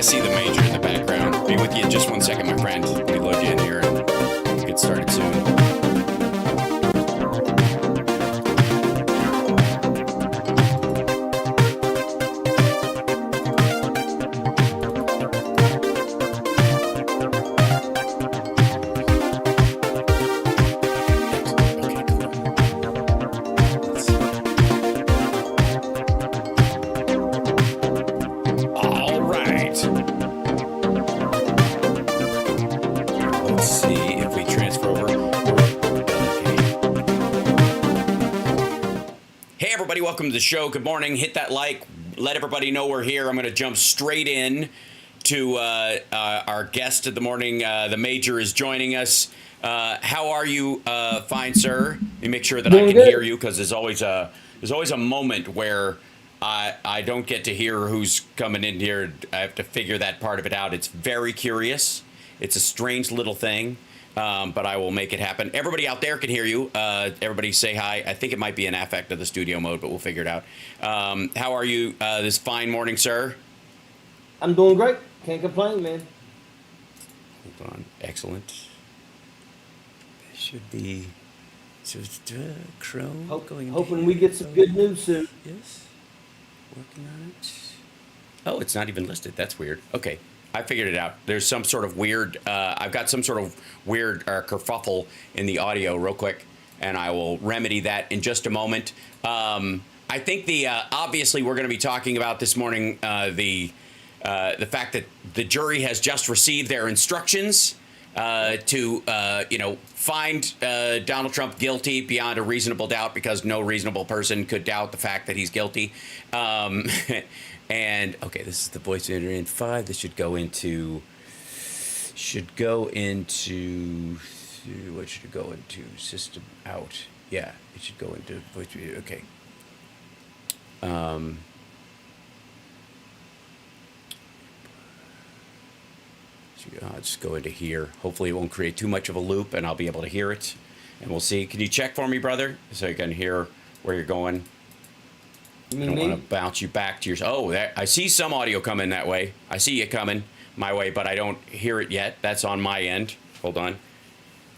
I see the major in the background. Be with you in just 1 second, my friend. Let me load you in here and we'll get started soon. Welcome to the show. Good morning. Hit that like. Let everybody know we're here. I'm going to jump straight in to our guest of the morning. The Major is joining us. How are you, fine sir? Let me make sure that I can hear you, because there's always a moment where I don't get to hear who's coming in here. I have to figure that part of it out. It's very curious. It's a strange little thing. But I will make it happen. Everybody out there can hear you. Everybody say hi. I think it might be an affect of the studio mode, but we'll figure it out. How are you this fine morning, sir? I'm doing great. Can't complain, man. Hold on. Excellent. This should be Chrome. Hoping we get some good news soon. Yes. Working on it. Oh, it's not even listed. That's weird. Okay. I figured it out. There's some sort of weird, I've got some sort of weird kerfuffle in the audio real quick, and I will remedy that in just a moment. I think obviously we're going to be talking about this morning the fact that the jury has just received their instructions to find Donald Trump guilty beyond a reasonable doubt, because no reasonable person could doubt the fact that he's guilty. And okay, this is the voice enter in 5. This should go into what should it go into? System out. Yeah, it should go into voice. Okay. I'll just go into here. Hopefully it won't create too much of a loop and I'll be able to hear it. And we'll see. Can you check for me, brother? So you can hear where you're going. I don't want to bounce you back to your... Oh, I see some audio coming that way. I see you coming my way, but I don't hear it yet. That's on my end. Hold on.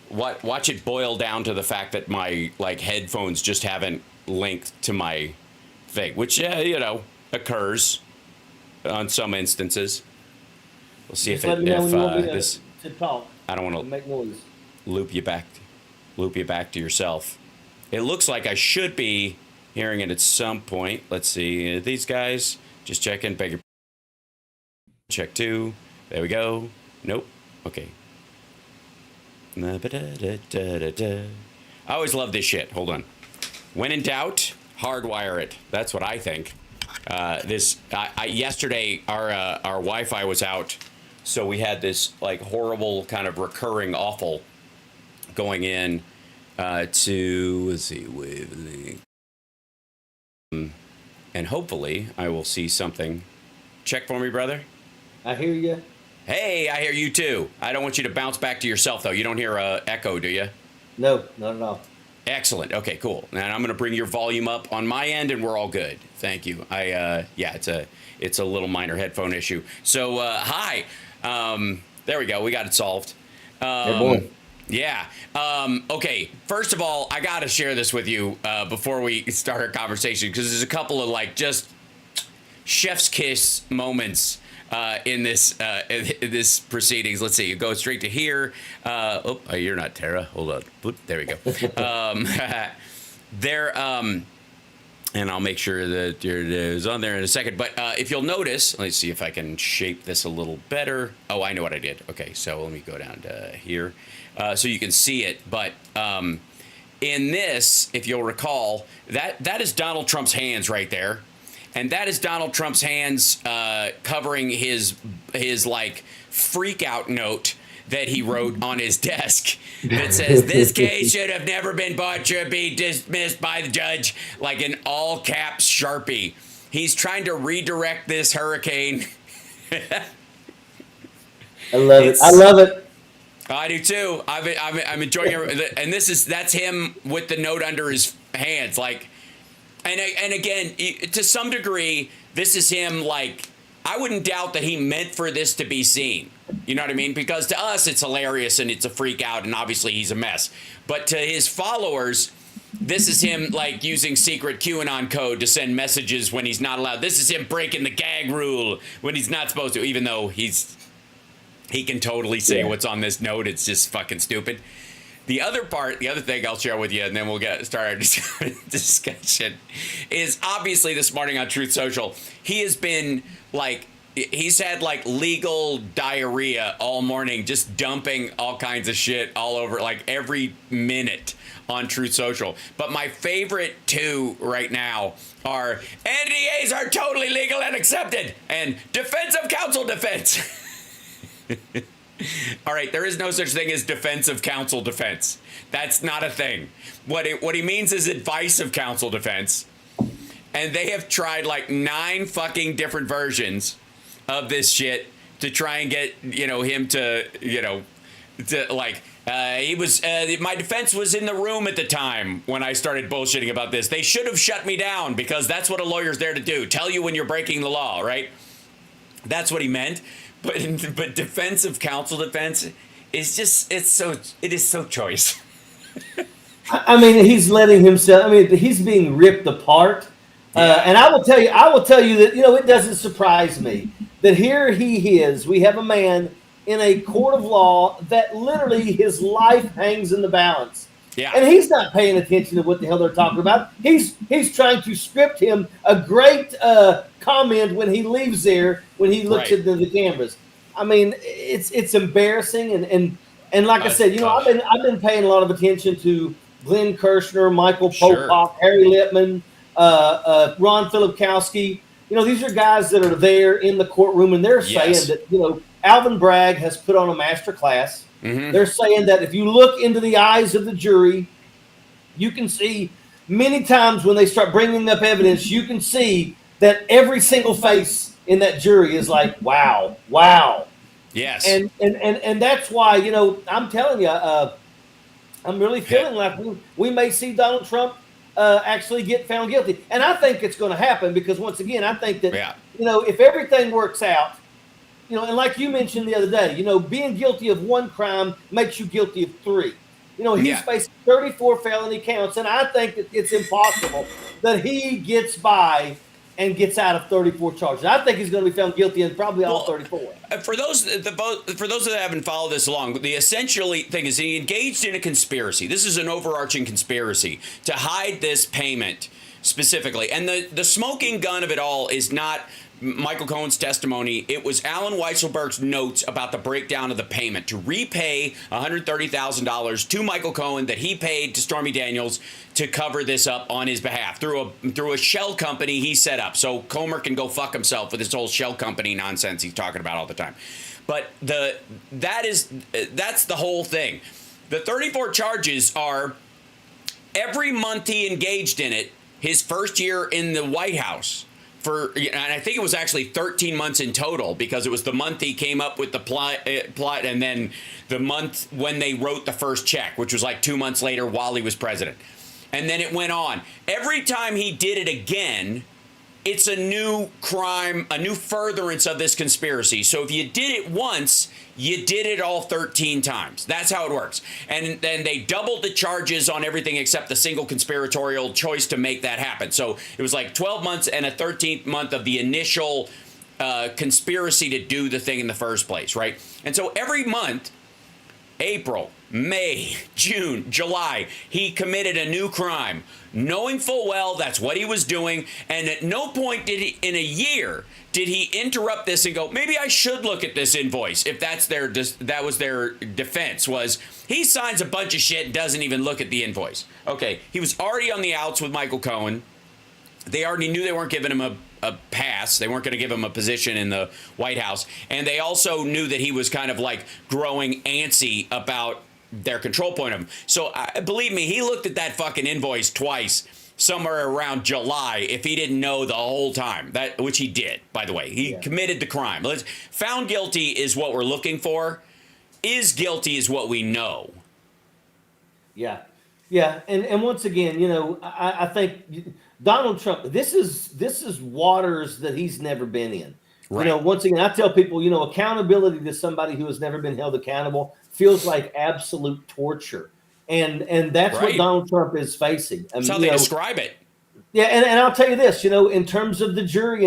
Watch it boil down to the fact that my headphones just haven't linked to my thing, which occurs on some instances. We'll see if this. To talk. I don't want to make noise. Loop you back to yourself. It looks like I should be hearing it at some point. Let's see. These guys, just checking. Check 2. There we go. Nope. Okay. I always love this shit. Hold on. When in doubt, hardwire it. That's what I think. Yesterday, our Wi-Fi was out, so we had this horrible kind of recurring awful going in to, let's see, wavelength. And hopefully I will see something. Check for me, brother. I hear you. Hey, I hear you too. I don't want you to bounce back to yourself, though. You don't hear a echo, do you? No, not at all. Excellent. Okay, cool. And I'm going to bring your volume up on my end, and we're all good. Thank you. It's a little minor headphone issue. So, hi. There we go. We got it solved. Hey, boy. Yeah. Okay. First of all, I got to share this with you before we start our conversation, because there's a couple of just chef's kiss moments in this proceedings. Let's see. You go straight to here. You're not Tara. Hold on. There we go. And I'll make sure that it is on there in a second. But if you'll notice, let's see if I can shape this a little better. Oh, I know what I did. Okay, so let me go down to here. So you can see it, but in this, if you'll recall, that is Donald Trump's hands right there, and that is Donald Trump's hands covering his freak out note that he wrote on his desk that says, "This case should have never been brought, should be dismissed by the judge," in all caps Sharpie. He's trying to redirect this hurricane. I love it. I love it. I do too. I'm enjoying it, and that's him with the note under his hands, and again, to some degree, this is him I wouldn't doubt that he meant for this to be seen. You know what I mean? Because to us, it's hilarious and it's a freak out, and obviously he's a mess. But to his followers, this is him like using secret QAnon code to send messages when he's not allowed. This is him breaking the gag rule when he's not supposed to, even though he can totally say what's on this note. It's just fucking stupid. The other thing I'll share with you, and then we'll start our discussion, is obviously this morning on Truth Social, he has been like, he's had like legal diarrhea all morning, just dumping all kinds of shit all over, like every minute on Truth Social. But my favorite two right now are NDAs are totally legal and accepted, and defense of counsel defense. All right, there is no such thing as defense of counsel defense. That's not a thing. What he means is advice of counsel defense. And they have tried like 9 fucking different versions of this shit to try and get, him to, he was, my defense was in the room at the time when I started bullshitting about this. They should have shut me down because that's what a lawyer's there to do. Tell you when you're breaking the law, right? That's what he meant. But defense of counsel defense is just, it is so choice. I mean, he's letting himself, he's being ripped apart. And I will tell you that, it doesn't surprise me that here he is. We have a man in a court of law that literally his life hangs in the balance. Yeah. And he's not paying attention to what the hell they're talking about. He's trying to script him a great comment when he leaves there, when he looks at the cameras. I mean, it's embarrassing. And like I said, I've been paying a lot of attention to Glenn Kirshner, Michael Popak, Harry Littman, Ron Filipkowski. These are guys that are there in the courtroom, and they're saying that, Alvin Bragg has put on a master class. Mm-hmm. They're saying that if you look into the eyes of the jury, you can see many times when they start bringing up evidence, you can see that every single face in that jury is like, wow. Yes. And that's why, I'm telling you, I'm really feeling like we may see Donald Trump actually get found guilty. And I think it's going to happen because, once again, I think that, if everything works out, and like you mentioned the other day, being guilty of one crime makes you guilty of 3. He's facing 34 felony counts, and I think that it's impossible that he gets by and gets out of 34 charges. I think he's going to be found guilty in probably all 34. For those that haven't followed this along, the essentially thing is he engaged in a conspiracy. This is an overarching conspiracy to hide this payment specifically. And the smoking gun of it all is not Michael Cohen's testimony. It was Alan Weisselberg's notes about the breakdown of the payment to repay $130,000 to Michael Cohen that he paid to Stormy Daniels to cover this up on his behalf through a shell company he set up. So Comer can go fuck himself with this whole shell company nonsense he's talking about all the time. But that's the whole thing. The 34 charges are every month he engaged in it, his first year in the White House. And I think it was actually 13 months in total, because it was the month he came up with the plot and then the month when they wrote the first check, which was like 2 months later while he was president. And then it went on. Every time he did it again, it's a new crime, a new furtherance of this conspiracy. So if you did it once, you did it all 13 times. That's how it works. And then they doubled the charges on everything except the single conspiratorial choice to make that happen. So it was like 12 months and a 13th month of the initial conspiracy to do the thing in the first place, right? And so every month, April, May, June, July, he committed a new crime, knowing full well that's what he was doing. And at no point in a year did he interrupt this and go, maybe I should look at this invoice. If that was their defense, was he signs a bunch of shit and doesn't even look at the invoice. Okay, he was already on the outs with Michael Cohen. They already knew they weren't giving him a pass. They weren't going to give him a position in the White House. And they also knew that he was kind of like growing antsy about their control point of him. So believe me, he looked at that fucking invoice twice, somewhere around July, if he didn't know the whole time, which he did, by the way. He committed the crime. Found guilty is what we're looking for. Is guilty is what we know. Yeah. And once again, I think Donald Trump, this is waters that he's never been in. Right. Once again, I tell people, accountability to somebody who has never been held accountable feels like absolute torture. And that's what Right. Donald Trump is facing. That's how they describe it. Yeah, and I'll tell you this, in terms of the jury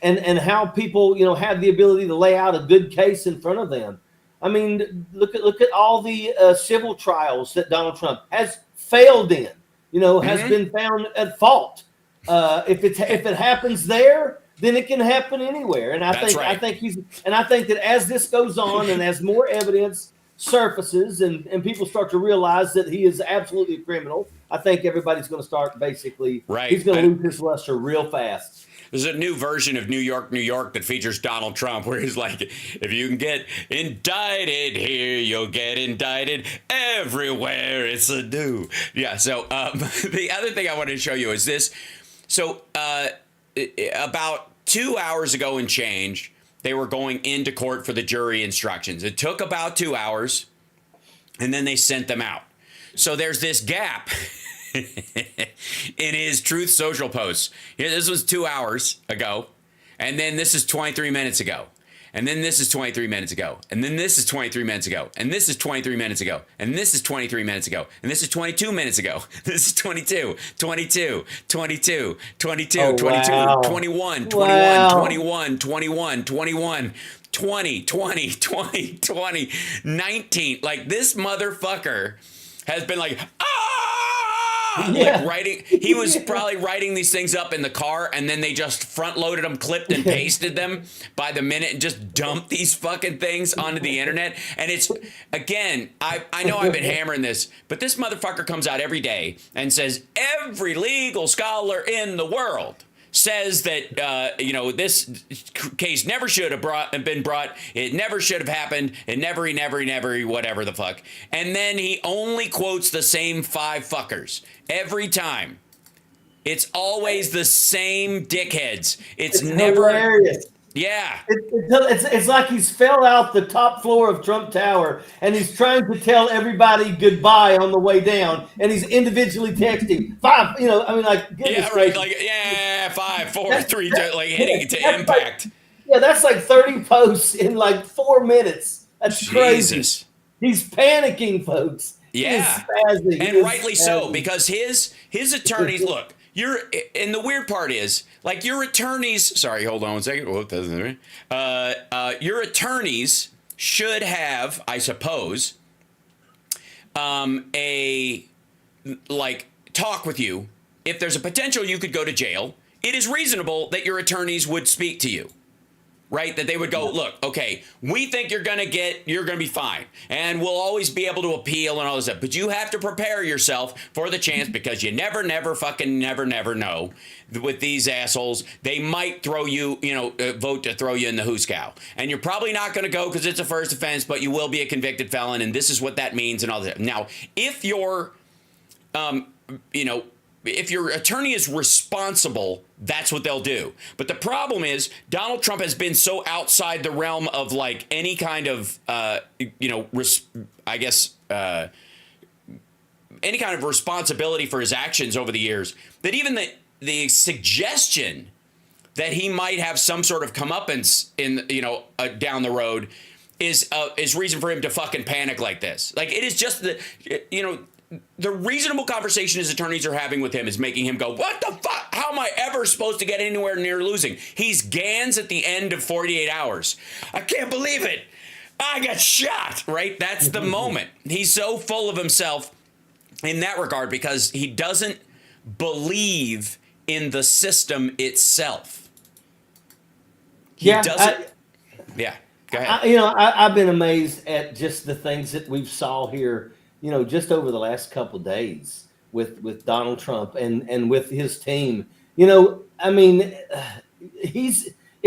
and how people, have the ability to lay out a good case in front of them. I mean, look at all the civil trials that Donald Trump has failed in, has been found at fault. If it happens there, then it can happen anywhere. And I think that as this goes on and as more evidence surfaces and people start to realize that he is absolutely a criminal, I think everybody's going to start basically. Right. He's going to lose his luster real fast. There's a new version of New York, New York that features Donald Trump, where he's like, if you can get indicted here, you'll get indicted everywhere. It's a new. Yeah. So the other thing I wanted to show you is this. So about 2 hours ago and change, they were going into court for the jury instructions. It took about 2 hours, and then they sent them out. So there's this gap in his Truth Social posts. This was 2 hours ago, and then this is 23 minutes ago, and then this is 23 minutes ago, and then this is 23 minutes ago, and this is 23 minutes ago, and this is 23 minutes ago, and this is 22 minutes ago. This is 22, 22, 22, 22, Oh, 22, wow. 21, 21, Wow. 21, 21, 21, 20, 20, 20, 20, 19. Like, this motherfucker has been like, Yeah. like writing. He was probably writing these things up in the car, and then they just front loaded them, clipped and pasted them by the minute, and just dumped these fucking things onto the internet. And it's, again, I know I've been hammering this, but this motherfucker comes out every day and says every legal scholar in the world says that this case never should have been brought. It never should have happened. It never, whatever the fuck. And then he only quotes the same 5 fuckers every time. It's always the same dickheads. It's never hilarious. Yeah. It's like he's fell out the top floor of Trump Tower and he's trying to tell everybody goodbye on the way down, and he's individually texting 5. Goodness Right. gracious. Like 5, 4, 3, 2, like hitting to impact. That's like 30 posts in like 4 minutes. That's crazy. Jesus. He's panicking, folks. Yeah. And rightly so, because his attorneys, look, and the weird part is, like, your attorneys, sorry, hold on one second. Oh, it doesn't, your attorneys should have, I suppose, talk with you. If there's a potential you could go to jail, it is reasonable that your attorneys would speak to you. Right? That they would go, look, okay, we think you're going to be fine. And we'll always be able to appeal and all this stuff. But you have to prepare yourself for the chance, because you never know with these assholes. They might throw you, vote to throw you in the hoosegow. And you're probably not going to go because it's a first offense, but you will be a convicted felon. And this is what that means and all that. Now, if you're, if your attorney is responsible, that's what they'll do. But the problem is Donald Trump has been so outside the realm of like any kind of, any kind of responsibility for his actions over the years, that even the suggestion that he might have some sort of comeuppance in, down the road is reason for him to fucking panic like this. Like, it is just the reasonable conversation his attorneys are having with him is making him go, what the fuck? How am I ever supposed to get anywhere near losing? He's Gans at the end of 48 hours. I can't believe it. I got shot, right? That's the moment. He's so full of himself in that regard because he doesn't believe in the system itself. He doesn't. Yeah, go ahead. I've been amazed at just the things that we've saw here, just over the last couple of days with Donald Trump and with his team. If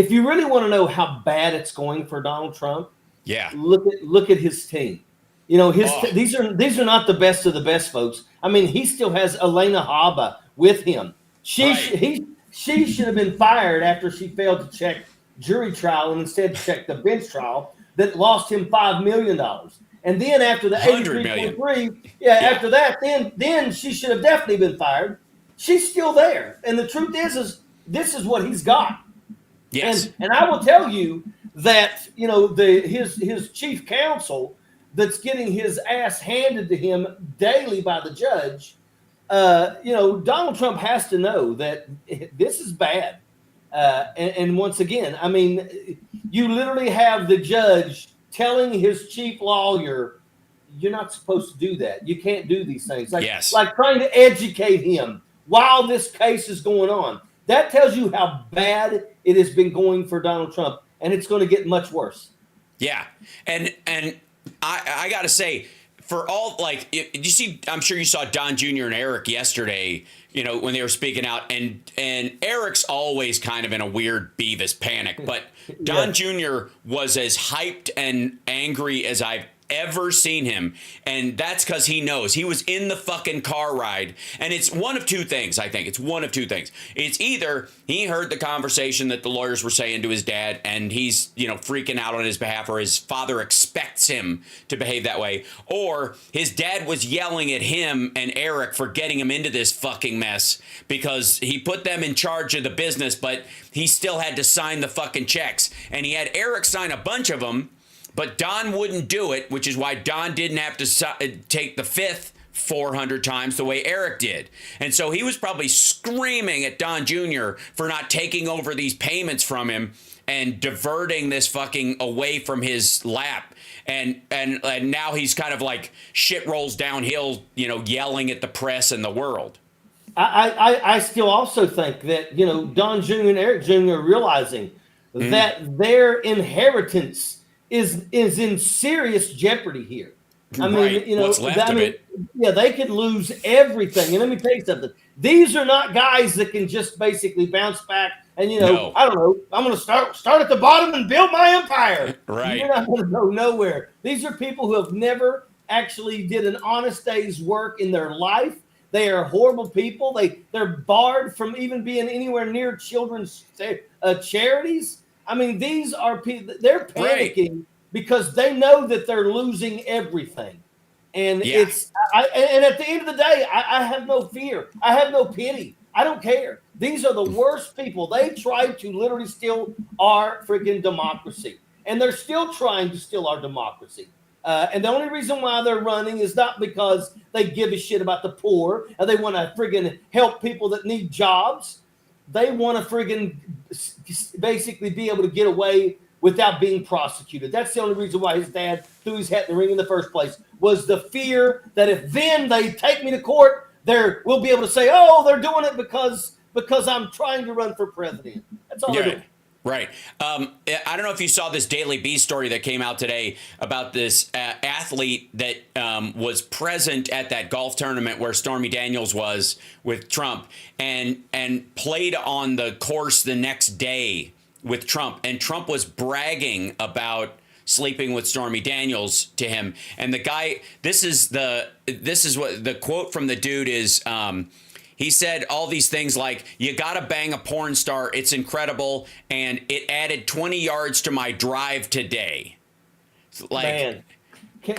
you really want to know how bad it's going for Donald Trump, look at his team. These are not the best of the best, folks. I mean, he still has Elena Haba with him. She should have been fired after she failed to check jury trial and instead checked the bench trial that lost him $5 million. And then after the 83.3, after that, then she should have definitely been fired. She's still there. And the truth is this is what he's got. Yes. And I will tell you that his chief counsel that's getting his ass handed to him daily by the judge. Donald Trump has to know that this is bad. And once again, I mean, you literally have the judge telling his chief lawyer, "You're not supposed to do that. You can't do these things." Yes. Like trying to educate him while this case is going on. That tells you how bad it has been going for Donald Trump, and it's going to get much worse. Yeah, and I got to say, for all, like, you see, I'm sure you saw Don Jr. and Eric yesterday, when they were speaking out, and Eric's always kind of in a weird Beavis panic, but Don Jr. was as hyped and angry as I've ever seen him, and that's because he knows he was in the fucking car ride, and it's one of two things. I think it's one of two things. It's either he heard the conversation that the lawyers were saying to his dad, and he's freaking out on his behalf, or his father expects him to behave that way, or his dad was yelling at him and Eric for getting him into this fucking mess because he put them in charge of the business, but he still had to sign the fucking checks, and he had Eric sign a bunch of them. But Don wouldn't do it, which is why Don didn't have to take the fifth 400 times the way Eric did. And so he was probably screaming at Don Jr. for not taking over these payments from him and diverting this fucking away from his lap. And now he's kind of like shit rolls downhill, yelling at the press and the world. I still also think that, Don Jr. and Eric Jr. are realizing that their inheritance is in serious jeopardy here. I mean, what's left of it. Yeah, they could lose everything. And let me tell you something. These are not guys that can just basically bounce back and, No. I don't know, I'm going to start at the bottom and build my empire. Right. You're not going to go nowhere. These are people who have never actually did an honest day's work in their life. They are horrible people. They're barred from even being anywhere near children's charities. I mean, these are people, they're panicking because they know that they're losing everything. And and at the end of the day, I have no fear. I have no pity. I don't care. These are the worst people. They tried to literally steal our freaking democracy. And they're still trying to steal our democracy. And the only reason why they're running is not because they give a shit about the poor and they want to friggin' help people that need jobs. They want to friggin' basically be able to get away without being prosecuted. That's the only reason why his dad threw his hat in the ring in the first place, was the fear that if then they take me to court, we'll be able to say, oh, they're doing it because I'm trying to run for president. That's all they're doing. Right. I don't know if you saw this Daily Beast story that came out today about this athlete that was present at that golf tournament where Stormy Daniels was with Trump and played on the course the next day with Trump. And Trump was bragging about sleeping with Stormy Daniels to him. And the guy, this is what the quote from the dude is. He said all these things like, you got to bang a porn star. It's incredible. And it added 20 yards to my drive today. Like, man,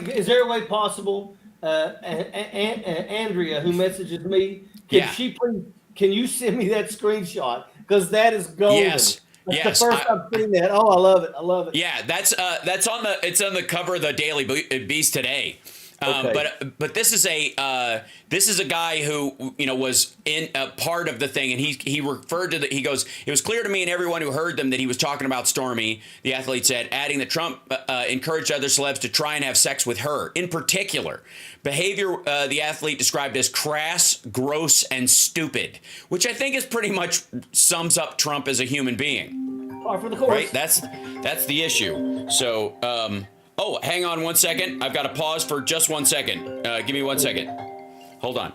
is there a way possible? Andrea, who messages me, can you send me that screenshot? Because that is golden. Yes. That's the first I've seen that. Oh, I love it. I love it. Yeah, it's on the cover of the Daily Beast today. Okay. But this is a guy who was in a part of the thing, and he referred to he goes, it was clear to me and everyone who heard them that he was talking about Stormy. The athlete said, adding that Trump encouraged other celebs to try and have sex with her. In particular, behavior the athlete described as crass, gross, and stupid, which I think is pretty much sums up Trump as a human being. Par for the course. Right? That's the issue. So. Oh, hang on 1 second. I've got to pause for just 1 second. Give me 1 second. Hold on.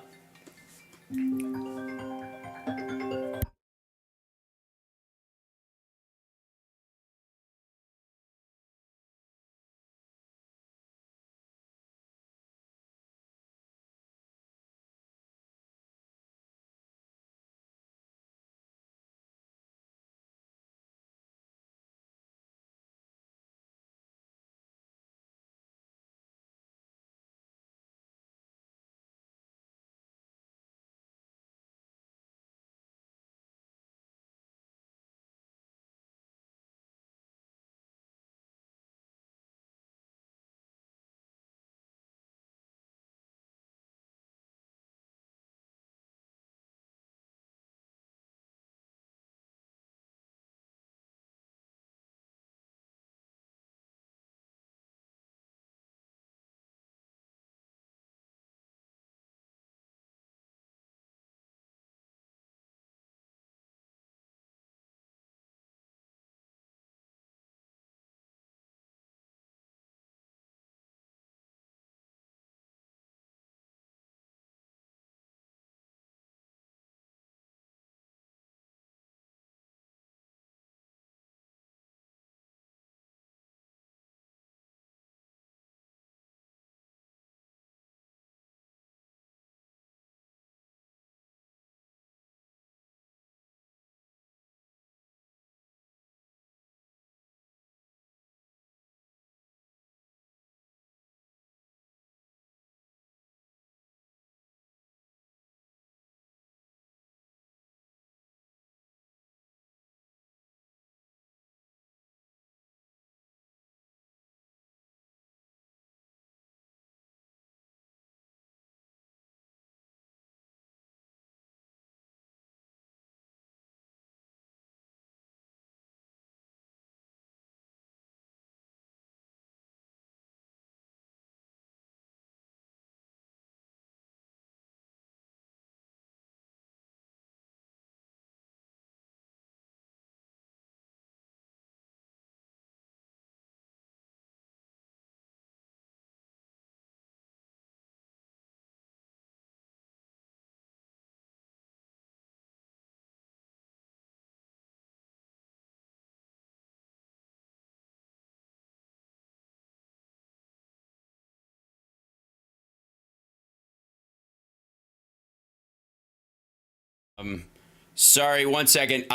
Sorry, 1 second.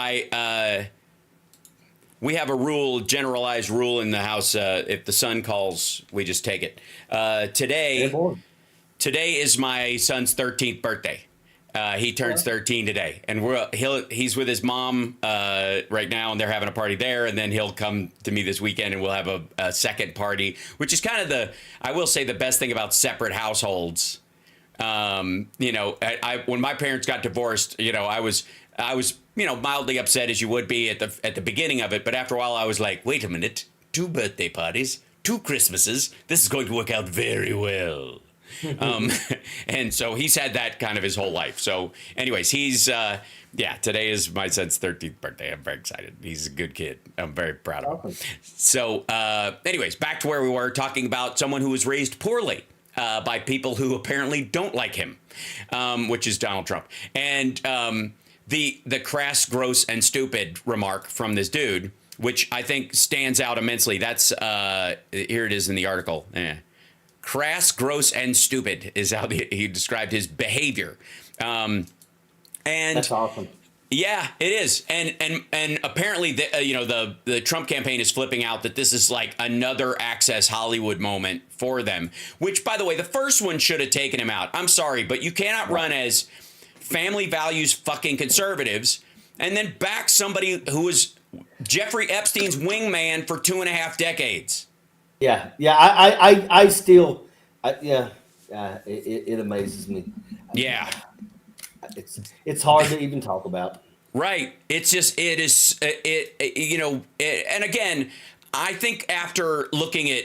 We have a rule, generalized rule in the house. If the son calls, we just take it. Today is my son's 13th birthday. He turns 13 today, and he's with his mom right now, and they're having a party there, and then he'll come to me this weekend, and we'll have a second party, which is kind of I will say, the best thing about separate households. When my parents got divorced, I was mildly upset, as you would be at the beginning of it, but after a while I was like, wait a minute, 2 birthday parties, 2 Christmases, this is going to work out very well. And so he's had that kind of his whole life. So anyways, today is my son's 13th birthday. I'm very excited. He's a good kid. I'm very proud of him. So anyways, back to where we were talking about someone who was raised poorly by people who apparently don't like him, which is Donald Trump. And the crass, gross, and stupid remark from this dude, which I think stands out immensely. That's here it is in the article. Crass, gross, and stupid is how he described his behavior. And that's awesome. Yeah, it is. And apparently the Trump campaign is flipping out that this is like another Access Hollywood moment for them, which, by the way, the first one should have taken him out. I'm sorry, but you cannot run as family values fucking conservatives and then back somebody who was Jeffrey Epstein's wingman for 2.5 decades. Yeah. I still, it amazes me. Yeah. It's hard to even talk about. Right. It's just, and again, I think after looking at,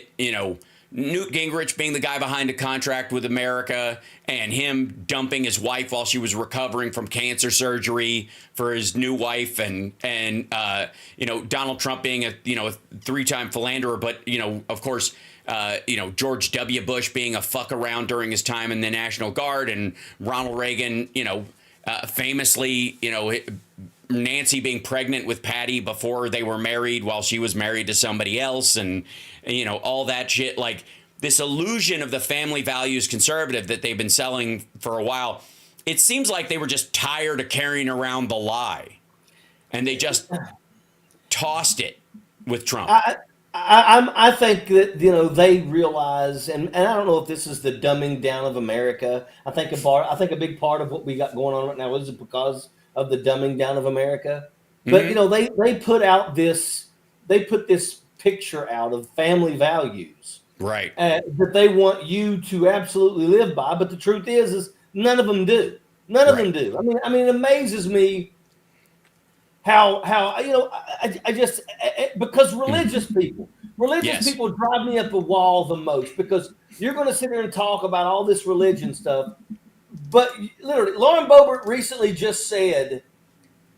Newt Gingrich being the guy behind a contract with America and him dumping his wife while she was recovering from cancer surgery for his new wife, and Donald Trump being a 3-time philanderer, but of course George W. Bush being a fuck around during his time in the National Guard, and Ronald Reagan famously Nancy being pregnant with Patty before they were married while she was married to somebody else, and all that shit. Like, this illusion of the family values conservative that they've been selling for a while, it seems like they were just tired of carrying around the lie, and they just tossed it with Trump. I think that they realize, and I don't know if this is the dumbing down of America. I think a big part of what we got going on right now is because of the dumbing down of America. But they put this picture out of family values, right? That they want you to absolutely live by. But the truth is none of them do. None of them do. I mean, it amazes me how I just because religious people drive me up a wall the most, because you're going to sit here and talk about all this religion stuff, but literally Lauren Boebert recently just said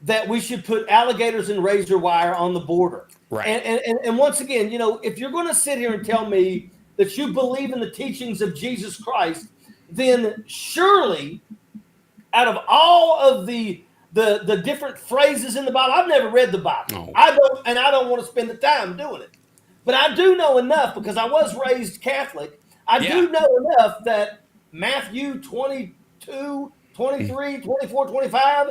that we should put alligators and razor wire on the border. Right. And once again, if you're going to sit here and tell me that you believe in the teachings of Jesus Christ, then surely out of all of the different phrases in the Bible, I've never read the Bible. Oh. I don't want to spend the time doing it. But I do know enough, because I was raised Catholic. I do know enough that Matthew 22, 23, 24, 25,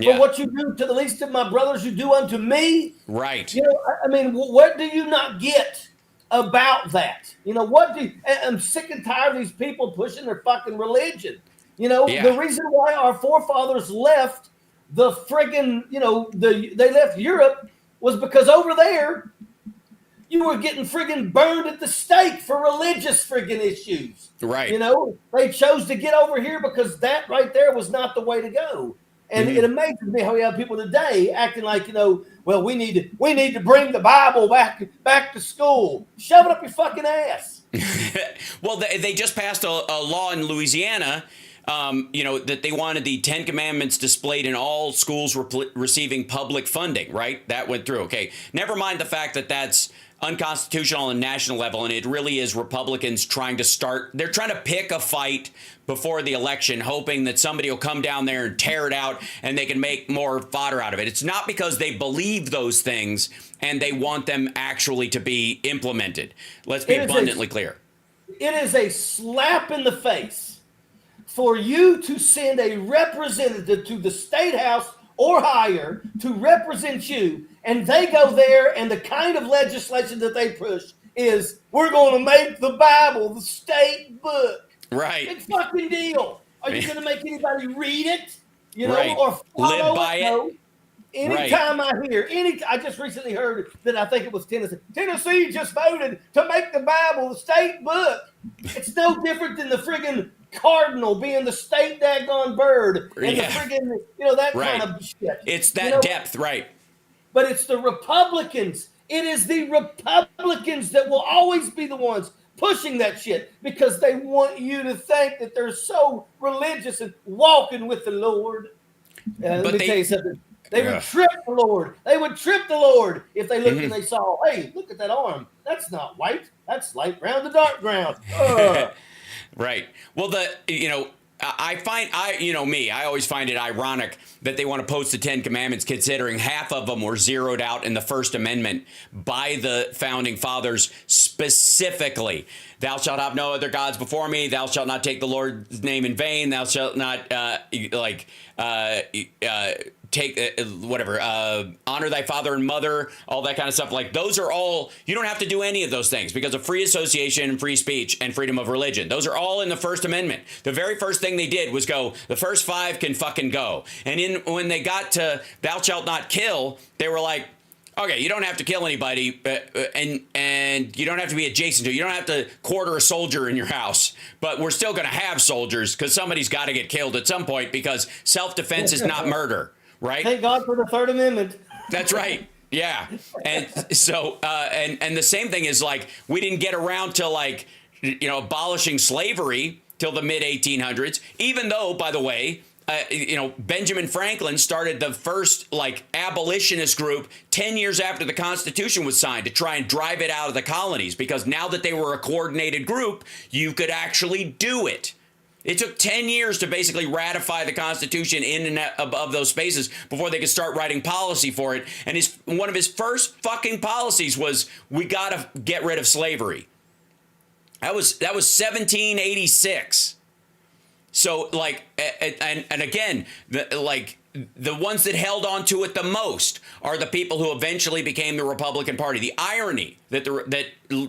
for what you do to the least of my brothers, you do unto me. Right. I mean, what do you not get about that? I'm sick and tired of these people pushing their fucking religion. The reason why our forefathers left the friggin', they left Europe was because over there you were getting friggin' burned at the stake for religious friggin' issues. Right. They chose to get over here because that right there was not the way to go. And it amazes me how we have people today acting like, well, we need to bring the Bible back to school. Shove it up your fucking ass. Well, they just passed a law in Louisiana, that they wanted the 10 Commandments displayed in all schools receiving public funding, right? That went through. Okay. Never mind the fact that that's unconstitutional on a national level, and it really is Republicans they're trying to pick a fight before the election, hoping that somebody will come down there and tear it out and they can make more fodder out of it. It's not because they believe those things and they want them actually to be implemented. Let's be abundantly clear. It is a slap in the face for you to send a representative to the state house or higher to represent you, and they go there, and the kind of legislation that they push is, we're going to make the Bible the state book. Right. Big fucking deal. Are you going to make anybody read it? You know, right. or live by it? No. Anytime I hear I just recently heard that I think it was Tennessee. Tennessee just voted to make the Bible the state book. It's no different than the friggin' cardinal being the state daggone bird and the friggin', that kind of shit. It's that depth, right? But it's the Republicans. It is the Republicans that will always be the ones pushing that shit because they want you to think that they're so religious and walking with the Lord. Let me tell you something. They would trip the Lord. They would trip the Lord if they looked and they saw, hey, look at that arm. That's not white. That's light brown to dark brown. Right. Well, I always find it ironic that they want to post the 10 Commandments, considering half of them were zeroed out in the First Amendment by the founding fathers specifically. Thou shalt have no other gods before me. Thou shalt not take the Lord's name in vain. Thou shalt not honor thy father and mother, all that kind of stuff. Like, those are all, you don't have to do any of those things because of free association and free speech and freedom of religion. Those are all in the First Amendment. The very first thing they did was go, the first 5 can fucking go. And when they got to thou shalt not kill, they were like, okay, you don't have to kill anybody, and you don't have to be adjacent to. You don't have to quarter a soldier in your house, but we're still going to have soldiers because somebody's got to get killed at some point because self-defense is not murder, right? Thank God for the Third Amendment. That's right. Yeah, and so and the same thing is, like, we didn't get around to, like, abolishing slavery till the mid 1800s, even though, by the way, Benjamin Franklin started the first, like, abolitionist group 10 years after the Constitution was signed to try and drive it out of the colonies, because now that they were a coordinated group, you could actually do it. It took 10 years to basically ratify the Constitution in and above those spaces before they could start writing policy for it. And one of his first fucking policies was, we got to get rid of slavery. That was 1786. So, like, and again, the ones that held on to it the most are the people who eventually became the Republican Party. The irony that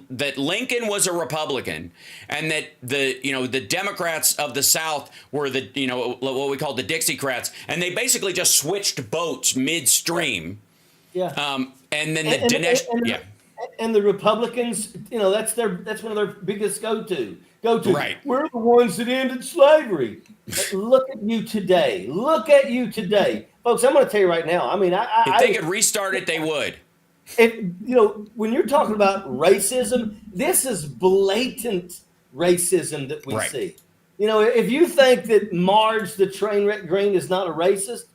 that Lincoln was a Republican, and that the Democrats of the South were what we call the Dixiecrats, and they basically just switched boats midstream. Yeah. And then Dinesh. And the Republicans, that's one of their biggest go-to. Right. We're the ones that ended slavery. But look at you today. Folks, I'm going to tell you right now. I mean, if they could restart it, they would. When you're talking about racism, this is blatant racism that we see. If you think that Marge the Trainwreck Green is not a racist,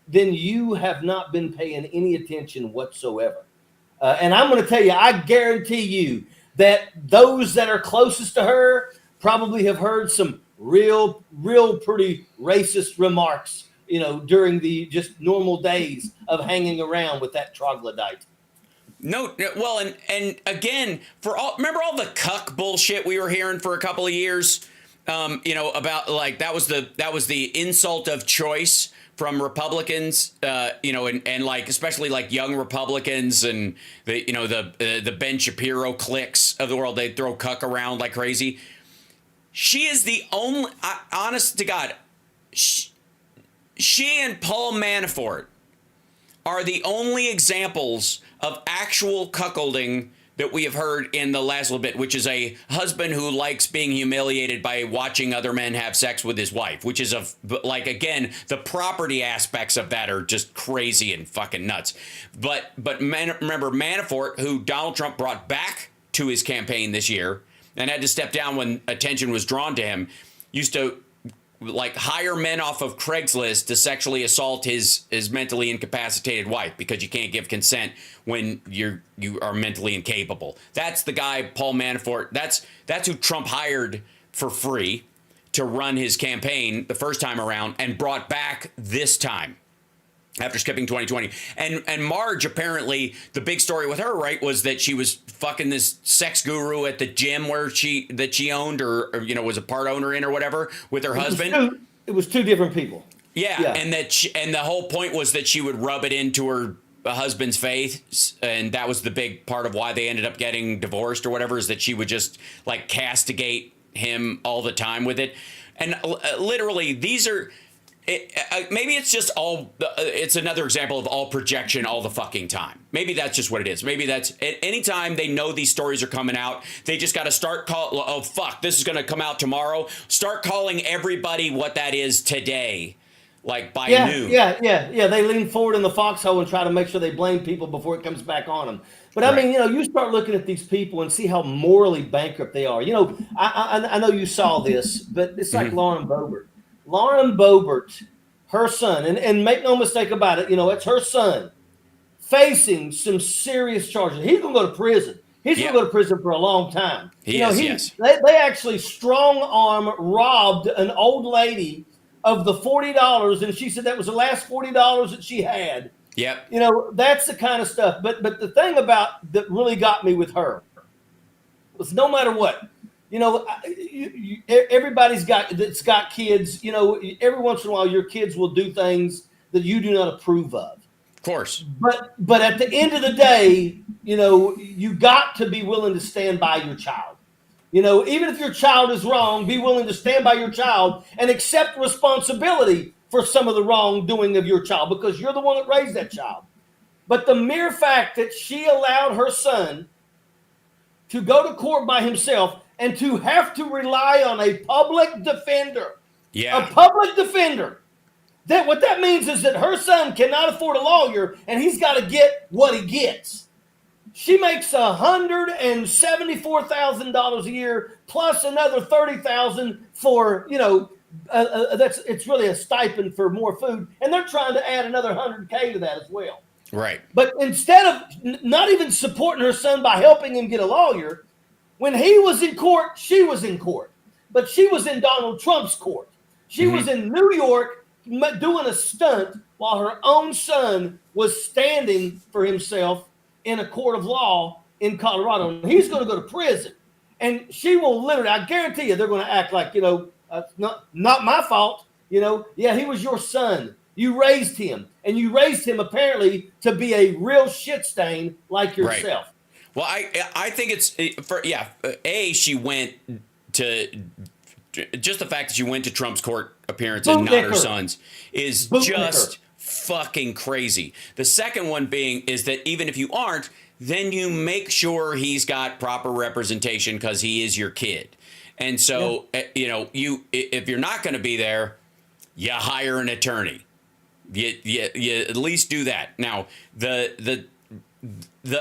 then you have not been paying any attention whatsoever. And I'm going to tell you, I guarantee you that those that are closest to her probably have heard some real pretty racist remarks, during the just normal days of hanging around with that troglodyte. No, well, and again, remember all the cuck bullshit we were hearing for a couple of years, about, like, that was the insult of choice from Republicans, and like, especially like young Republicans and the Ben Shapiro cliques of the world. They throw cuck around like crazy. She is the only, honest to God, she and Paul Manafort are the only examples of actual cuckolding that we have heard in the last little bit, which is a husband who likes being humiliated by watching other men have sex with his wife, which is again, the property aspects of that are just crazy and fucking nuts. But remember Manafort, who Donald Trump brought back to his campaign this year and had to step down when attention was drawn to him, used to, like, hire men off of Craigslist to sexually assault his mentally incapacitated wife, because you can't give consent when you are mentally incapable. That's the guy, Paul Manafort. That's who Trump hired for free to run his campaign the first time around and brought back this time. after skipping 2020. And Marge, apparently, the big story with her, right, was that she was fucking this sex guru at the gym that she owned or was a part owner in or whatever with her husband. It was two different people. Yeah. And and the whole point was that she would rub it into her husband's face, and that was the big part of why they ended up getting divorced or whatever, is that she would just like castigate him all the time with it. And literally, these are... maybe it's just it's another example of all projection all the fucking time. Maybe that's just what it is. Maybe that's anytime they know these stories are coming out, they just got to start oh, fuck, this is going to come out tomorrow. Start calling everybody what that is today, like by noon. Yeah. They lean forward in the foxhole and try to make sure they blame people before it comes back on them. But I mean, you start looking at these people and see how morally bankrupt they are. I know you saw this, but it's like Lauren Boebert. Lauren Boebert, her son, and make no mistake about it, it's her son facing some serious charges. He's going to go to prison. He's going to go to prison for a long time. Yes. They actually strong arm robbed an old lady of the $40, and she said that was the last $40 that she had. Yep. That's the kind of stuff. But the thing about that really got me with her was no matter what, everybody's got kids. Every once in a while, your kids will do things that you do not approve of. Of course. But at the end of the day, you got to be willing to stand by your child. Even if your child is wrong, be willing to stand by your child and accept responsibility for some of the wrongdoing of your child, because you're the one that raised that child. But the mere fact that she allowed her son to go to court by himself and to have to rely on a public defender. Yeah. A public defender. What that means is that her son cannot afford a lawyer, and he's got to get what he gets. She makes $174,000 a year plus another $30,000 for, it's really a stipend for more food, and they're trying to add another $100K to that as well. Right. But instead of not even supporting her son by helping him get a lawyer, when he was in court, she was in court. But she was in Donald Trump's court. She was in New York doing a stunt while her own son was standing for himself in a court of law in Colorado. And he's going to go to prison. And she will literally, I guarantee you, they're going to act like, not my fault. He was your son. You raised him. And you raised him apparently to be a real shit stain like yourself. Right. Well, I think it's she went to just the fact that she went to Trump's court appearance and not her son's is just fucking crazy. The second one being is that even if you aren't, then you make sure he's got proper representation because he is your kid. And so, if you're not going to be there, you hire an attorney. You at least do that. Now, the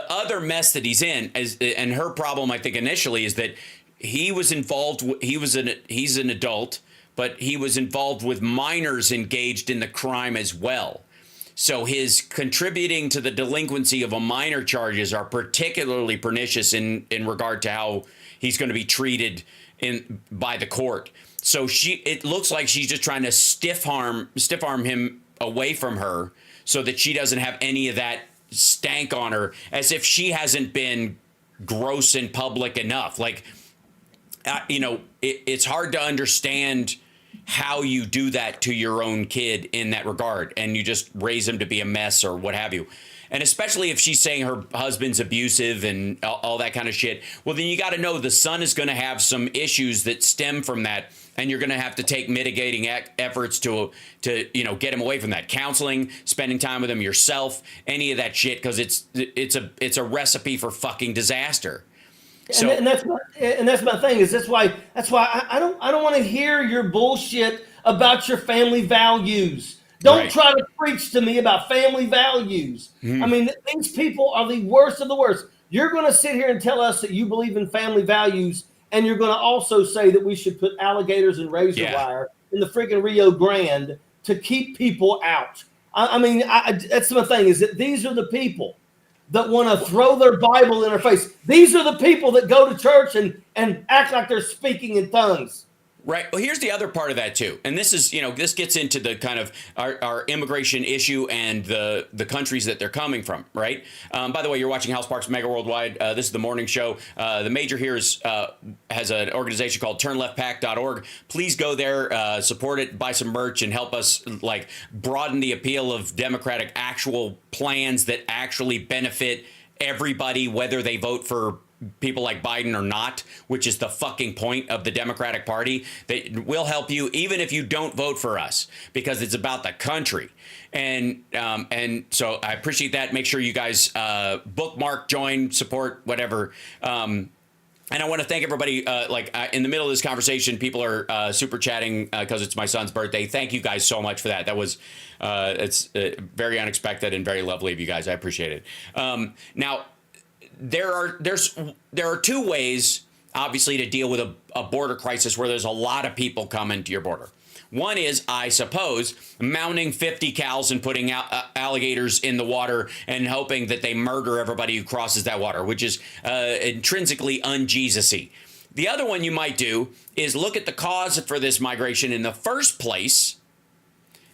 other mess that he's in and her problem, I think initially, is that he was involved. He's an adult, but he was involved with minors engaged in the crime as well. So his contributing to the delinquency of a minor charges are particularly pernicious in regard to how he's going to be treated by the court. So it looks like she's just trying to stiff arm him away from her so that she doesn't have any of that stank on her, as if she hasn't been gross in public enough. Like, it's hard to understand how you do that to your own kid in that regard, and you just raise him to be a mess or what have you. And especially if she's saying her husband's abusive and all that kind of shit, well, then you got to know the son is going to have some issues that stem from that, and you're going to have to take mitigating efforts to get him away from that. Counseling, spending time with him yourself, any of that shit, because it's a recipe for fucking disaster. So, and that's my thing. That's why I don't want to hear your bullshit about your family values. Don't try to preach to me about family values. I mean, these people are the worst of the worst. You're going to sit here and tell us that you believe in family values, and you're going to also say that we should put alligators and razor wire in the freaking Rio Grande to keep people out. That's my thing, is that these are the people that want to throw their Bible in our face. These are the people that go to church and act like they're speaking in tongues. Right. Well, here's the other part of that too, and this is, this gets into the kind of our immigration issue and the countries that they're coming from. Right. By the way, you're watching HAL Sparks Mega Worldwide. This is the morning show. The major here has an organization called TurnLeftPack.org. Please go there, support it, buy some merch, and help us broaden the appeal of Democratic actual plans that actually benefit everybody, whether they vote for people like Biden or not, which is the fucking point of the Democratic Party. That will help you even if you don't vote for us, because it's about the country. And so I appreciate that. Make sure you guys bookmark, join, support, whatever. And I want to thank everybody. In the middle of this conversation, people are super chatting because it's my son's birthday. Thank you guys so much for that. That was it's very unexpected and very lovely of you guys. I appreciate it. Now, there are two ways, obviously, to deal with a border crisis where there's a lot of people coming to your border. One is, I suppose, mounting 50 cows and putting alligators in the water and hoping that they murder everybody who crosses that water, which is intrinsically un-Jesus-y. The other one you might do is look at the cause for this migration in the first place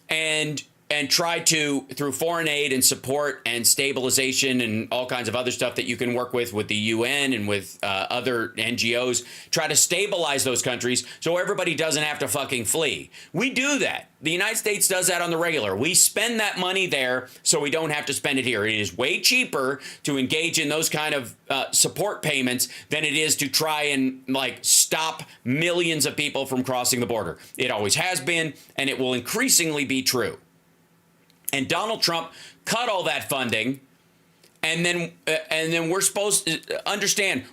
and try to, through foreign aid and support and stabilization and all kinds of other stuff that you can work with the UN and with other NGOs, try to stabilize those countries so everybody doesn't have to fucking flee. We do that. The United States does that on the regular. We spend that money there so we don't have to spend it here. It is way cheaper to engage in those kind of support payments than it is to try and stop millions of people from crossing the border. It always has been, and it will increasingly be true. And Donald Trump cut all that funding, and then we're supposed to understand.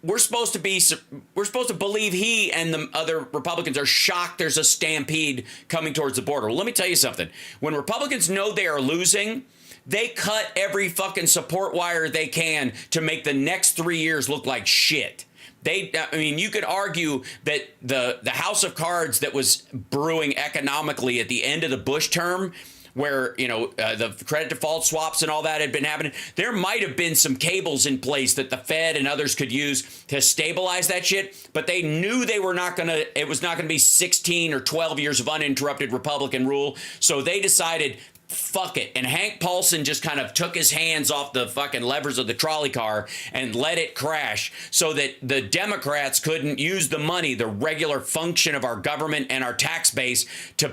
We're supposed to believe he and the other Republicans are shocked there's a stampede coming towards the border. Well, let me tell you something. When Republicans know they are losing, they cut every fucking support wire they can to make the next 3 years look like shit. You could argue that the house of cards that was brewing economically at the end of the Bush term, where, the credit default swaps and all that had been happening, there might have been some cables in place that the Fed and others could use to stabilize that shit. But they knew it was not going to be 16 or 12 years of uninterrupted Republican rule. So they decided, fuck it. And Hank Paulson just kind of took his hands off the fucking levers of the trolley car and let it crash so that the Democrats couldn't use the money, the regular function of our government and our tax base, to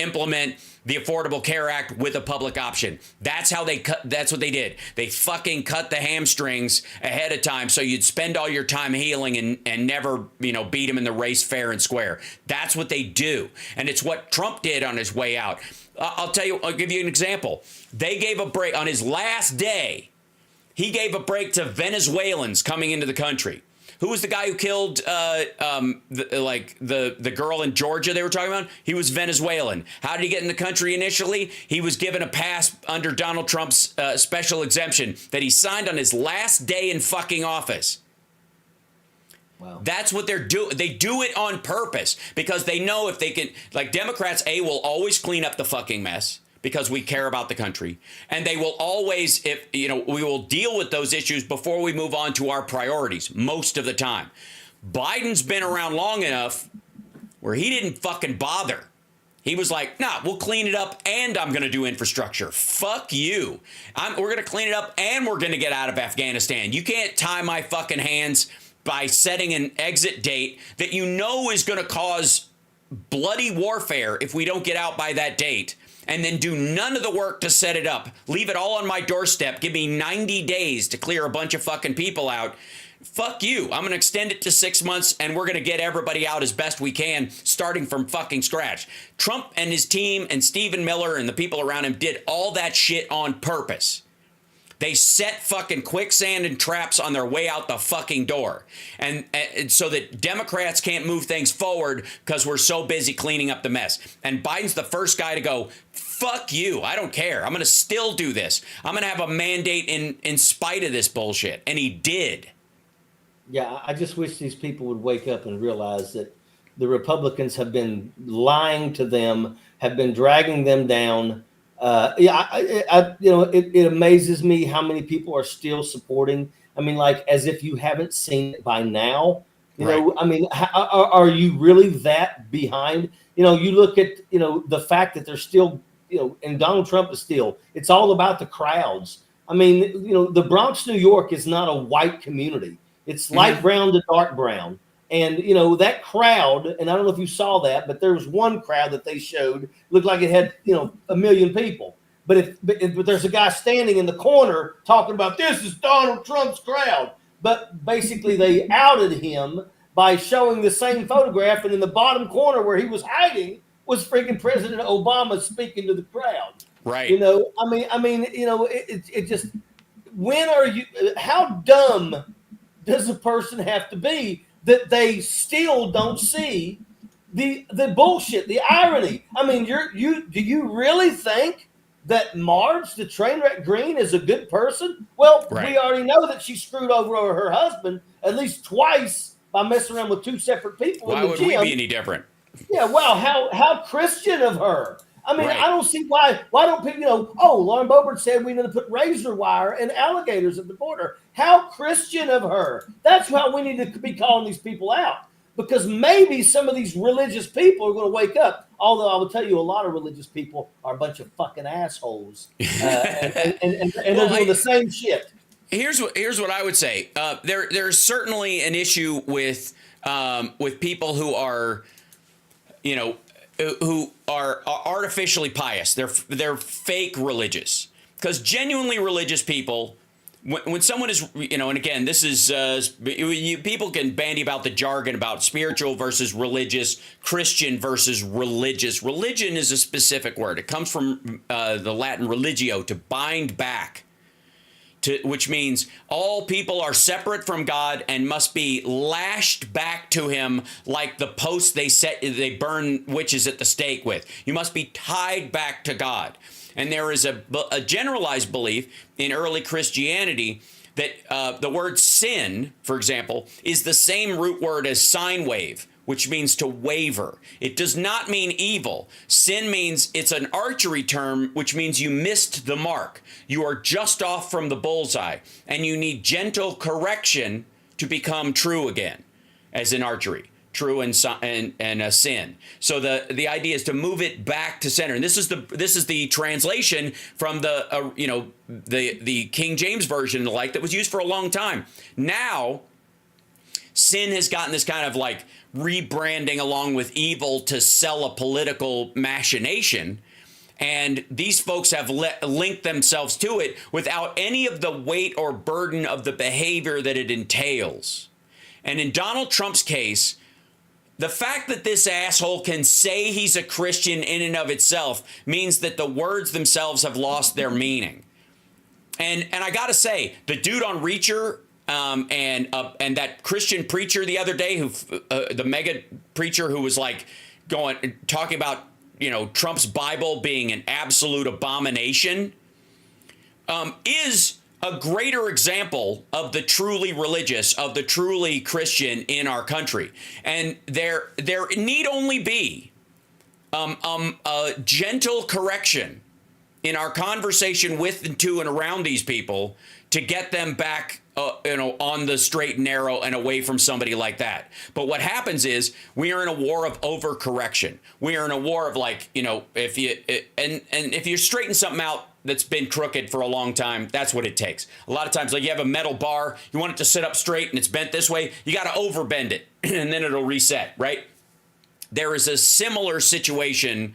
implement the Affordable Care Act with a public option. That's what they did. They fucking cut the hamstrings ahead of time so you'd spend all your time healing and never, beat them in the race fair and square. That's what they do. And it's what Trump did on his way out. I'll give you an example. They gave a break on his last day. He gave a break to Venezuelans coming into the country. Who was the guy who killed the girl in Georgia they were talking about? He was Venezuelan. How did he get in the country initially? He was given a pass under Donald Trump's special exemption that he signed on his last day in fucking office. Wow. That's what they're doing. They do it on purpose because they know if they can, Democrats, will always clean up the fucking mess because we care about the country. And they will always, we will deal with those issues before we move on to our priorities most of the time. Biden's been around long enough where he didn't fucking bother. He was like, nah, we'll clean it up and I'm going to do infrastructure. Fuck you. We're going to clean it up and we're going to get out of Afghanistan. You can't tie my fucking hands by setting an exit date that is going to cause bloody warfare if we don't get out by that date, and then do none of the work to set it up. Leave it all on my doorstep. Give me 90 days to clear a bunch of fucking people out. Fuck you. I'm going to extend it to 6 months, and we're going to get everybody out as best we can, starting from fucking scratch. Trump and his team and Stephen Miller and the people around him did all that shit on purpose. They set fucking quicksand and traps on their way out the fucking door. And so that Democrats can't move things forward because we're so busy cleaning up the mess. And Biden's the first guy to go, fuck you. I don't care. I'm going to still do this. I'm going to have a mandate in spite of this bullshit. And he did. Yeah, I just wish these people would wake up and realize that the Republicans have been lying to them, have been dragging them down. It amazes me how many people are still supporting. I mean, as if you haven't seen it by now. You know, I mean, are you really that behind? You know, you look at, you know, the fact that they're still, you know, and Donald Trump is still, it's all about the crowds. I mean, you know, the Bronx, New York is not a white community. It's light brown to dark brown. And, you know, that crowd, and I don't know if you saw that, but there was one crowd that they showed, looked like it had, you know, 1 million people. But there's a guy standing in the corner talking about, this is Donald Trump's crowd. But basically they outed him by showing the same photograph, and in the bottom corner where he was hiding was freaking President Obama speaking to the crowd. Right. You know, I mean, you know, it just, when are you, how dumb does a person have to be that they still don't see the bullshit, the irony? I mean, do you really think that Marge, the train wreck Green, is a good person? Well, we already know that she screwed over her husband at least twice by messing around with 2 separate people. Why would we be any different? Yeah, well, how Christian of her. I mean, I don't see why don't people, you know, oh, Lauren Boebert said we need to put razor wire and alligators at the border. How Christian of her. That's how we need to be calling these people out. Because maybe some of these religious people are going to wake up. Although I will tell you, a lot of religious people are a bunch of fucking assholes, and they're doing the same shit. Here's what I would say. There's certainly an issue with people who are, you know, who are artificially pious. They're fake religious, because genuinely religious people, when someone is, you know, and again, this is, people can bandy about the jargon about spiritual versus religious, Christian versus religious. Religion is a specific word. It comes from the Latin religio, to bind back, which means all people are separate from God and must be lashed back to him like the posts they burn witches at the stake with. You must be tied back to God. And there is a generalized belief in early Christianity that the word sin, for example, is the same root word as sine wave, which means to waver. It does not mean evil. Sin means, it's an archery term, which means you missed the mark. You are just off from the bullseye, and you need gentle correction to become true again, as in archery. True and a sin. So the idea is to move it back to center. And this is the translation from the the King James version, the like, that was used for a long time. Now, sin has gotten this kind of like rebranding along with evil to sell a political machination. And these folks have linked themselves to it without any of the weight or burden of the behavior that it entails. And in Donald Trump's case, the fact that this asshole can say he's a Christian in and of itself means that the words themselves have lost their meaning. And I got to say, the dude on Reacher and that Christian preacher the other day, who the mega preacher who was like talking about, you know, Trump's Bible being an absolute abomination, is a greater example of the truly religious, of the truly Christian in our country. And there need only be a gentle correction in our conversation with and to and around these people to get them back on the straight and narrow and away from somebody like that. But what happens is we are in a war of overcorrection. We are in a war of, like, you know, if you straighten something out that's been crooked for a long time, that's what it takes. A lot of times, like, you have a metal bar, you want it to sit up straight and it's bent this way, you got to overbend it and then it'll reset, right? There is a similar situation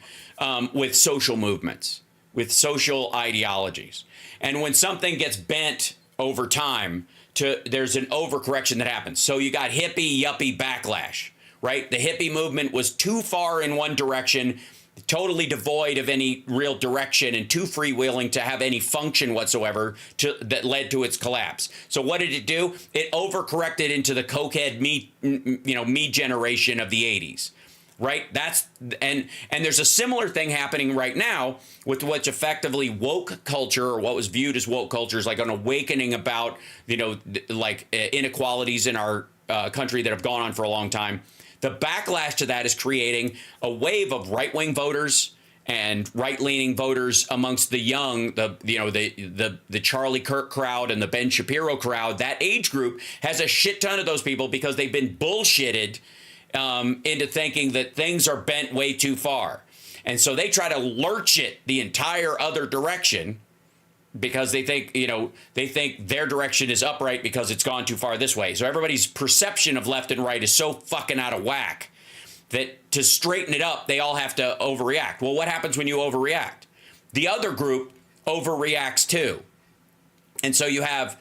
with social movements, with social ideologies. And when something gets bent over time, there's an overcorrection that happens. So you got hippie yuppie backlash, right? The hippie movement was too far in one direction, totally devoid of any real direction, and too freewheeling to have any function whatsoever, that led to its collapse. So what did it do? It overcorrected into the cokehead me generation of the 80s. Right? And there's a similar thing happening right now with what's effectively woke culture, or what was viewed as woke culture, is like an awakening about, you know, like inequalities in our country that have gone on for a long time. The backlash to that is creating a wave of right-wing voters and right-leaning voters amongst the young, the Charlie Kirk crowd and the Ben Shapiro crowd, that age group has a shit ton of those people because they've been bullshitted into thinking that things are bent way too far. And so they try to lurch it the entire other direction because they think, they think their direction is upright because it's gone too far this way. So everybody's perception of left and right is so fucking out of whack that to straighten it up, they all have to overreact. Well, what happens when you overreact? The other group overreacts too. And so you have,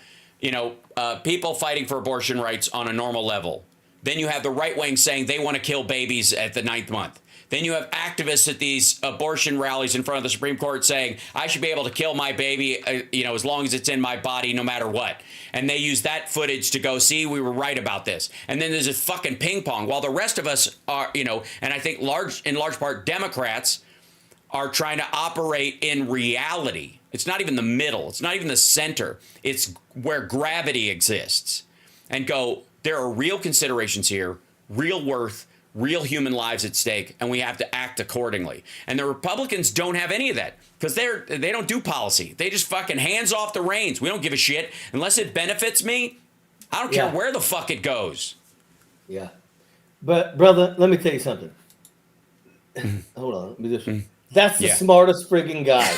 people fighting for abortion rights on a normal level. Then you have the right wing saying they want to kill babies at the 9th month. Then you have activists at these abortion rallies in front of the Supreme Court saying, I should be able to kill my baby, as long as it's in my body, no matter what. And they use that footage to go, see, we were right about this. And then there's this fucking ping pong while the rest of us are, and I think in large part, Democrats are trying to operate in reality. It's not even the middle. It's not even the center. It's where gravity exists and go, there are real considerations here, real worth, real human lives at stake, and we have to act accordingly. And the Republicans don't have any of that because they don't do policy. They just fucking hands off the reins. We don't give a shit unless it benefits me. I don't care where the fuck it goes. Yeah, but brother, let me tell you something. Hold on, let me just. That's the smartest friggin' guy.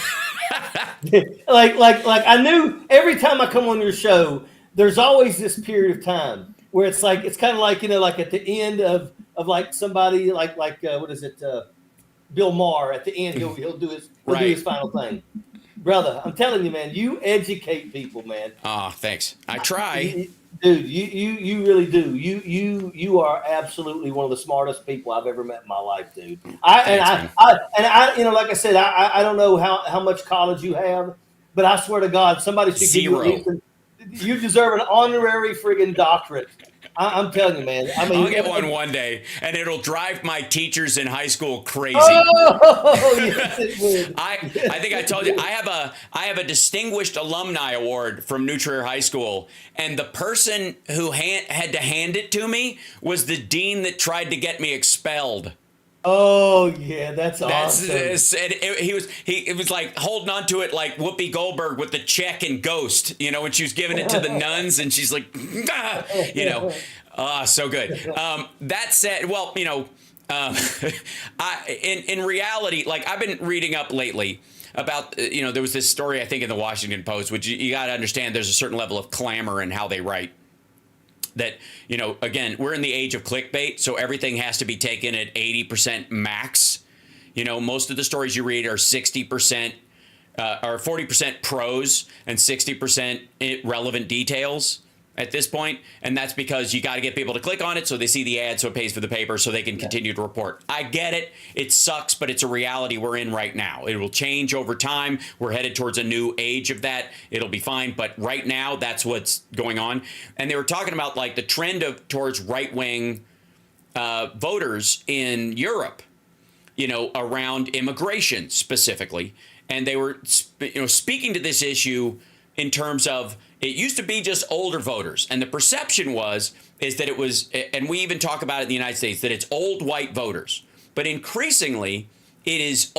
like I knew every time I come on your show, there's always this period of time where it's kind of like like at the end of like somebody like what is it, Bill Maher at the end he'll do his do his final thing. Brother, I'm telling you, man, you educate people, man. Oh, thanks. I try. Dude, you really do. You are absolutely one of the smartest people I've ever met in my life, dude. I like I said, I don't know how much college you have, but I swear to God, somebody should Zero. give you you deserve an honorary friggin' doctorate. I'm telling you, man. I mean, I'll get one day, and it'll drive my teachers in high school crazy. Oh, yes, it would. I think I told you I have a distinguished alumni award from New Trier High School, and the person who had to hand it to me was the dean that tried to get me expelled. Oh yeah, that's awesome. It was like holding on to it like Whoopi Goldberg with the check in Ghost, when she was giving it to the nuns and she's like, so good. That said, well, in reality, like I've been reading up lately about, there was this story, I think in the Washington Post, which you got to understand there's a certain level of clamor in how they write. That, again, we're in the age of clickbait, so everything has to be taken at 80% max. Most of the stories you read are 60% or 40% prose and 60% relevant details at this point. And that's because you got to get people to click on it so they see the ad, so it pays for the paper, so they can continue to report. I get it. It sucks, but it's a reality we're in right now. It will change over time. We're headed towards a new age of that. It'll be fine. But right now, that's what's going on. And they were talking about like the trend towards right-wing voters in Europe, around immigration specifically. And they were, speaking to this issue in terms of, it used to be just older voters. And the perception is that it was, and we even talk about it in the United States, that it's old white voters. But increasingly, it is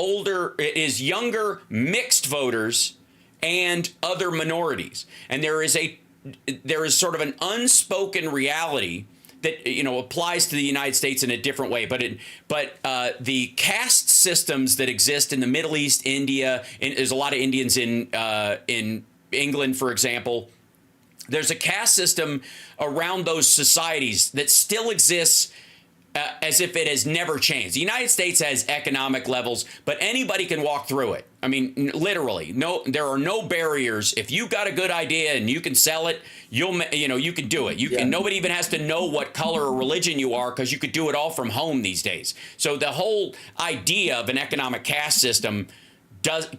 younger mixed voters and other minorities. And there is sort of an unspoken reality that, applies to the United States in a different way. But the caste systems that exist in the Middle East, India, there's a lot of Indians in England, for example. There's a caste system around those societies that still exists as if it has never changed. The United States has economic levels, but anybody can walk through it. I mean, literally, there are no barriers. If you got a good idea and you can sell it, you can do it. And nobody even has to know what color or religion you are, because you could do it all from home these days. So the whole idea of an economic caste system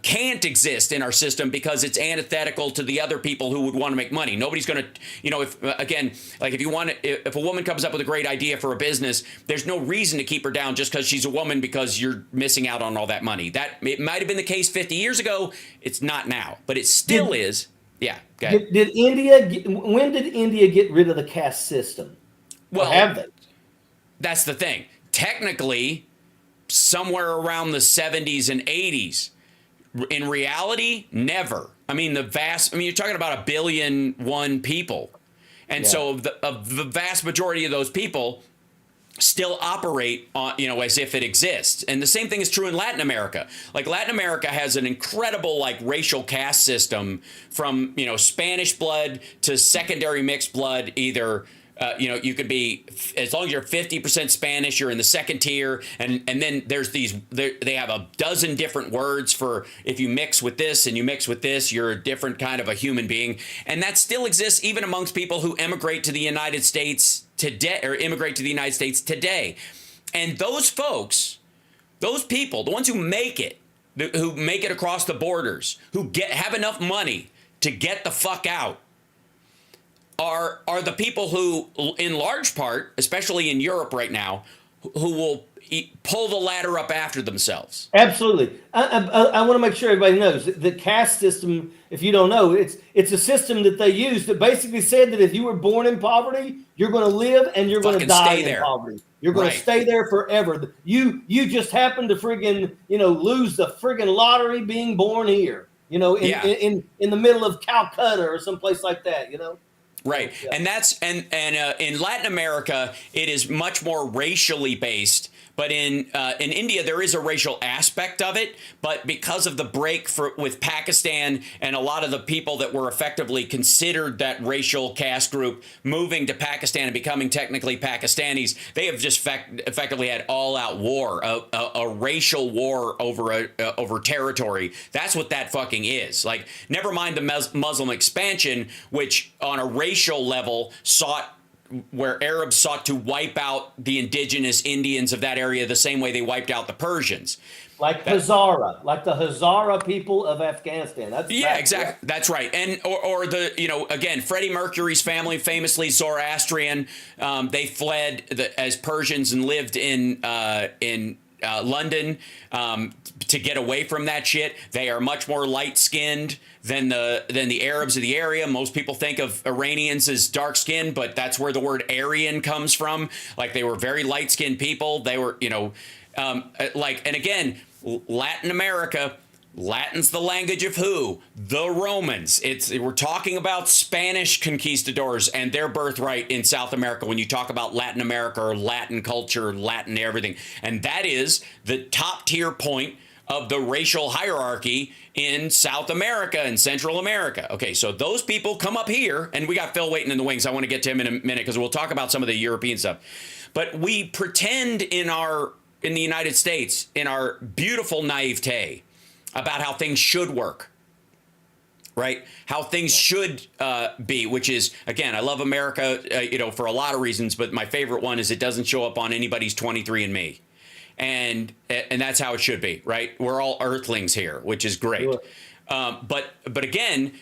can't exist in our system because it's antithetical to the other people who would want to make money. Nobody's going to, if a woman comes up with a great idea for a business, there's no reason to keep her down just because she's a woman, because you're missing out on all that money. It might have been the case 50 years ago. It's not now, but it still is. Yeah. Go ahead. When did India get rid of the caste system? Well, or have they? That's the thing. Technically, somewhere around the 70s and 80s. In reality, never. I mean, you're talking about 1,000,000,001 people. And so of the vast majority of those people still operate on, as if it exists. And the same thing is true in Latin America. Like, Latin America has an incredible, like, racial caste system from, Spanish blood to secondary mixed blood, either you could be, as long as you're 50% Spanish, you're in the second tier. And then there's they have a dozen different words for if you mix with this and you mix with this, you're a different kind of a human being. And that still exists even amongst people who immigrate to the United States today, or immigrate to the United States today. And those folks, those people, the ones who make it across the borders, who have enough money to get the fuck out, are the people who, in large part, especially in Europe right now, who will pull the ladder up after themselves. Absolutely. I want to make sure everybody knows the caste system. If you don't know, it's a system that they use that basically said that if you were born in poverty, you're going to live and you're going to die in poverty. You're going to stay there forever. You just happen to friggin' lose the friggin' lottery being born here. In the middle of Calcutta or someplace like that. Right. Yeah. And that's in Latin America, it is much more racially based. But in India, there is a racial aspect of it. But because of the break with Pakistan and a lot of the people that were effectively considered that racial caste group moving to Pakistan and becoming technically Pakistanis, they have just effectively had all-out war, a racial war over territory. That's what that fucking is. Like, never mind the Muslim expansion, which on a racial level where Arabs sought to wipe out the indigenous Indians of that area the same way they wiped out the Persians. Like the Hazara people of Afghanistan. Exactly. That's right. And or again, Freddie Mercury's family, famously Zoroastrian, they fled as Persians and lived in London to get away from that shit. They are much more light-skinned than the Arabs of the area. Most people think of Iranians as dark-skinned, but that's where the word Aryan comes from. Like, they were very light-skinned people. They were, and again, Latin America. Latin's the language of who? The Romans. We're talking about Spanish conquistadors and their birthright in South America when you talk about Latin America or Latin culture, Latin everything. And that is the top tier point of the racial hierarchy in South America and Central America. Okay, so those people come up here, and we got Phil waiting in the wings. I want to get to him in a minute because we'll talk about some of the European stuff. But we pretend in the United States, in our beautiful naivete, about how things should work, right? How things should be, which is, again, I love America, for a lot of reasons, but my favorite one is it doesn't show up on anybody's 23andMe. And that's how it should be, right? We're all earthlings here, which is great. Sure. But again,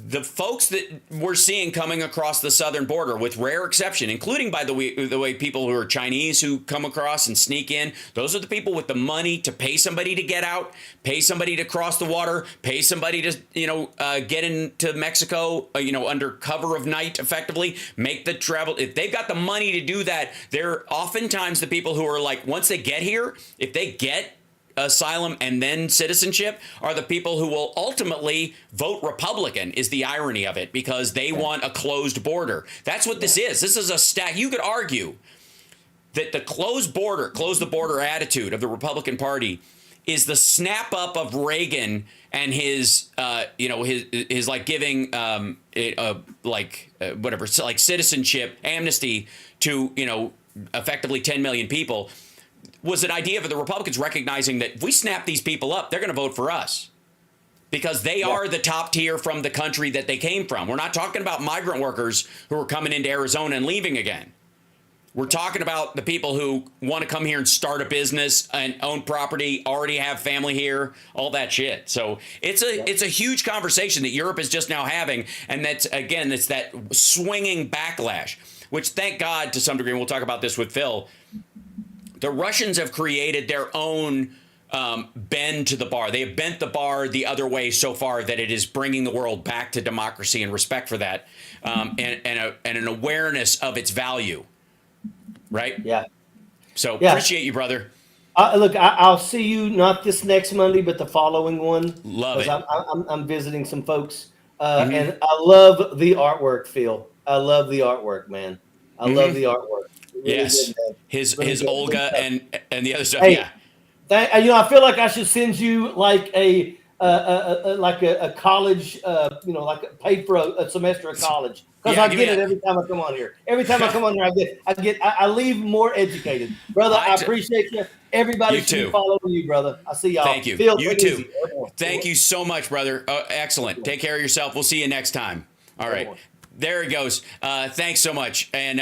the folks that we're seeing coming across the southern border, with rare exception, including, by the way, people who are Chinese who come across and sneak in, those are the people with the money to pay somebody to get out, pay somebody to cross the water, pay somebody to, get into Mexico, under cover of night, effectively, make the travel. If they've got the money to do that, they're oftentimes the people who are like, once they get here, if they get asylum and then citizenship, are the people who will ultimately vote Republican, is the irony of it, because they want a closed border. That's what this is. This is a stack. You could argue that the close the border attitude of the Republican Party is the snap up of Reagan and his like giving whatever, like citizenship amnesty to, effectively 10 million people, was an idea for the Republicans recognizing that if we snap these people up, they're going to vote for us because they are the top tier from the country that they came from. We're not talking about migrant workers who are coming into Arizona and leaving again. We're talking about the people who want to come here and start a business and own property, already have family here, all that shit. So it's a huge conversation that Europe is just now having. And that's, again, it's that swinging backlash, which, thank God, to some degree, and we'll talk about this with Phil, the Russians have created their own bend to the bar. They have bent the bar the other way so far that it is bringing the world back to democracy and respect for that, and an awareness of its value. Right? Yeah. So appreciate you, brother. Look, I'll see you not this next Monday, but the following one, Love because it. I'm visiting some folks, Mm-hmm. and I love the artwork, Phil. I love the artwork, man. I love Mm-hmm. the artwork. Really good, Yes. man. Really His good. Good Olga stuff. and the other stuff. Hey, Yeah. I feel like I should send you like a college, like paid for a semester of college, because Yeah. I Give me get it a. every time I come on here. Every time I come on here, I leave more educated, brother. I I t- appreciate you. Everybody you should be too. following you, brother. I see Thank y'all. you. Phil, You take it too. easy. Everyone. Thank you so much, brother. Excellent. Take care of yourself. We'll see you next time. All right. Everyone. There it goes. Thanks so much. And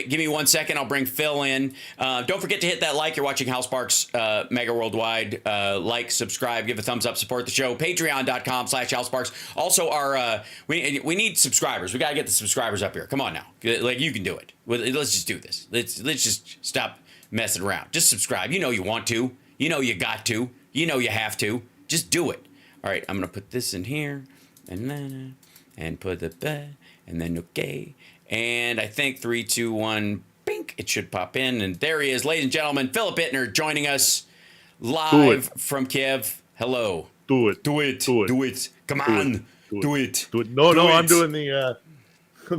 give me 1 second. I'll bring Phil in. Don't forget to hit that like. You're watching HAL Sparks Mega Worldwide. Like, subscribe, give a thumbs up, support the show. Patreon.com/HAL Sparks. Also, we need subscribers. We got to get the subscribers up here. Come on now. Like, you can do it. Let's just do this. Let's just stop messing around. Just subscribe. You know you want to. You know you got to. You know you have to. Just do it. All right. I'm going to put this in here. And put the bed. And then okay. And I think 3, 2, 1, bink. It should pop in. And there he is, ladies and gentlemen. Philip Bittner joining us live from Kiev. Hello. Do it. Do it. Do it. Do it. Come Do on. it. Do it. Do it. No, Do I'm it.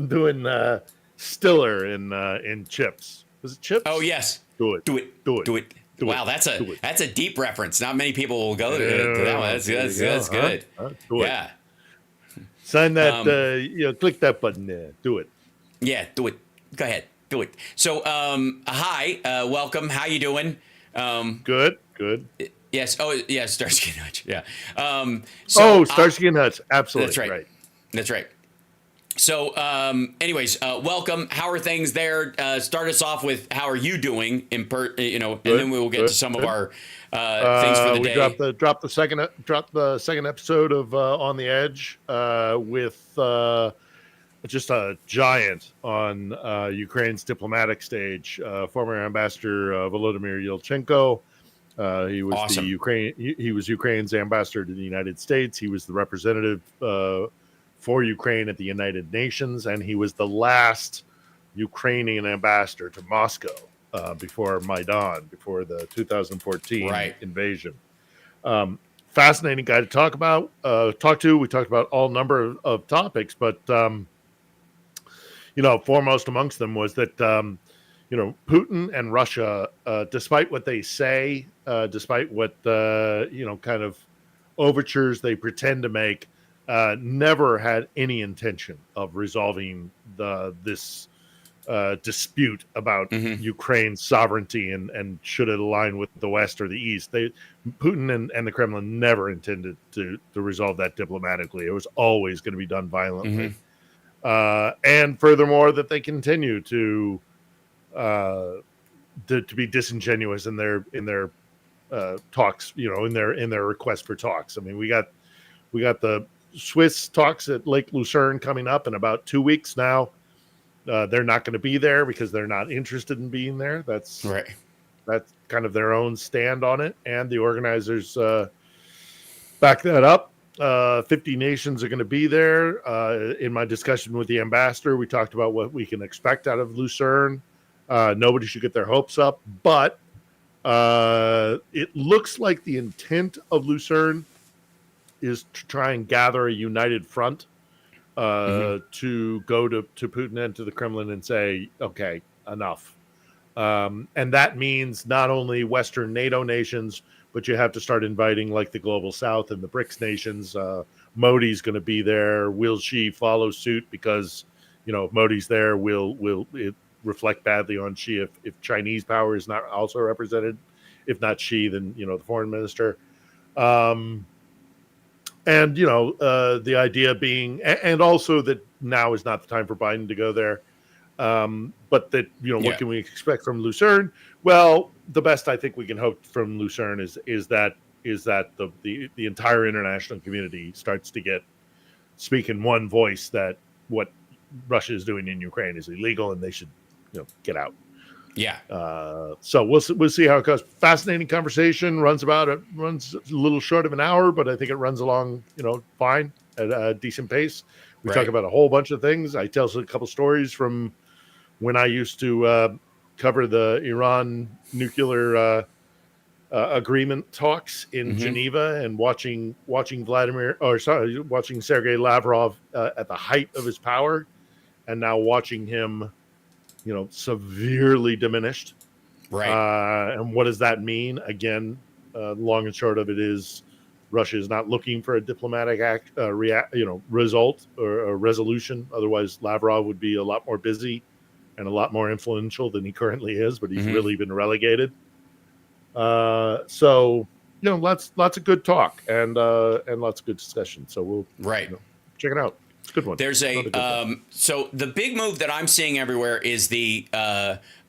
doing Stiller in Chips. Was it Chips? Oh, yes. Do it. Do it. Do it. Do it. Do Wow, it. Do it. that's a deep reference. Not many people will go to that one. That's good. Do it. Yeah. Sign that. Click that button there. Do it. Yeah, do it. Go ahead. Do it. So, hi, welcome. How you doing? Good. Good. Yes. Oh, yeah. Starsky and Hutch. Yeah. Starsky and Hutch. Absolutely. That's right. That's right. So, anyways, welcome. How are things there? Start us off with how are you doing? And then we will get to some of our things for the day. We dropped the second episode of On the Edge with just a giant on Ukraine's diplomatic stage. Former Ambassador Volodymyr Yelchenko. He was awesome. He was Ukraine's ambassador to the United States. He was the representative for Ukraine at the United Nations, and he was the last Ukrainian ambassador to Moscow before Maidan, before the 2014 invasion. Fascinating guy to talk to. We talked about all number of topics, but foremost amongst them was that Putin and Russia, despite what they say, despite what kind of overtures they pretend to make, never had any intention of resolving this dispute about Ukraine's sovereignty and should it align with the West or the East. Putin and the Kremlin never intended to resolve that diplomatically. It was always going to be done violently. And furthermore, that they continue to be disingenuous in their talks, in their request for talks. I mean, we got the Swiss talks at Lake Lucerne coming up in about 2 weeks now. They're not going to be there because they're not interested in being there. That's right. That's kind of their own stand on it. And the organizers back that up. 50 nations are going to be there. In my discussion with the ambassador, we talked about what we can expect out of Lucerne. Nobody should get their hopes up, but it looks like the intent of Lucerne is to try and gather a united front to go to Putin and to the Kremlin and say, okay, enough. And that means not only Western NATO nations, but you have to start inviting like the Global South and the BRICS nations. Modi's going to be there. Will Xi follow suit? Because, if Modi's there, will it reflect badly on Xi if Chinese power is not also represented? If not Xi, then, the foreign minister. And, the idea being, and also that now is not the time for Biden to go there. But that, what can we expect from Lucerne? Well, the best I think we can hope from Lucerne is that the entire international community starts to speak in one voice that what Russia is doing in Ukraine is illegal and they should, get out. Yeah. So we'll see how it goes. Fascinating conversation. Runs a little short of an hour, but I think it runs along, fine at a decent pace. We talk about a whole bunch of things. I tell a couple stories from when I used to cover the Iran nuclear agreement talks in Geneva, and watching watching Sergei Lavrov at the height of his power, and now watching him, severely diminished. Right. And what does that mean? Again, long and short of it is, Russia is not looking for a diplomatic result or resolution. Otherwise, Lavrov would be a lot more busy and a lot more influential than he currently is. But he's really been relegated. So lots of good talk and lots of good discussion. So we'll check it out. It's a good one. There's so the big move that I'm seeing everywhere is the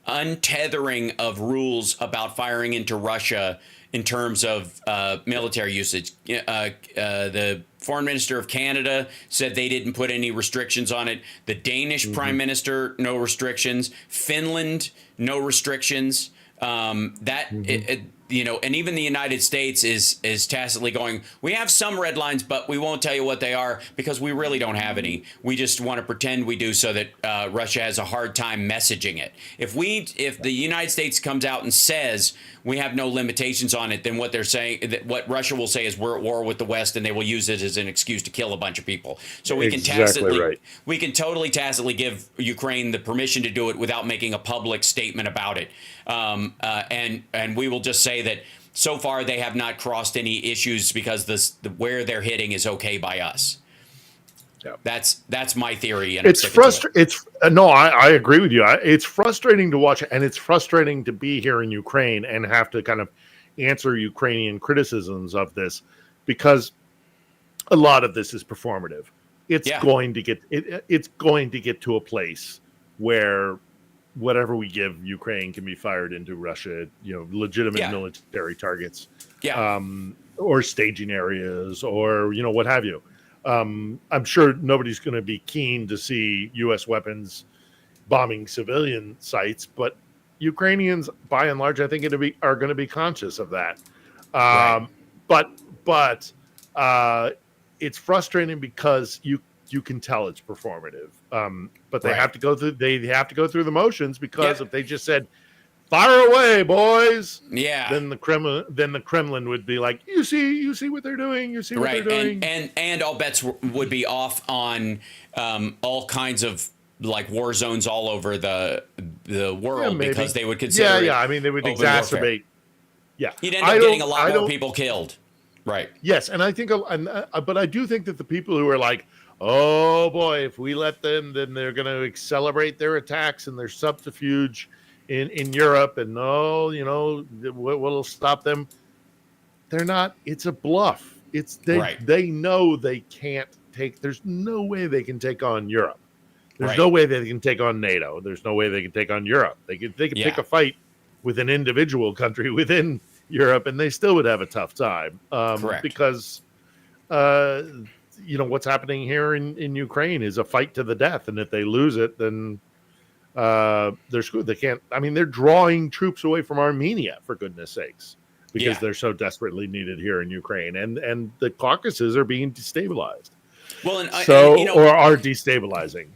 untethering of rules about firing into Russia in terms of military usage. The foreign minister of Canada said they didn't put any restrictions on it. The Danish prime minister, no restrictions. Finland, no restrictions. And even the United States is tacitly going, we have some red lines, but we won't tell you what they are because we really don't have any. We just want to pretend we do so that Russia has a hard time messaging it. If the United States comes out and says we have no limitations on it, then what they're saying, what Russia will say is we're at war with the West, and they will use it as an excuse to kill a bunch of people. So we can we can totally tacitly give Ukraine the permission to do it without making a public statement about it. And we will just say that so far they have not crossed any issues because where they're hitting is okay by us. Yeah. That's my theory. And it's frustrating. I agree with you. It's frustrating to watch, and it's frustrating to be here in Ukraine and have to kind of answer Ukrainian criticisms of this, because a lot of this is performative. It's going to get to a place where whatever we give Ukraine can be fired into Russia, legitimate military targets, or staging areas, or what have you. I'm sure nobody's going to be keen to see U.S. weapons bombing civilian sites, but Ukrainians, by and large, I think are going to be conscious of that. But it's frustrating because you can tell it's performative. But they have to go through the motions, because if they just said, fire away, boys. Yeah. Then the Kremlin would be like, you see what they're doing. You see what they're doing. And all bets would be off on all kinds of like war zones all over the world, because they would consider. I mean, they would exacerbate. Warfare. Yeah. You'd end up getting a lot more people killed. Right. Yes, and I think, but I do think that the people who are like, oh boy, if we let them, then they're going to accelerate their attacks and their subterfuge in Europe, and what'll stop them? They're not. It's a bluff. They know they can't take. There's no way they can take on Europe. There's no way they can take on NATO. There's no way they can take on Europe. They could pick a fight with an individual country within Europe, and they still would have a tough time. Because what's happening here in Ukraine is a fight to the death, and if they lose it, then they're screwed. They can't. I mean, they're drawing troops away from Armenia, for goodness sakes, because they're so desperately needed here in Ukraine, and the Caucasus are being destabilized. Well, or are destabilizing.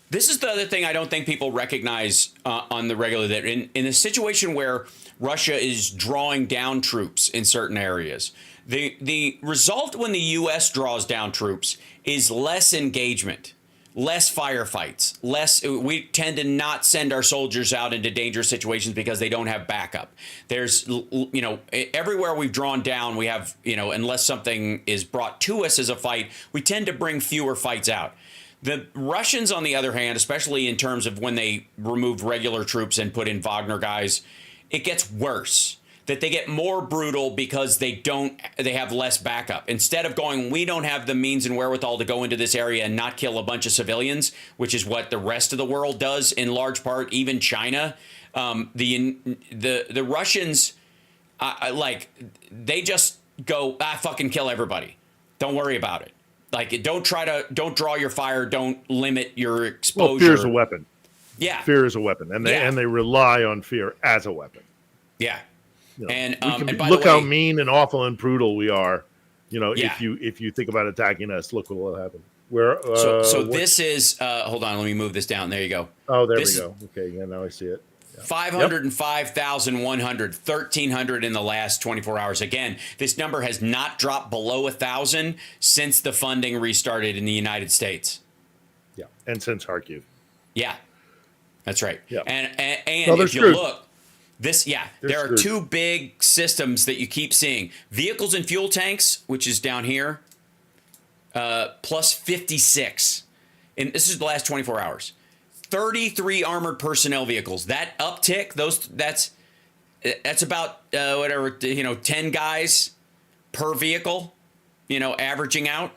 This is the other thing I don't think people recognize on the regular, that in a situation where Russia is drawing down troops in certain areas, the result when the U.S. draws down troops is less engagement, less firefights, we tend to not send our soldiers out into dangerous situations because they don't have backup. There's, everywhere we've drawn down, we have, unless something is brought to us as a fight, we tend to bring fewer fights out. The Russians, on the other hand, especially in terms of when they removed regular troops and put in Wagner guys, it gets worse. That they get more brutal because they have less backup. Instead of going, we don't have the means and wherewithal to go into this area and not kill a bunch of civilians, which is what the rest of the world does in large part, even China. The Russians, they just go, fucking kill everybody. Don't worry about it. Like, don't draw your fire. Don't limit your exposure. Well, fear is a weapon. Yeah. Fear is a weapon. And they rely on fear as a weapon. Yeah. And look how mean and awful and brutal we are. If you think about attacking us, look what will happen. This is hold on, let me move this down. There you go. Oh, there we go. Okay, yeah, now I see it. 505,100, 1,300 in the last 24 hours. Again, this number has not dropped below 1,000 since the funding restarted in the United States. Yeah, and since Kharkiv. Yeah, that's right. Yeah. And Well, if you screwed. look, there are screwed. two big systems that you keep seeing. Vehicles and fuel tanks, which is down here, plus 56. And this is the last 24 hours. 33 armored personnel vehicles. That uptick, that's about 10 guys per vehicle, averaging out.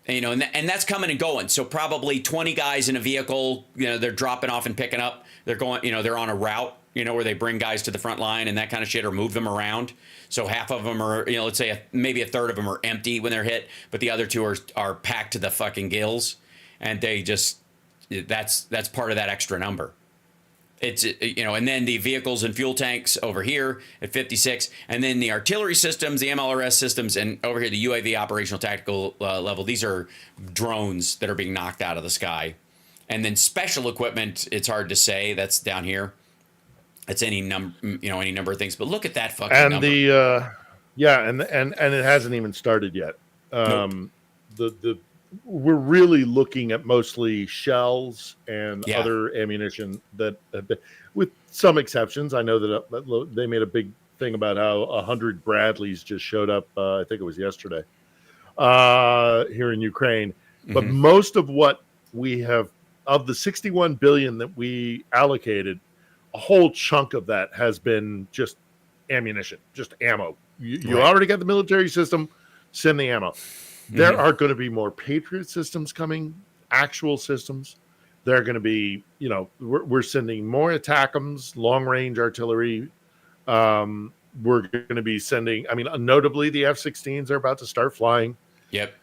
And that's coming and going. So probably 20 guys in a vehicle, they're dropping off and picking up. They're going, they're on a route, where they bring guys to the front line and that kind of shit, or move them around. So half of them are, let's say maybe a third of them are empty when they're hit, but the other two are packed to the fucking gills. And they just, that's part of that extra number. It's, and then the vehicles and fuel tanks over here at 56, and then the artillery systems, the MLRS systems, and over here, the UAV operational tactical level. These are drones that are being knocked out of the sky. And then special equipment, it's hard to say, that's down here. It's any number, any number of things, but look at that fucking and number. And it hasn't even started yet. Nope. We're really looking at mostly shells and other ammunition that, with some exceptions. I know that they made a big thing about how 100 Bradleys just showed up. I think it was yesterday here in Ukraine. Mm-hmm. But most of what we have, of the 61 billion that we allocated, a whole chunk of that has been just ammunition, just ammo. You already got the military system, send the ammo. There are going to be more Patriot systems coming, actual systems. They're going to be, we're sending more ATACMS, long-range artillery. We're going to be sending, notably the F-16s are about to start flying. Yep.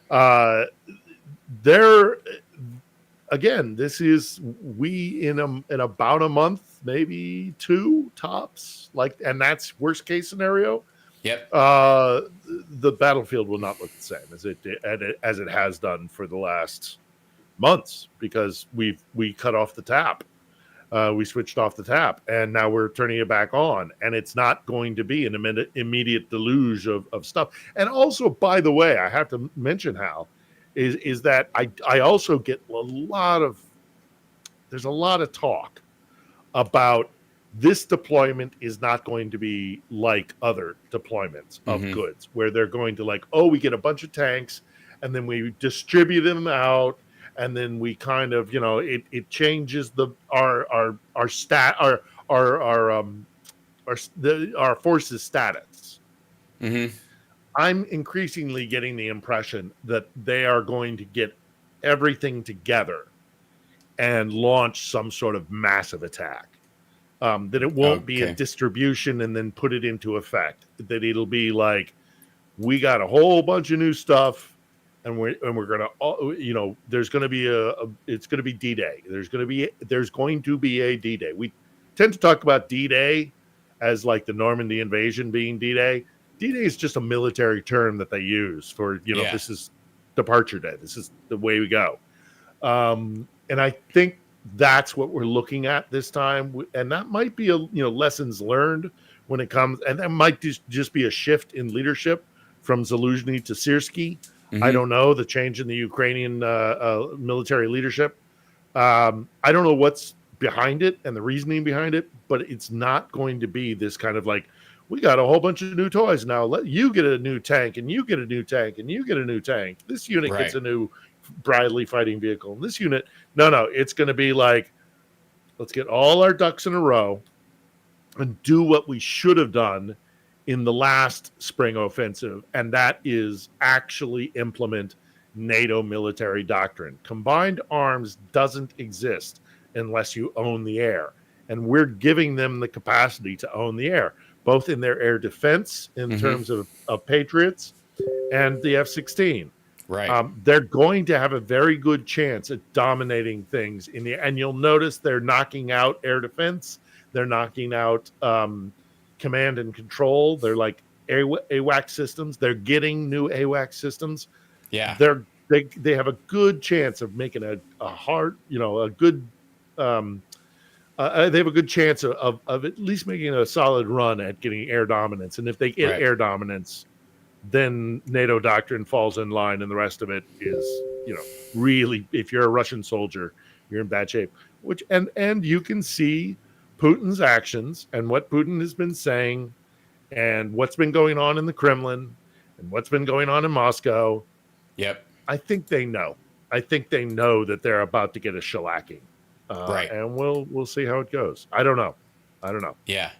Again, this is, in about a month, maybe two tops, and that's worst case scenario. Yep. The battlefield will not look the same as it has done for the last months, because we cut off the tap. We switched off the tap, and now we're turning it back on, and it's not going to be an immediate deluge of stuff. And also, by the way, I have to mention, Hal, is that I also get there's a lot of talk about this deployment is not going to be like other deployments of goods, where they're going to we get a bunch of tanks and then we distribute them out, and then we kind of, it changes our forces status. Mm-hmm. I'm increasingly getting the impression that they are going to get everything together and launch some sort of massive attack. That it won't be a distribution and then put it into effect. That it'll be like, we got a whole bunch of new stuff, and we're gonna, there's gonna be it's gonna be D-Day. There's going to be a D-Day. We tend to talk about D-Day as like the Normandy invasion being D-Day. D-Day is just a military term that they use for, this is departure day. This is the way we go. And I think that's what we're looking at this time. And that might be lessons learned when it comes, and that might just be a shift in leadership from Zaluzhny to Syrskyi. Mm-hmm. I don't know, the change in the Ukrainian military leadership. I don't know what's behind it and the reasoning behind it, but it's not going to be this kind of like, we got a whole bunch of new toys now. Let you get a new tank, and you get a new tank, and you get a new tank. This unit gets a new Bradley fighting vehicle. This unit, no, it's going to be like, let's get all our ducks in a row and do what we should have done in the last spring offensive, and that is actually implement NATO military doctrine. Combined arms doesn't exist unless you own the air, and we're giving them the capacity to own the air, both in their air defense in terms of Patriots and the F-16. Right. They're going to have a very good chance at dominating things and you'll notice they're knocking out air defense. They're knocking out command and control. They're like AWACS systems. They're getting new AWACS systems. Yeah. They have a good chance of making a good they have a good chance of at least making a solid run at getting air dominance. And if they get air dominance, then NATO doctrine falls in line, and the rest of it is, really, if you're a Russian soldier, you're in bad shape. And you can see Putin's actions and what Putin has been saying and what's been going on in the Kremlin and what's been going on in Moscow. Yep. I think they know. I think they know that they're about to get a shellacking. Right. And we'll see how it goes. I don't know. Yeah.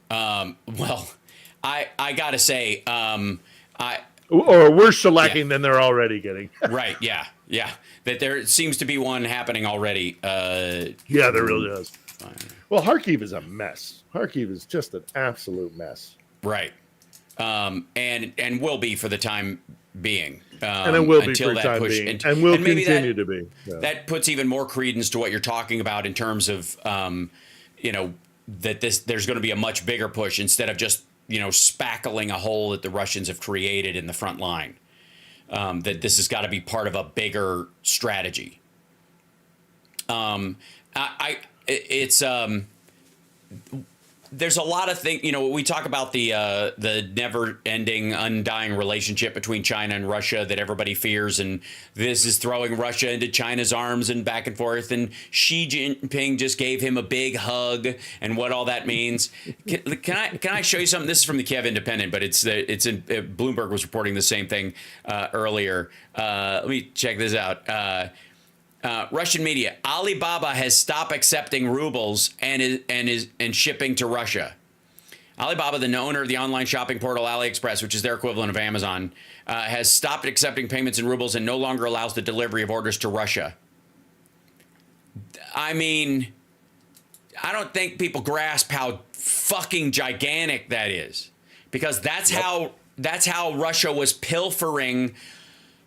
Well, I gotta say, or worse shellacking than they're already getting. Right. Yeah. Yeah. That there seems to be one happening already. Yeah, there really is. Well, Kharkiv is a mess. Kharkiv is just an absolute mess. Right. And will be for the time being. And it will be for the time push, being. And will continue to be. Yeah. That puts even more credence to what you're talking about in terms of, that there's going to be a much bigger push instead of just, spackling a hole that the Russians have created in the front line. That this has got to be part of a bigger strategy. There's a lot of things, we talk about the never-ending, undying relationship between China and Russia that everybody fears, and this is throwing Russia into China's arms and back and forth, and Xi Jinping just gave him a big hug, and what all that means. Can I show you something? This is from the Kiev Independent, but it's in Bloomberg was reporting the same thing earlier. Let me check this out. Russian media: Alibaba has stopped accepting rubles and shipping to Russia. Alibaba, the owner of the online shopping portal AliExpress, which is their equivalent of Amazon, has stopped accepting payments in rubles and no longer allows the delivery of orders to Russia. I mean, I don't think people grasp how fucking gigantic that is, because that's how Russia was pilfering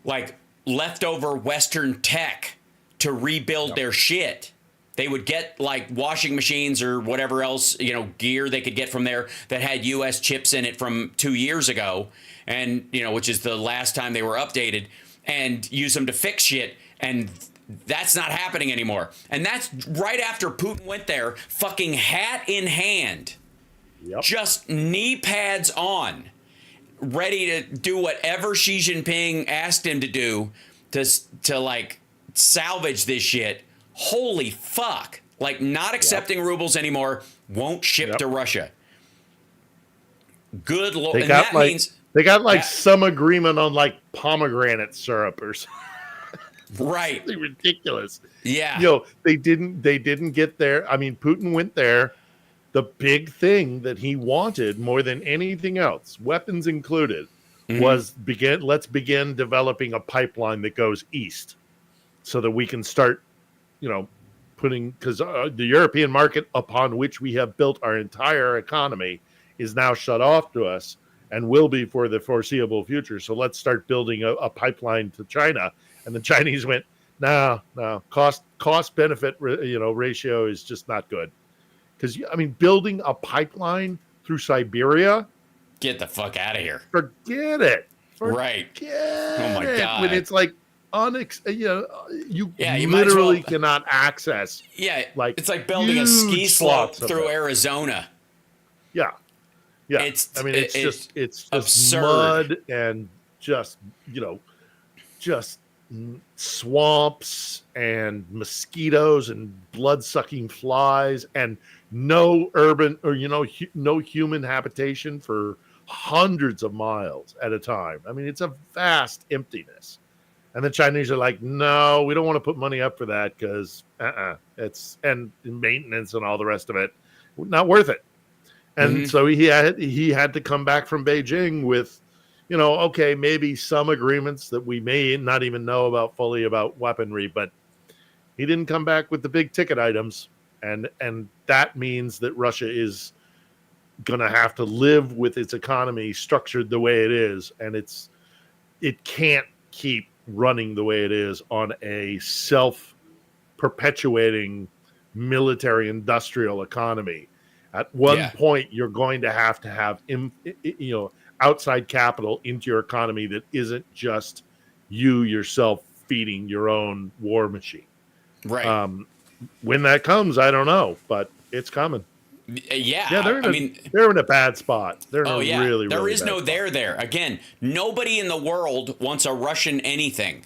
like leftover Western tech to rebuild their shit. They would get like washing machines or whatever else, gear they could get from there that had US chips in it from 2 years ago, and, which is the last time they were updated, and use them to fix shit. And that's not happening anymore. And that's right after Putin went there, fucking hat in hand, just knee pads on, ready to do whatever Xi Jinping asked him to do to like salvage this shit. Holy fuck. Like, not accepting rubles anymore, won't ship to Russia. Good lord. They got some agreement on like pomegranate syrup or something. Right. It's ridiculous. Yeah. They didn't get there. I mean, Putin went there. The big thing that he wanted more than anything else, weapons included, was let's begin developing a pipeline that goes east, so that we can start, putting, because the European market upon which we have built our entire economy is now shut off to us and will be for the foreseeable future. So let's start building a pipeline to China. And the Chinese went, no, cost benefit, ratio is just not good. Because, building a pipeline through Siberia. Get the fuck out of here. Forget it. Right. Oh my God. When it's like, you literally cannot access. Yeah, like it's like building a ski slope through Arizona. Yeah. It's just absurd. Mud and just swamps and mosquitoes and blood-sucking flies and no urban or no human habitation for hundreds of miles at a time. It's a vast emptiness. And the Chinese are like, no, we don't want to put money up for that because it's and maintenance and all the rest of it, not worth it. And so he had to come back from Beijing with, okay, maybe some agreements that we may not even know about fully about weaponry, but he didn't come back with the big ticket items, and that means that Russia is going to have to live with its economy structured the way it is, and it can't keep running the way it is on a self-perpetuating military industrial economy. At one point, you're going to have outside capital into your economy that isn't just you yourself feeding your own war machine. Right. when that comes, I don't know, but it's coming. Yeah, Yeah, I mean, they're in a bad spot. They're in oh a yeah, really, there really is bad no spot. there. Again, nobody in the world wants a Russian anything.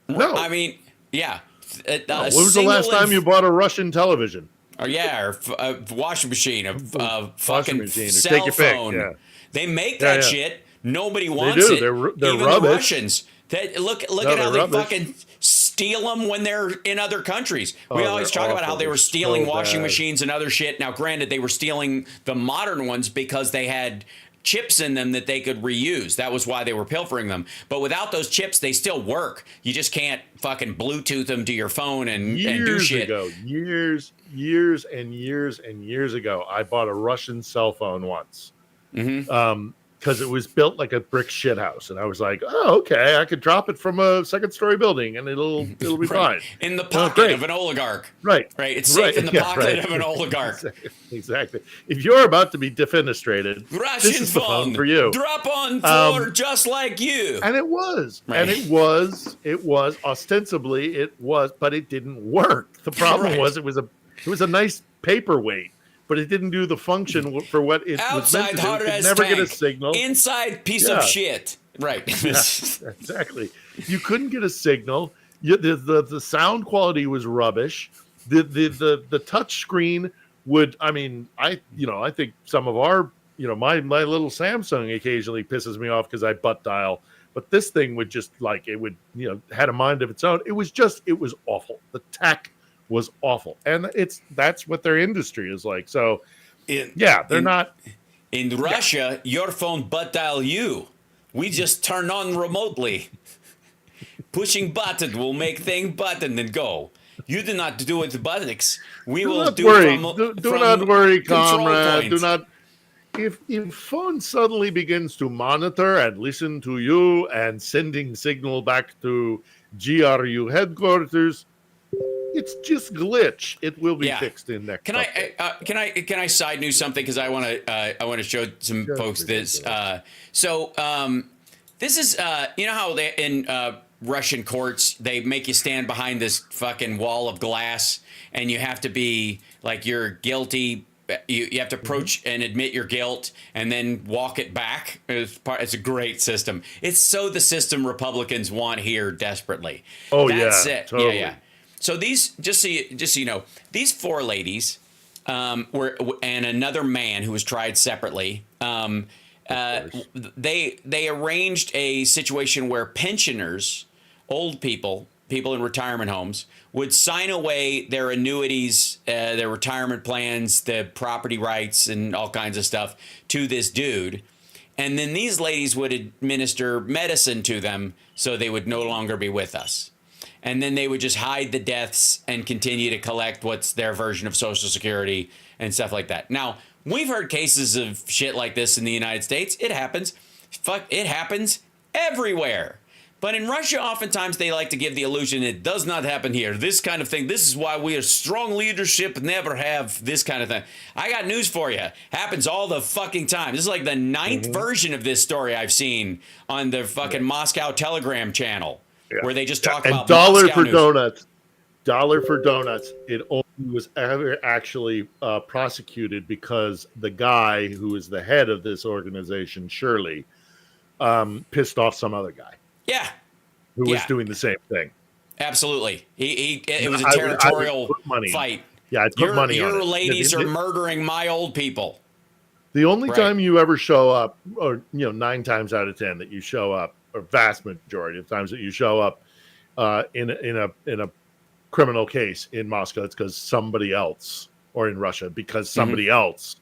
No. I mean, yeah. When was the last time you bought a Russian television? Or yeah, or a washing machine, a fucking machine, or cell take your pick, phone. yeah. They make that Yeah. shit. Nobody wants do. it. They're Even rubbish. the Russians. Look at how they rubbish. fucking steal them when they're in other countries. Oh, We always they're talk about how awful. they were They're stealing so washing bad. machines and other shit. Now, granted, they were stealing the modern ones because they had chips in them that they could reuse. That was why they were pilfering them. But without those chips, they still work. You just can't fucking Bluetooth them to your phone and do shit. Years and years ago, I bought a Russian cell phone once. Because it was built like a brick shit house, and I was like, "Oh, okay, I could drop it from a second-story building, and it'll be fine." In the pocket of an oligarch. Right. It's safe in the pocket of an oligarch. Exactly. If you're about to be defenestrated, Russian this is the phone phone for you. Drop on floor just like you. And it was, Right. and it was ostensibly it was, but it didn't work. The problem Right. was it was a nice paperweight. But it didn't do the function for what it was meant Outside to do. hard It could as never tank. get a signal. Inside piece Yeah. of shit. Right. Yeah, exactly. You couldn't get a signal. The sound quality was rubbish. The touch screen would. I mean, I think some of our my little Samsung occasionally pisses me off because I butt dial. But this thing would just had a mind of its own. It was awful. The tech was awful, and that's what their industry is like. So they're not in Russia. Your phone butt dial you. We just turn on remotely. Pushing button will make thing button and go. You do not do it buttocks. We will do worry. from Do not worry, control comrade. point. Do not. If phone suddenly begins to monitor and listen to you and sending signal back to GRU headquarters, it's just glitch. It will be fixed in next. Can I side news something because I want to show some folks this. This is you know how they in Russian courts they make you stand behind this fucking wall of glass and you have to be like you're guilty. You have to approach and admit your guilt and then walk it back. It's a great system. It's so the system Republicans want here desperately. Oh, That's yeah, it. totally. Yeah. So these, just so you know, these four ladies were, and another man who was tried separately. They arranged a situation where pensioners, old people in retirement homes, would sign away their annuities, their retirement plans, the property rights, and all kinds of stuff to this dude. And then these ladies would administer medicine to them so they would no longer be with us. And then they would just hide the deaths and continue to collect what's their version of Social Security and stuff like that. Now, we've heard cases of shit like this in the United States. It happens. It happens everywhere. But in Russia, oftentimes they like to give the illusion it does not happen here. This kind of thing. This is why we are strong leadership never have this kind of thing. I got news for you. Happens all the fucking time. This is like the ninth version of this story I've seen on the fucking Moscow Telegram channel. Yeah. Where they just talk about dollar for news. donuts. Dollar for donuts. It only was ever actually prosecuted because the guy who is the head of this organization, Shirley, pissed off some other guy. Yeah. Who was doing the same thing. Absolutely. It was a territorial fight. Yeah, I'd put money on it. Your ladies are murdering my old people. The only time you ever show up, or 9 times out of 10 that you show up, or vast majority of times that you show up in a criminal case in Moscow, it's because somebody else, or in Russia, because somebody else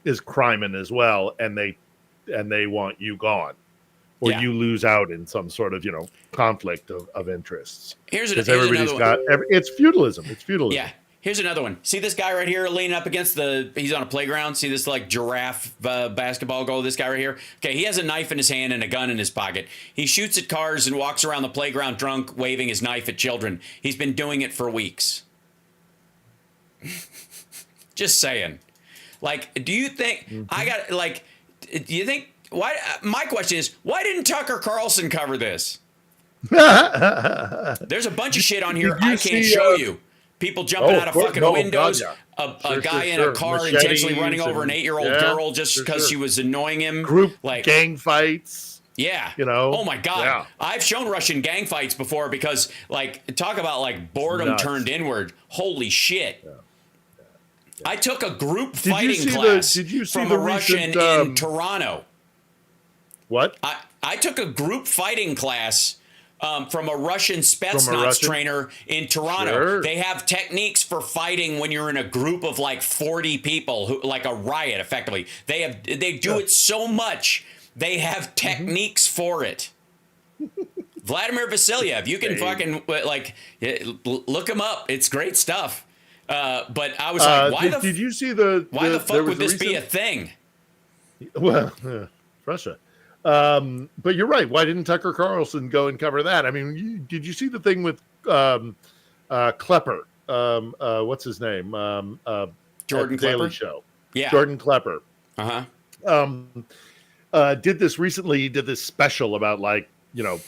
is criming as well, and they want you gone, or you lose out in some sort of conflict of interests. Because everybody's got it's feudalism. It's feudalism. Yeah. Here's another one. See this guy right here leaning up against he's on a playground. See this like giraffe basketball goal, this guy right here? Okay, he has a knife in his hand and a gun in his pocket. He shoots at cars and walks around the playground drunk, waving his knife at children. He's been doing it for weeks. Just saying. Like, do you think, do you think, why? My question is, why didn't Tucker Carlson cover this? There's a bunch of shit on here I can't show you. People jumping out of fucking windows. Yeah. A guy in a car Machetes intentionally running over an 8-year-old girl just because she was annoying him. Group gang fights. Yeah. You know. Oh my God. Yeah. I've shown Russian gang fights before because, like, talk about like boredom turned inward. Holy shit. Yeah. I took a group fighting class from a Russian in Toronto. What? I took a group fighting class from a Russian Spetsnaz trainer in Toronto. Sure. They have techniques for fighting when you're in a group of like 40 people, who like a riot, effectively. They do it so much. They have techniques for it. Vladimir Vasilyev, you can fucking like look him up. It's great stuff. But I was like, why the fuck would this be a thing? Well, Russia. But you're right. Why didn't Tucker Carlson go and cover that? I mean, did you see the thing with Klepper? What's his name? Jordan Daily Klepper? Show. Yeah. Jordan Klepper. Uh-huh. Did this recently. He did this special about, like, you know,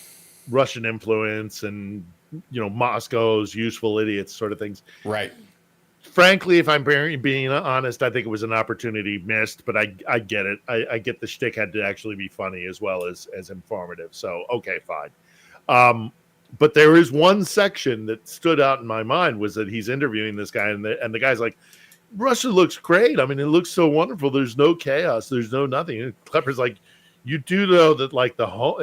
Russian influence and, you know, Moscow's useful idiots sort of things. Right. Frankly, if I'm being honest, I think it was an opportunity missed, but I get it. I get the shtick had to actually be funny as well as informative. So, okay, fine. But there is one section that stood out in my mind was that he's interviewing this guy, and the guy's like, Russia looks great. I mean, it looks so wonderful. There's no chaos. There's no nothing. And Klepper's like, you do know that, like,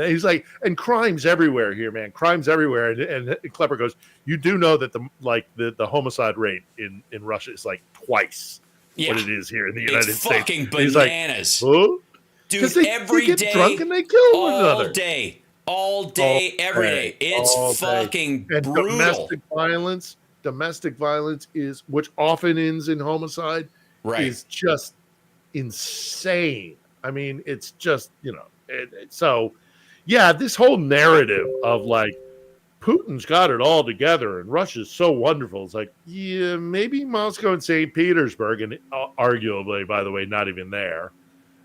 he's like, and crime's everywhere here, man. Crime's everywhere. And Klepper goes, you do know that the homicide rate in Russia is like twice what it is here in the United States. It's fucking Like, bananas. huh? Dude, every they day, get drunk and they kill one another. All day, every day. It's fucking brutal. Domestic violence is, which often ends in homicide, is just insane. I mean, it's just, you know, so yeah, this whole narrative of like Putin's got it all together and Russia's so wonderful. It's like, yeah, maybe Moscow and St. Petersburg, and arguably, by the way, not even there.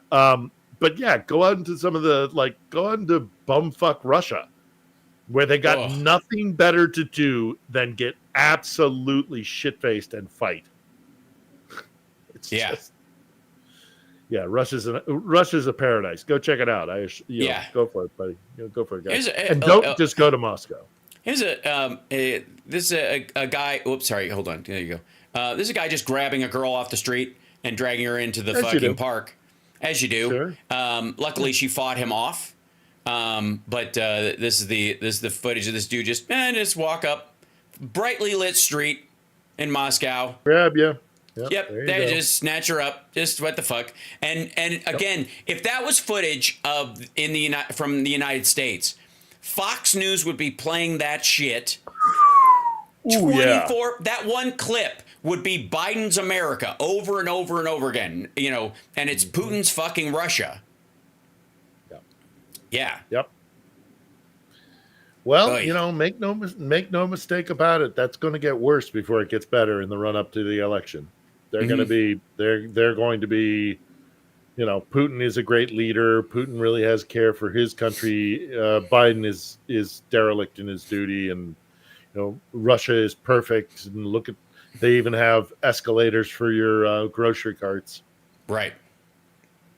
But yeah, go out into bumfuck Russia, where they got nothing better to do than get absolutely shit-faced and fight. It's just, yeah, Russia's a paradise. Go check it out. Go for it, buddy. Go for it, guys. And don't just go to Moscow. Here's this is a guy. Oops, sorry. Hold on. There you go. This is a guy just grabbing a girl off the street and dragging her into the fucking park, as you do. Sure. Luckily, she fought him off. But this is the footage of this dude just walk up brightly lit street in Moscow. Grab you. Yep, they just snatch her up. Just what the fuck? And again, if that was footage from the United States, Fox News would be playing that shit. 24. That one clip would be Biden's America over and over and over again. You know, and it's Putin's fucking Russia. Yep. Yeah. Yep. Well, you know, make no mistake about it. That's going to get worse before it gets better in the run up to the election. They're going to be, they're going to be, you know, Putin is a great leader. Putin really has care for his country. Biden is derelict in his duty, and, you know, Russia is perfect. And look at, they even have escalators for your grocery carts. Right.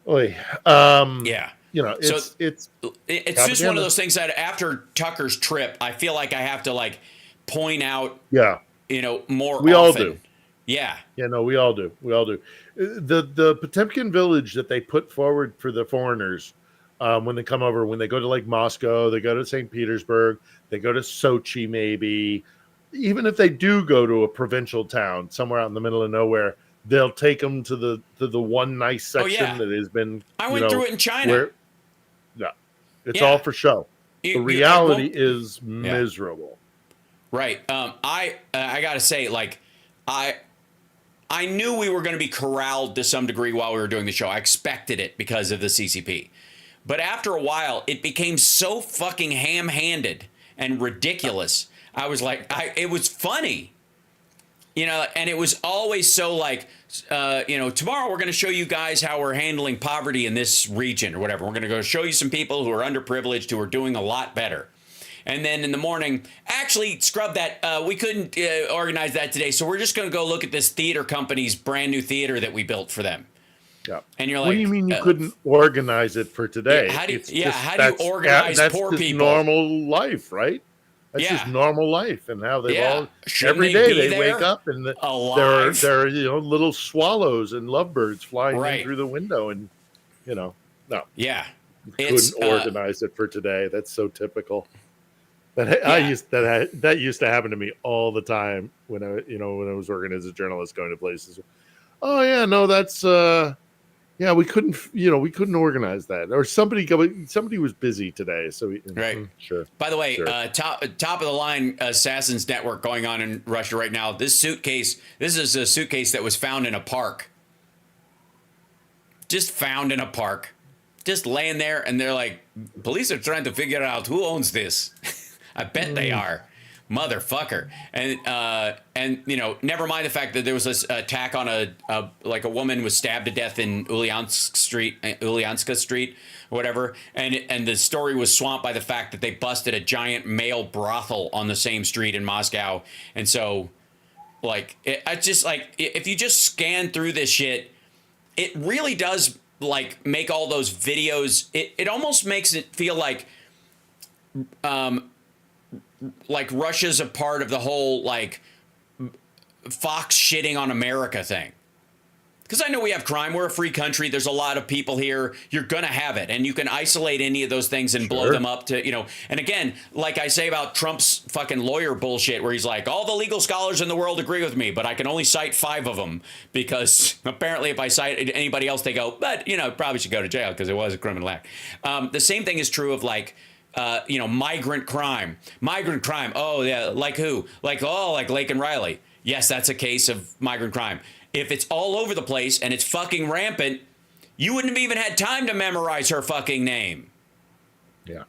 Oy. Yeah. You know, it's just one of those things that after Tucker's trip, I feel like I have to like point out. Yeah. You know, more. We often. all do. Yeah. Yeah, no, we all do. We all do. The Potemkin village that they put forward for the foreigners when they come over, when they go to like Moscow, they go to St. Petersburg, they go to Sochi, maybe. Even if they do go to a provincial town somewhere out in the middle of nowhere, they'll take them to the one nice section that has been. I went through it in China. It's all for show. The reality is miserable. Right. I gotta say, like, I knew we were going to be corralled to some degree while we were doing the show. I expected it because of the CCP. But after a while, it became so fucking ham-handed and ridiculous. I was like, it was funny. You know, and it was always so like, you know, tomorrow we're going to show you guys how we're handling poverty in this region or whatever. We're going to go show you some people who are underprivileged who are doing a lot better. And then in the morning, actually, scrub that. We couldn't organize that today. So we're just going to go look at this theater company's brand new theater that we built for them. Yeah. And you're like, what do you mean you couldn't organize it for today? How do you, how do that's, you organize that's poor just people? normal life, right? That's just normal life. And now they've all, every day they wake up and there are, little swallows and lovebirds flying in through the window. And, no. Yeah. Couldn't organize it for today. That's so typical. That used to happen to me all the time when I was working as a journalist, going to places. Oh yeah, no, that's we couldn't organize that, or somebody was busy today, so sure. By the way, top of the line assassins network going on in Russia right now. This is a suitcase that was found in a park. Just found in a park. Just laying there, and they're like, police are trying to figure out who owns this. I bet they are, motherfucker. And never mind the fact that there was this attack on a woman was stabbed to death in Ulyanska Street, or whatever. And the story was swamped by the fact that they busted a giant male brothel on the same street in Moscow. And so, if you just scan through this shit, it really does make all those videos. It almost makes it feel like Russia's a part of the whole Fox shitting on America thing. Because I know we have crime. We're a free country. There's a lot of people here. You're going to have it. And you can isolate any of those things and blow them up to, And again, like I say about Trump's fucking lawyer bullshit, where he's like, all the legal scholars in the world agree with me, but I can only cite 5 of them. Because apparently if I cite anybody else, they go, but, probably should go to jail because it was a criminal act. The same thing is true of migrant crime. Migrant crime. Oh, yeah. Like who? Like Laken Riley. Yes, that's a case of migrant crime. If it's all over the place and it's fucking rampant, you wouldn't have even had time to memorize her fucking name. Yeah.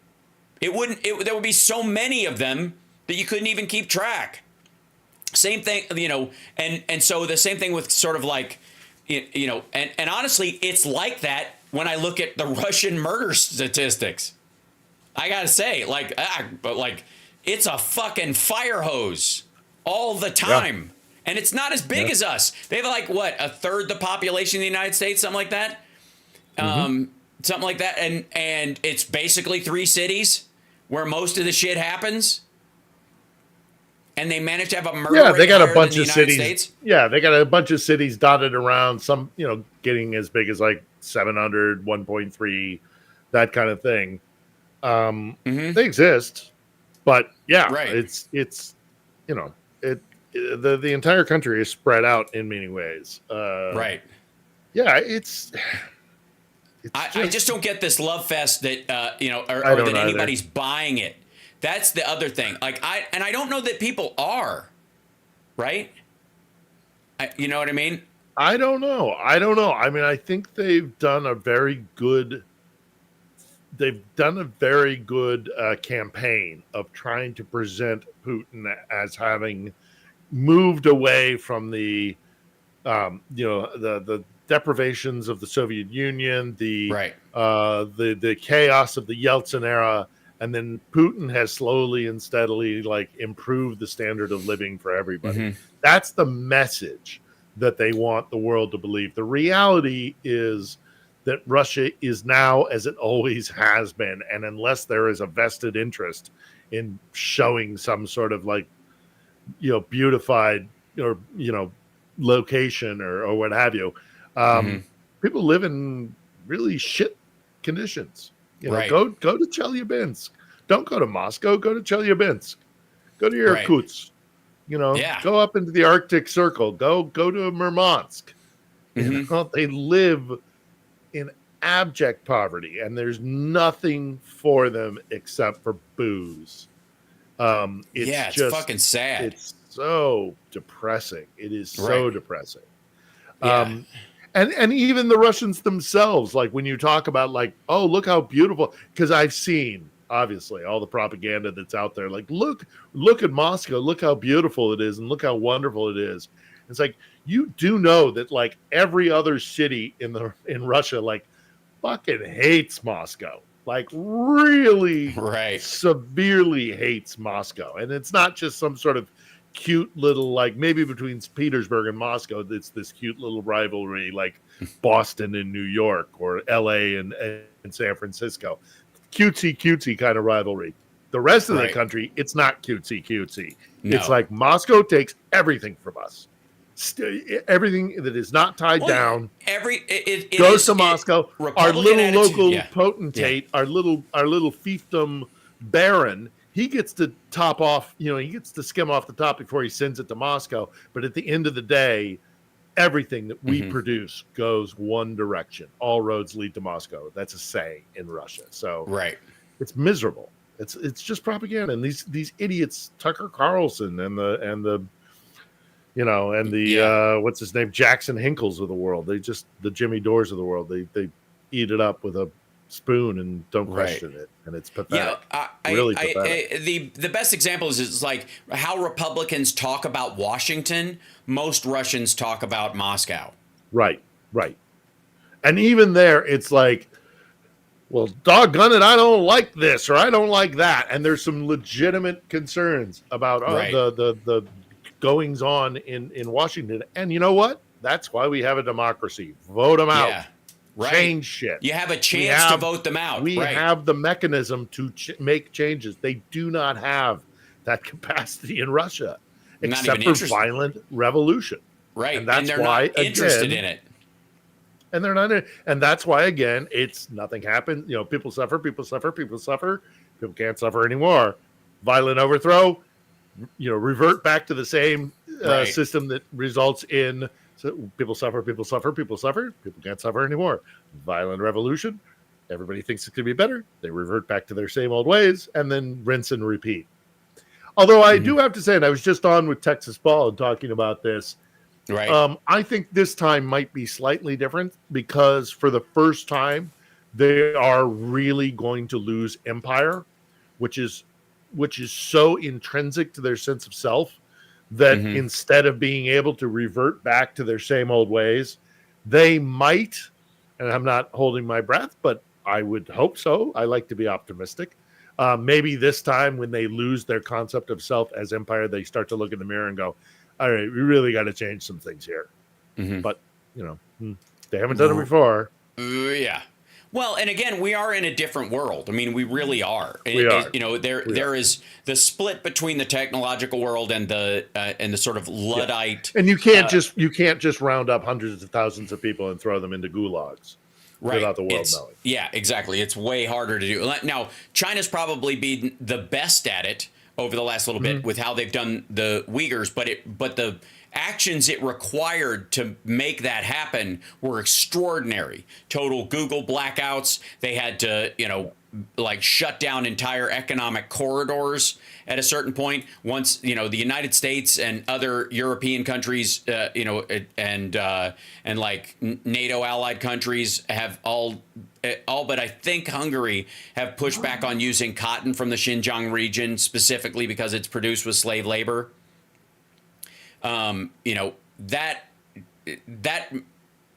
There would be so many of them that you couldn't even keep track. Same thing, and so the same thing with sort of and honestly, it's like that when I look at the Russian murder statistics. I gotta say, it's a fucking fire hose all the time. Yeah. And it's not as big as us. They have a third the population of the United States, something like that. Something like that. And it's basically 3 cities where most of the shit happens. And they managed to have a murder rate they got a higher bunch than of the United cities. States. Yeah, they got a bunch of cities dotted around, some, getting as big as 700, 1.3, that kind of thing. They exist, but it's the entire country is spread out in many ways. Right. Yeah, I just don't get this love fest that or that anybody's buying it. That's the other thing. I don't know that people are, right? You know what I mean? I don't know. I mean, I think they've done a very good campaign of trying to present Putin as having moved away from the deprivations of the Soviet Union, the chaos of the Yeltsin era, and then Putin has slowly and steadily improved the standard of living for everybody. That's the message that they want the world to believe. The reality is that Russia is now as it always has been, and unless there is a vested interest in showing some sort of beautified or location or what have you, people live in really shit conditions. Go to Chelyabinsk. Don't go to Moscow. Go to Chelyabinsk. Go to Irkutsk. Go up into the Arctic Circle. Go to Murmansk. They live in abject poverty, and there's nothing for them except for booze. It's just fucking sad. It's so depressing. It is so depressing. Yeah. And even the Russians themselves, when you talk about oh, look how beautiful, because I've seen obviously all the propaganda that's out there. Look at Moscow, look how beautiful it is, and look how wonderful it is. It's you do know that every other city in Russia fucking hates Moscow. like really Right. severely hates Moscow. And it's not just some sort of cute little, like maybe between Petersburg and Moscow, it's this cute little rivalry like Boston and New York or LA and San Francisco. Cutesy kind of rivalry. The rest of the country, it's not cutesy. No. It's like Moscow takes everything from us. Everything that is not tied down it goes to Moscow. Our little local potentate, our little fiefdom baron, he gets to top off, he gets to skim off the top before he sends it to Moscow. But at the end of the day, everything that we produce goes one direction. All roads lead to Moscow. That's a saying in Russia. So it's miserable. It's just propaganda. And these idiots, Tucker Carlson and the what's his name, Jackson Hinkles of the world. They just, the Jimmy Dores of the world. They eat it up with a spoon and don't question it, and it's pathetic. Really pathetic. The best example is like how Republicans talk about Washington. Most Russians talk about Moscow. Right. And even there, it's like, well, doggone it, I don't like this or I don't like that, and there's some legitimate concerns about the goings on in Washington. And you know what? That's why we have a democracy. Vote them out. Yeah. Change shit. You have a chance to vote them out. We have the mechanism to make changes. They do not have that capacity in Russia, except for violent revolution. Right, and that's they're why not interested in it. And they're not, and that's why again, it's nothing happens. People suffer. People can't suffer anymore. Violent overthrow. Revert back to the same system that results in. So people suffer, people can't suffer anymore. Violent revolution, everybody thinks it's going to be better. They revert back to their same old ways and then rinse and repeat. Although I do have to say, and I was just on with Texas Paul and talking about this, I think this time might be slightly different because for the first time, they are really going to lose empire, which is so intrinsic to their sense of self that instead of being able to revert back to their same old ways, they might, and I'm not holding my breath, but I would hope so. I like to be optimistic. Maybe this time when they lose their concept of self as empire, they start to look in the mirror and go, all right, we really got to change some things here. But, they haven't done it before. Yeah. Well, and again, we are in a different world. I mean, we really are. There is the split between the technological world and the sort of Luddite. And you can't just round up hundreds of thousands of people and throw them into gulags without the world knowing. Yeah, exactly. It's way harder to do. Now, China's probably been the best at it over the last little bit with how they've done the Uyghurs, but the actions it required to make that happen were extraordinary. Total Google blackouts. They had to, shut down entire economic corridors at a certain point. Once, the United States and other European countries, and like NATO allied countries have all but I think Hungary have pushed back on using cotton from the Xinjiang region specifically because it's produced with slave labor. That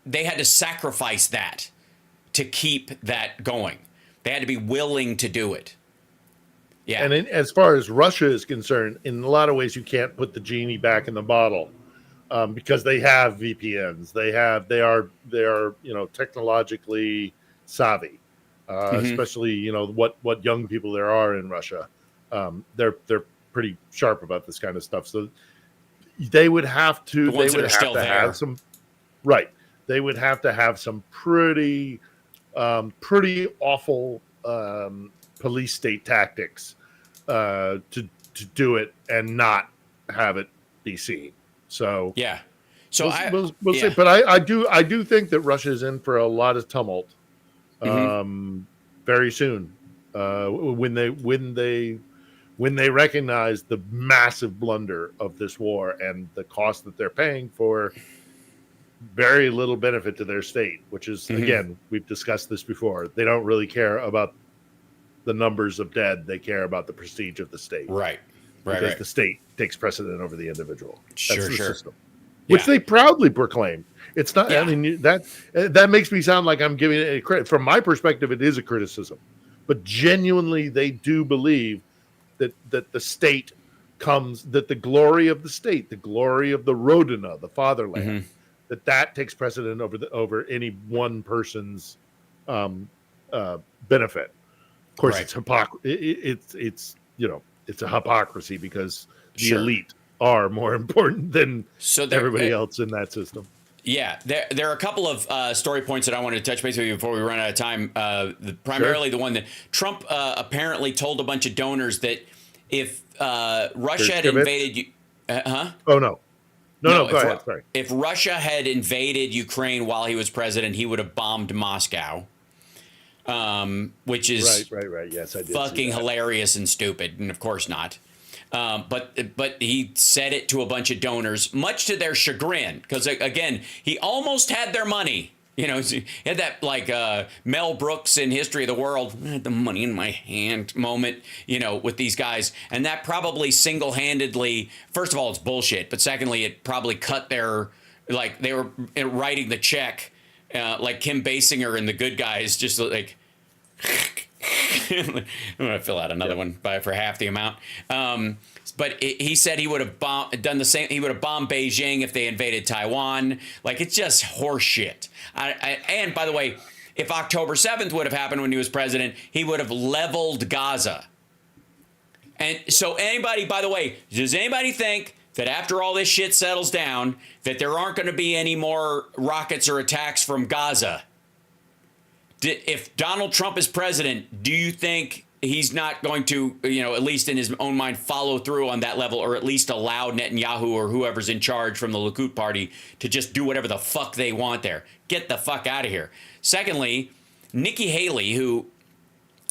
they had to sacrifice that to keep that going. They had to be willing to do it. Yeah. And as far as Russia is concerned, in a lot of ways, you can't put the genie back in the bottle because they have VPNs. They are technologically savvy, especially what young people there are in Russia. They're pretty sharp about this kind of stuff. So. They would have to. They would have to have some. Right. They would have to have some pretty awful police state tactics to do it and not have it be seen. So yeah. So we'll see. But I do think that Russia is in for a lot of tumult very soon when they recognize the massive blunder of this war and the cost that they're paying for very little benefit to their state, which is, again, we've discussed this before. They don't really care about the numbers of dead. They care about the prestige of the state. Right. Because the state takes precedent over the individual. That's the sure. system. Which they proudly proclaim. It's not, I mean, that makes me sound like I'm giving it a credit. From my perspective, it is a criticism. but genuinely they do believe that the state comes, that the glory of the state, the glory of the Rodina, the fatherland, that takes precedent over any one person's benefit. Of course, it's it's it's a hypocrisy because the elite are more important than everybody else in that system. Yeah, there are a couple of story points that I wanted to touch base with you before we run out of time. Primarily the one that Trump apparently told a bunch of donors that if Russia had invaded you, Oh no, go ahead. Sorry. If Russia had invaded Ukraine while he was president, he would have bombed Moscow, which is right. Yes, I did. Fucking hilarious and stupid, and of course not. But he said it to a bunch of donors, much to their chagrin, because again, he almost had their money. You know, he had that like Mel Brooks in History of the World, I had the money in my hand moment, you know, with these guys. And that probably single-handedly, first of all, it's bullshit. But secondly, it probably cut their, like they were writing the check like Kim Basinger and the Good Guys, just like, I'm going to fill out another one for half the amount. But he said he would have done the same. He would have bombed Beijing if they invaded Taiwan. Like, it's just horseshit. And by the way, if October 7th would have happened when he was president, he would have leveled Gaza. And so anybody, by the way, does anybody think that after all this shit settles down, that there aren't going to be any more rockets or attacks from Gaza? If Donald Trump is president, do you think he's not going to, you know, at least in his own mind, follow through on that level, or at least allow Netanyahu or whoever's in charge from the Likud party to just do whatever the fuck they want there? Get the fuck out of here. Secondly, Nikki Haley, who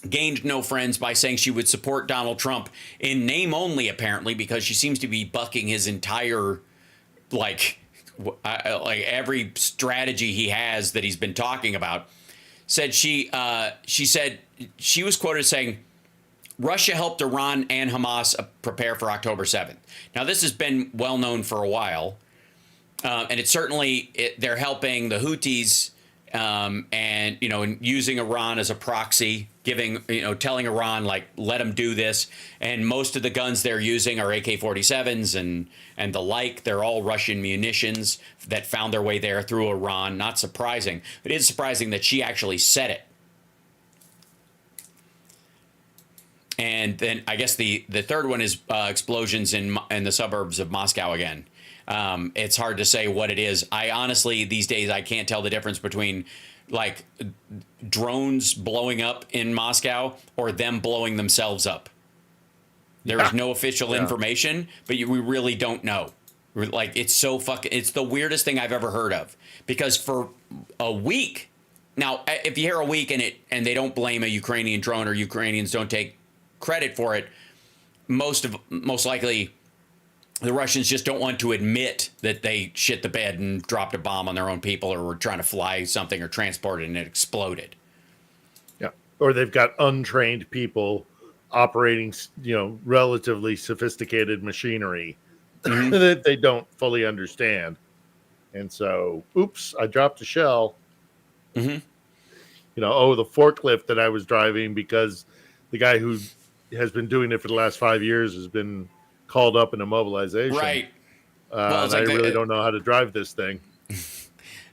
gained no friends by saying she would support Donald Trump in name only, apparently, because she seems to be bucking his entire, like every strategy he has that he's been talking about, said she said she was quoted as saying, Russia helped Iran and Hamas prepare for October 7th. Now, this has been well known for a while, and it's certainly they're helping the Houthis and, you know, using Iran as a proxy, giving, you know, telling Iran, like, let them do this. And most of the guns they're using are AK-47s and the like. They're all Russian munitions that found their way there through Iran. Not surprising. It is surprising that she actually said it. And then I guess the third one is explosions in the suburbs of Moscow again. It's hard to say what it is. I honestly, these days, I can't tell the difference between like drones blowing up in Moscow or them blowing themselves up. There is no official information, but we really don't know. Like, it's so fucking, it's the weirdest thing I've ever heard of, because for a week now, if you hear a week and they don't blame a Ukrainian drone or Ukrainians don't take credit for it, most likely the Russians just don't want to admit that they shit the bed and dropped a bomb on their own people, or were trying to fly something or transport it and it exploded. Yeah. Or they've got untrained people operating, you know, relatively sophisticated machinery that they don't fully understand. And so, oops, I dropped a shell. You know, the forklift that I was driving, because the guy who has been doing it for the last 5 years has been called up in a mobilization. Right. Well, I really don't know how to drive this thing.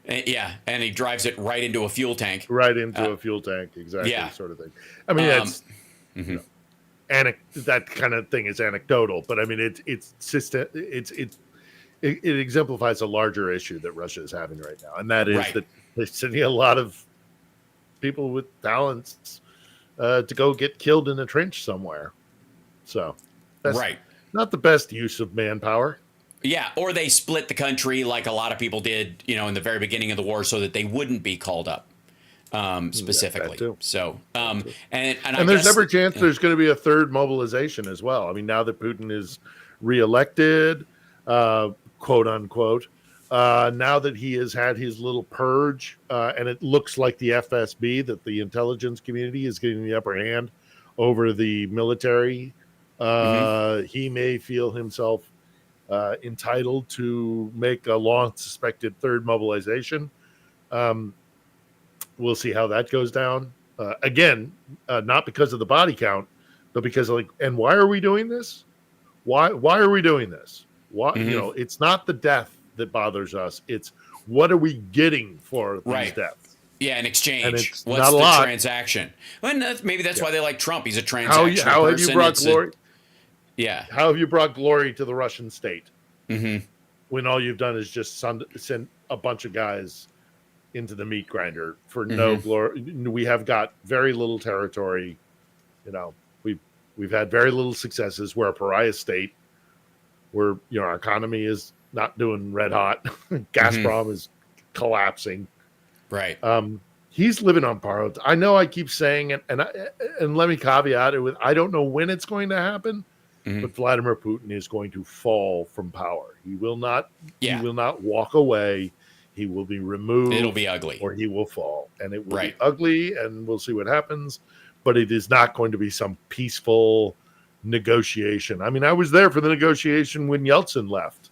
Yeah, and he drives it right into a fuel tank. Right into a fuel tank, exactly, sort of thing. I mean, that's you know, that kind of thing is anecdotal, but I mean, it exemplifies a larger issue that Russia is having right now, and that is that they're sending a lot of people with talents to go get killed in a trench somewhere. So that's not the best use of manpower. Yeah, or they split the country like a lot of people did, you know, in the very beginning of the war, so that they wouldn't be called up specifically. Yeah, so, and there's every chance there's going to be a third mobilization as well. I mean, now that Putin is reelected, quote unquote, now that he has had his little purge, and it looks like the FSB, that the intelligence community, is getting the upper hand over the military, he may feel himself entitled to make a long suspected third mobilization. We'll see how that goes down. again, not because of the body count, but because and why are we doing this? Why are we doing this? Why, it's not the death that bothers us. It's what are we getting for these deaths? Yeah, in exchange. And it's what's not a the lot. transaction? Well, maybe that's why they like Trump. He's a transactional How person. have you brought glory? Yeah. How have you brought glory to the Russian state? Mm-hmm. When all you've done is just send a bunch of guys into the meat grinder for no glory. We have got very little territory. We've had very little successes. We're a pariah state. Our economy is not doing red hot. Gazprom is collapsing. Right. He's living on borrowed. I know I keep saying it, and let me caveat it with I don't know when it's going to happen, but Vladimir Putin is going to fall from power. He will not. Yeah. He will not walk away. He will be removed. It'll be ugly, or he will fall, and it will be ugly. And we'll see what happens. But it is not going to be some peaceful negotiation. I mean, I was there for the negotiation when Yeltsin left,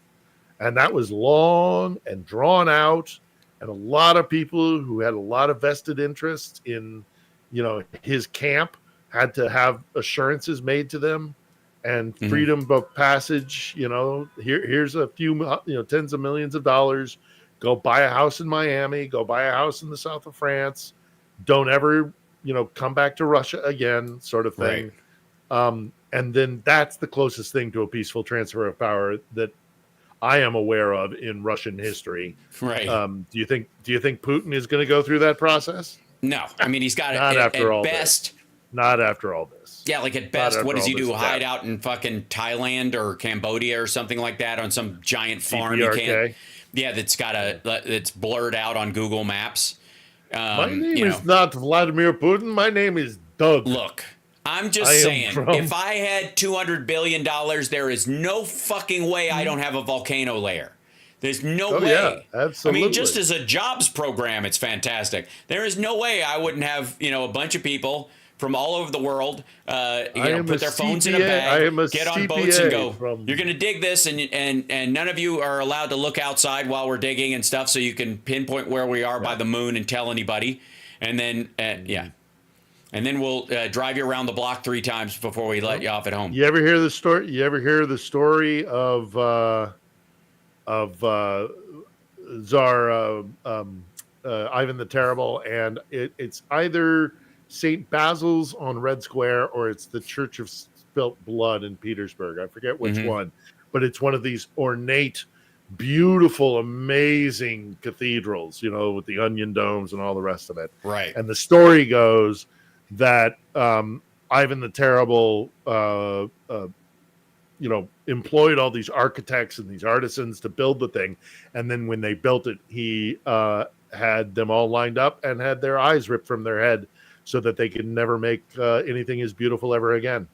and that was long and drawn out. And a lot of people who had a lot of vested interests in, his camp had to have assurances made to them and freedom of passage. Here's a few, tens of millions of dollars. Go buy a house in Miami. Go buy a house in the south of France. Don't ever, come back to Russia again, sort of thing. Right. And then that's the closest thing to a peaceful transfer of power that I am aware of in Russian history. Right. Do you think Putin is going to go through that process? No. I mean, he's got not after all best. This. Not after all this. Yeah, like at best, what does he do? Hide out in fucking Thailand or Cambodia or something like that on some giant farm? You can't. Yeah, that's blurred out on Google Maps. My name is not Vladimir Putin. My name is Doug. Look. I'm just saying, if I had $200 billion, there is no fucking way I don't have a volcano layer. There's no way. Yeah, absolutely. I mean, just as a jobs program, it's fantastic. There is no way I wouldn't have, a bunch of people from all over the world, put their phones in a bag, get on boats and go, you're going to dig this, and none of you are allowed to look outside while we're digging and stuff, so you can pinpoint where we are by the moon and tell anybody. And then, and then we'll drive you around the block 3 times before we let you off at home. You ever hear the story? You ever hear the story of Tsar Ivan the Terrible? And it's either St. Basil's on Red Square or it's the Church of Spilt Blood in Petersburg. I forget which one, but it's one of these ornate, beautiful, amazing cathedrals, with the onion domes and all the rest of it. Right. And the story goes that Ivan the Terrible, employed all these architects and these artisans to build the thing. And then when they built it, he had them all lined up and had their eyes ripped from their head so that they could never make anything as beautiful ever again.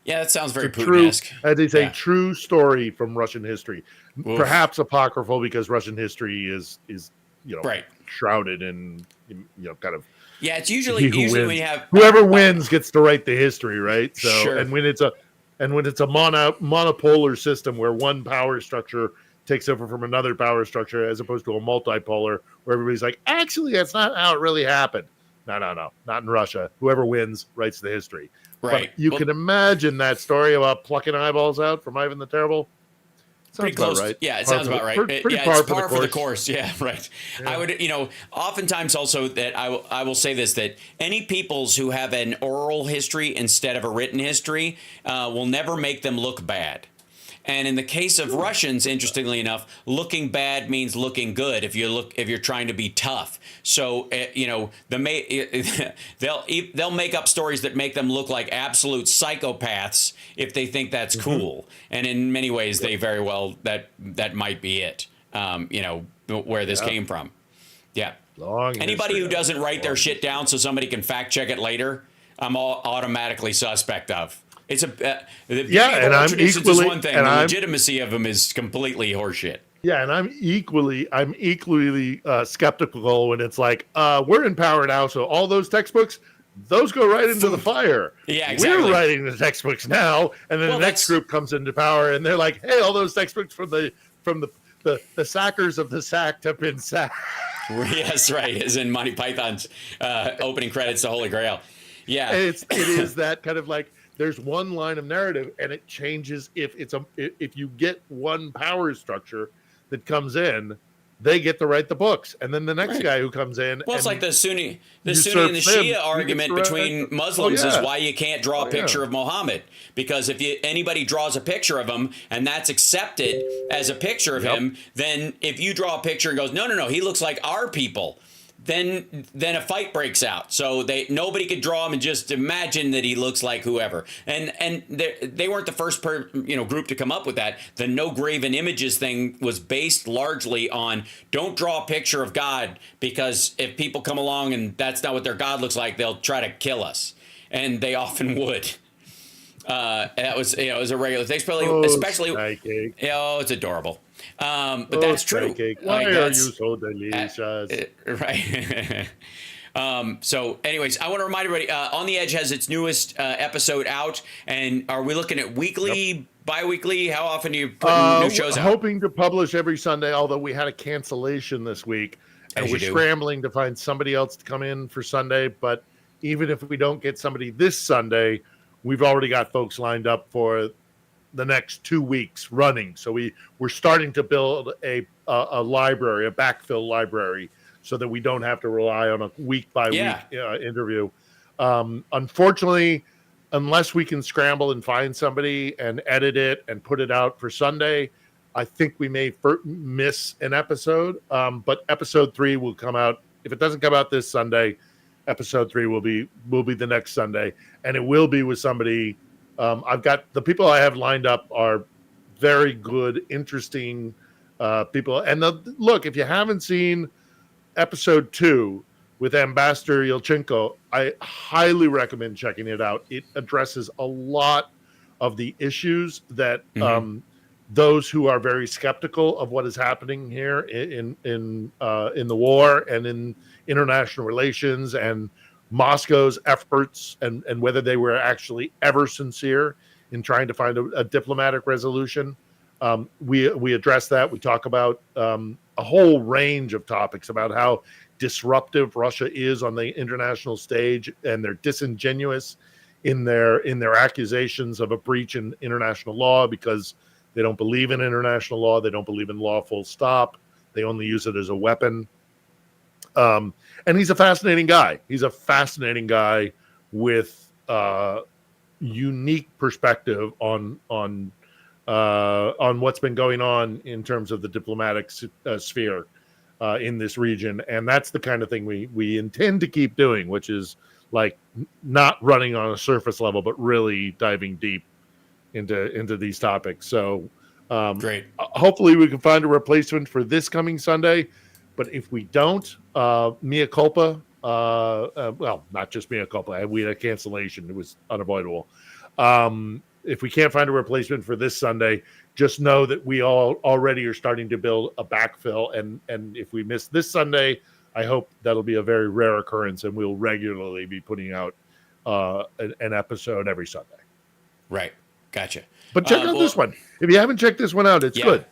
Yeah, that sounds very Putin-esque. It's a true story from Russian history. Oof. Perhaps apocryphal because Russian history is shrouded in, kind of. Yeah, it's usually when you have whoever wins gets to write the history, right? So, sure. and when it's a monopolar system where one power structure takes over from another power structure as opposed to a multipolar where everybody's like, actually, that's not how it really happened. No, not in Russia. Whoever wins writes the history. Right. But you can imagine that story about plucking eyeballs out from Ivan the Terrible. Pretty close. Right. Yeah, it sounds about right. It's par for the course. Yeah, right. Yeah. I would, oftentimes also that I will say this, that any peoples who have an oral history instead of a written history will never make them look bad. And in the case of Russians, interestingly enough, looking bad means looking good if you're trying to be tough. So they'll make up stories that make them look like absolute psychopaths if they think that's cool. And in many ways, they very well that might be it. Where this came from. Yeah. Anybody who doesn't write their shit down so somebody can fact check it later, I'm automatically suspect of. It's and I'm equally is one thing. The legitimacy of them is completely horseshit. Yeah, and I'm equally skeptical when it's like, we're in power now, so all those textbooks, those go right into the fire. Yeah, exactly. We're writing the textbooks now, and then the next group comes into power, and they're like, hey, all those textbooks from the sackers of the sacked have been sacked. Yes, right. As in Monty Python's opening credits to Holy Grail. Yeah. And it is that kind of like there's one line of narrative and it changes if you get one power structure that comes in, they get to write the books, and then the next guy who comes in. Well, it's like the Sunni and the usurps them, Shia argument between Muslims is why you can't draw a picture of Muhammad, because if anybody draws a picture of him and that's accepted as a picture of him, then if you draw a picture and goes, no, he looks like our people, then a fight breaks out. So nobody could draw him and just imagine that he looks like whoever. And they weren't the first group to come up with that. The no graven images thing was based largely on don't draw a picture of God, because if people come along and that's not what their God looks like, they'll try to kill us, and they often would. That was it was a regular thing, especially it's adorable. But that's true. Why are you so delicious? Right. So anyways, I want to remind everybody, On the Edge has its newest episode out. And are we looking at weekly, bi-weekly? How often do you put new shows out? Hoping to publish every Sunday, although we had a cancellation this week. And we're scrambling to find somebody else to come in for Sunday. But even if we don't get somebody this Sunday, we've already got folks lined up for the next 2 weeks running. So we're starting to build a library, a backfill library, so that we don't have to rely on a week by week interview. Unfortunately, unless we can scramble and find somebody and edit it and put it out for Sunday, I think we may miss an episode. But episode 3 will come out. If it doesn't come out this Sunday, episode 3 will be the next Sunday, and it will be with somebody. I've got the people I have lined up are very good, interesting people. And look, if you haven't seen episode 2 with Ambassador Yelchenko, I highly recommend checking it out. It addresses a lot of the issues that those who are very skeptical of what is happening here in the war and in international relations and Moscow's efforts and whether they were actually ever sincere in trying to find a diplomatic resolution. We address that. We talk about a whole range of topics about how disruptive Russia is on the international stage, and they're disingenuous in their accusations of a breach in international law because they don't believe in international law. They don't believe in law full stop. They only use it as a weapon. And he's a fascinating guy. He's a fascinating guy with unique perspective on what's been going on in terms of the diplomatic sphere in this region. And that's the kind of thing we intend to keep doing, which is like not running on a surface level, but really diving deep into these topics. So great. Hopefully we can find a replacement for this coming Sunday. But if we don't, mea culpa, well, not just mea culpa, we had a cancellation. It was unavoidable. If we can't find a replacement for this Sunday, just know that we already are starting to build a backfill. And if we miss this Sunday, I hope that'll be a very rare occurrence, and we'll regularly be putting out an episode every Sunday. Right. Gotcha. But check out this one. If you haven't checked this one out, it's good.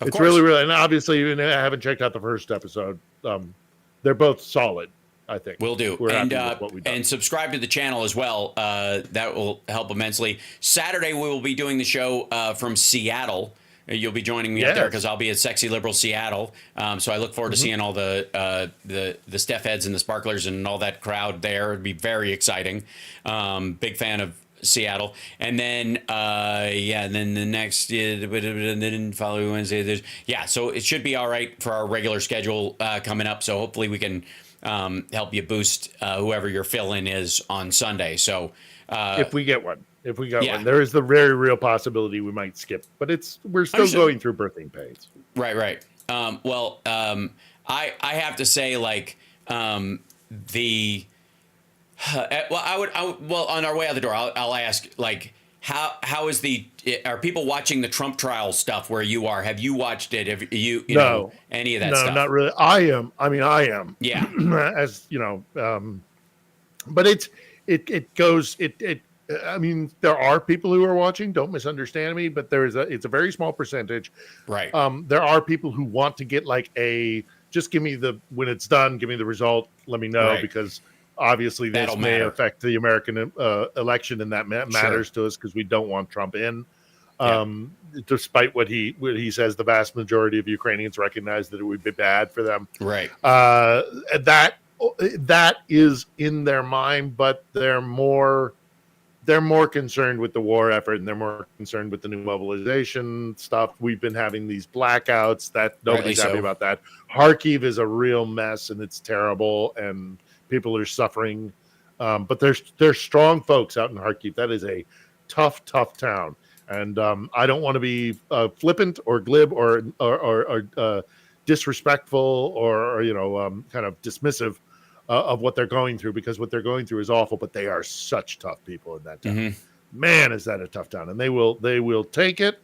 It's really, really, and obviously, even I haven't checked out the first episode. They're both solid, I think. Will do. We're happy with what we've done. And subscribe to the channel as well. That will help immensely. Saturday, we will be doing the show from Seattle. You'll be joining me up there because I'll be at Sexy Liberal Seattle. So I look forward to seeing all the Steph heads and the sparklers and all that crowd there. It'd be very exciting. Big fan of Seattle. And then and then the next and then following Wednesday so it should be all right for our regular schedule coming up. So hopefully we can help you boost whoever your fill-in is on Sunday. So if we get one, one, there is the very real possibility we might skip, but we're still going through birthing pains. Right. I have to say, like, on our way out the door, I'll ask, like, how is are people watching the Trump trial stuff where you are? Have you watched it? Have you know any of that stuff? No, not really. I am. Yeah. As you know, but it goes. I mean, there are people who are watching. Don't misunderstand me, but it's a very small percentage. Right. There are people who want to get like a just give me when it's done, give me the result. Let me know, Right. because obviously this That'll may matter. affect the American election, and that matters to us because we don't want Trump in. Despite what he says, the vast majority of Ukrainians recognize that it would be bad for them. Right. That is in their mind, but they're more concerned with the war effort, and they're more concerned with the new mobilization stuff. We've been having these blackouts that nobody's happy about that. Kharkiv is a real mess, and it's terrible, and people are suffering. But there's strong folks out in Kharkiv. That is a tough town. And I don't want to be flippant or glib or disrespectful or kind of dismissive of what they're going through, because what they're going through is awful. But they are such tough people in that town. Mm-hmm. Man, is that a tough town? And they will take it,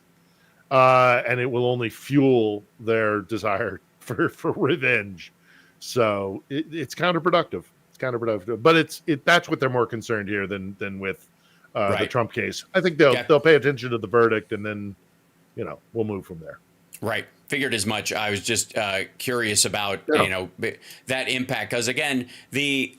and it will only fuel their desire for revenge. So it's counterproductive. It's counterproductive. But that's what they're more concerned here than with the Trump case. I think they'll pay attention to the verdict, and then we'll move from there. Right. Figured as much. I was just curious about that impact, because again, we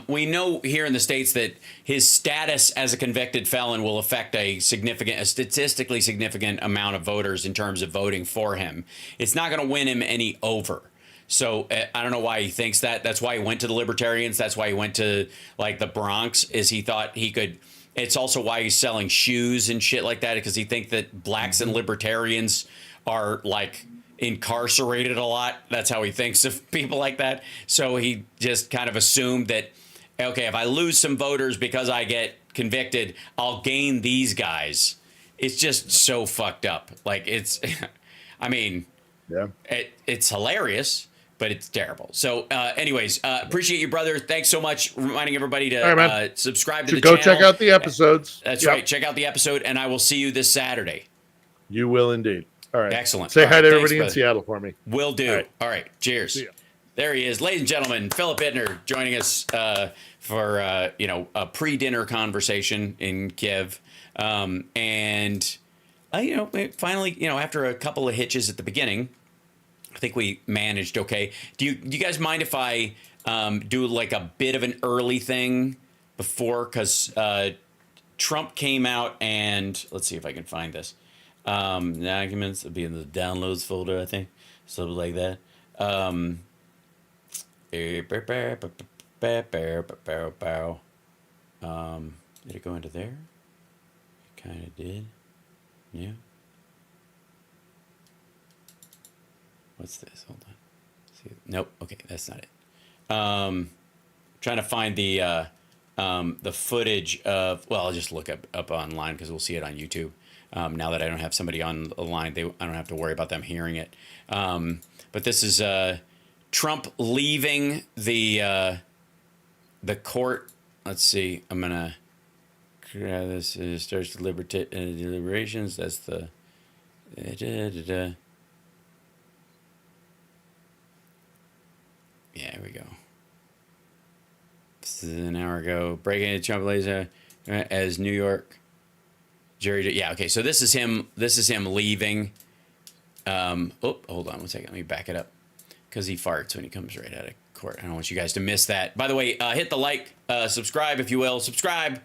know here in the States that his status as a convicted felon will affect a statistically significant amount of voters in terms of voting for him. It's not going to win him any over. So I don't know why he thinks that. That's why he went to the Libertarians. That's why he went to like the Bronx, is he thought he could. It's also why he's selling shoes and shit like that, because he thinks that blacks and libertarians are like incarcerated a lot. That's how he thinks of people like that. So he just kind of assumed that, okay, if I lose some voters because I get convicted, I'll gain these guys. It's just so fucked up. Like it's, I mean, it's hilarious, but it's terrible. So anyways, appreciate you, brother. Thanks so much. Reminding everybody to subscribe to the channel. Go check out the episodes. That's right. Check out the episode, and I will see you this Saturday. You will indeed. All right. Excellent. Say hi to everybody in Seattle for me. Will do. All right. Cheers. There he is. Ladies and gentlemen, Philip Bittner joining us for a pre-dinner conversation in Kiev. And finally, after a couple of hitches at the beginning, I think we managed okay. Do you guys mind if I do like a bit of an early thing before? Because Trump came out, and let's see if I can find this. Documents will be in the downloads folder, I think, something like that. Did it go into there? It kind of did. Yeah. What's this? Hold on. See, nope. Okay, that's not it. Trying to find the footage of. Well, I'll just look up online, because we'll see it on YouTube. Now that I don't have somebody on the line, I don't have to worry about them hearing it. But this is Trump leaving the court. Let's see. I'm gonna. This starts deliberations. That's the. Yeah, here we go. This is an hour ago. Breaking into Trump laser as New York. Jerry. Yeah. Okay. So this is him. This is him leaving. Hold on 1 second. Let me back it up, because he farts when he comes right out of court. I don't want you guys to miss that. By the way, hit the like, subscribe if you will. Subscribe,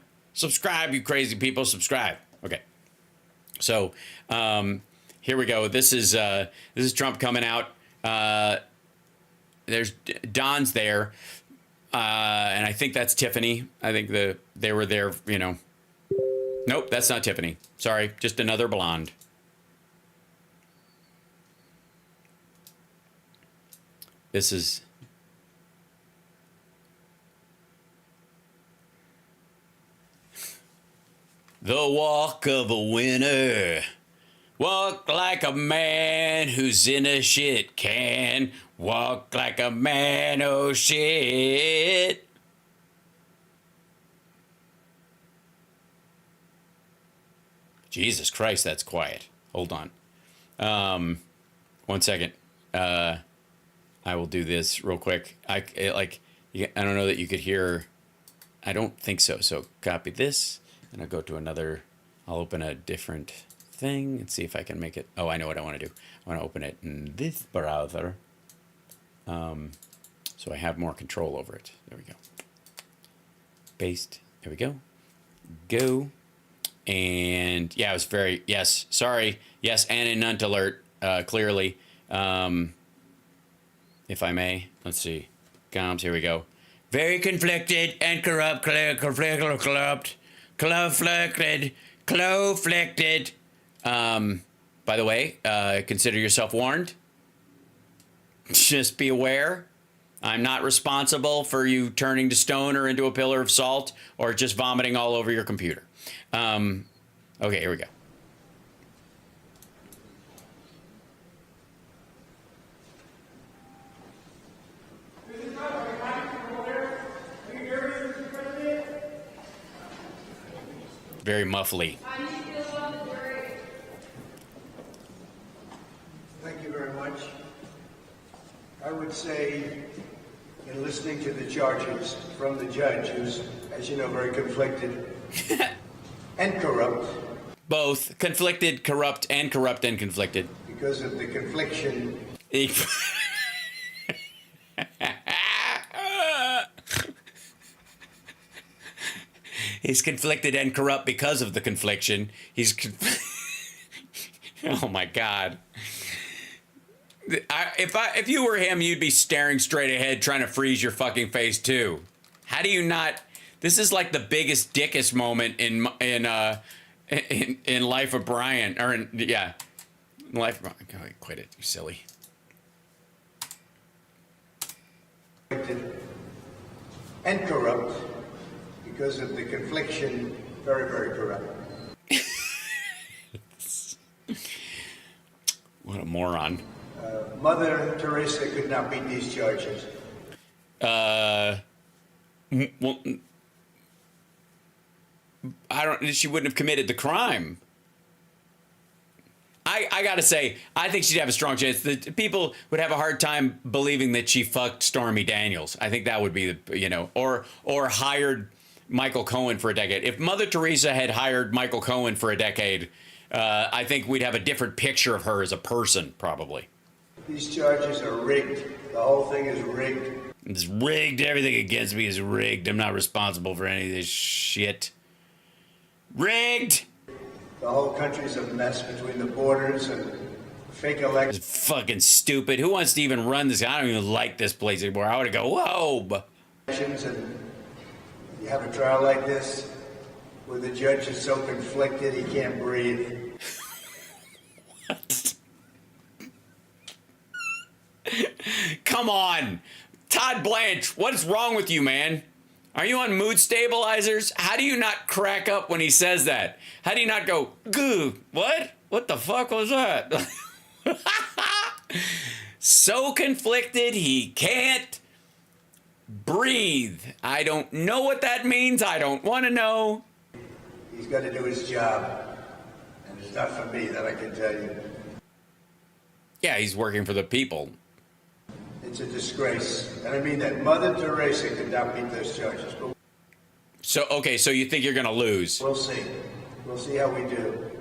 you crazy people. Subscribe. Okay. So here we go. This is Trump coming out. There's Don's there, and I think that's Tiffany. I think they were there. Nope, that's not Tiffany. Sorry, just another blonde. This is. The walk of a winner. Walk like a man who's in a shit can. Walk like a man, oh shit. Jesus Christ, that's quiet. Hold on. 1 second. I will do this real quick. I don't know that you could hear. I don't think so. So copy this, and I'll go to another. I'll open a different thing and see if I can make it. Oh, I know what I want to do. I want to open it in this browser. So I have more control over it. There we go. Paste. There we go. Go. And yeah, it was very, yes, sorry. Yes, and a nunt alert, clearly. If I may, let's see. Comms, here we go. Very conflicted and corrupt, conflicted. By the way, consider yourself warned. Just be aware. I'm not responsible for you turning to stone or into a pillar of salt or just vomiting all over your computer. Okay, here we go. Very muffly. Thank you very much. I would say, in listening to the charges from the judge, who's, as you know, very conflicted and corrupt. Both conflicted, corrupt, and conflicted. Because of the confliction. He's conflicted and corrupt because of the confliction. He's oh my God. If you were him, you'd be staring straight ahead trying to freeze your fucking face too. How do you not? This is like the biggest dickest moment in Life of Brian, or in Life of Brian. God, quit it, you silly. And corrupt. Because of the confliction, very, very corrupt. What a moron. Mother Teresa could not beat these charges. Well, she wouldn't have committed the crime. I gotta say, I think she'd have a strong chance. The people would have a hard time believing that she fucked Stormy Daniels. I think that would be the, or hired Michael Cohen for a decade. If Mother Teresa had hired Michael Cohen for a decade, I think we'd have a different picture of her as a person, probably. These charges are rigged. The whole thing is rigged. It's rigged. Everything against me is rigged. I'm not responsible for any of this shit. Rigged! The whole country's a mess between the borders and fake elections. It's fucking stupid. Who wants to even run this? I don't even like this place anymore. I would go, whoa! And you have a trial like this where the judge is so conflicted he can't breathe. What? Come on. Todd Blanche, what's wrong with you, man? Are you on mood stabilizers? How do you not crack up when he says that? How do you not go, goo, what? What the fuck was that? So conflicted, he can't breathe. I don't know what that means. I don't want to know. He's got to do his job. And it's not for me, that I can tell you. Yeah, he's working for the people. It's a disgrace. And I mean that. Mother Teresa could not beat those charges. But so, okay, so you think you're going to lose? we'll see. We'll see how we do.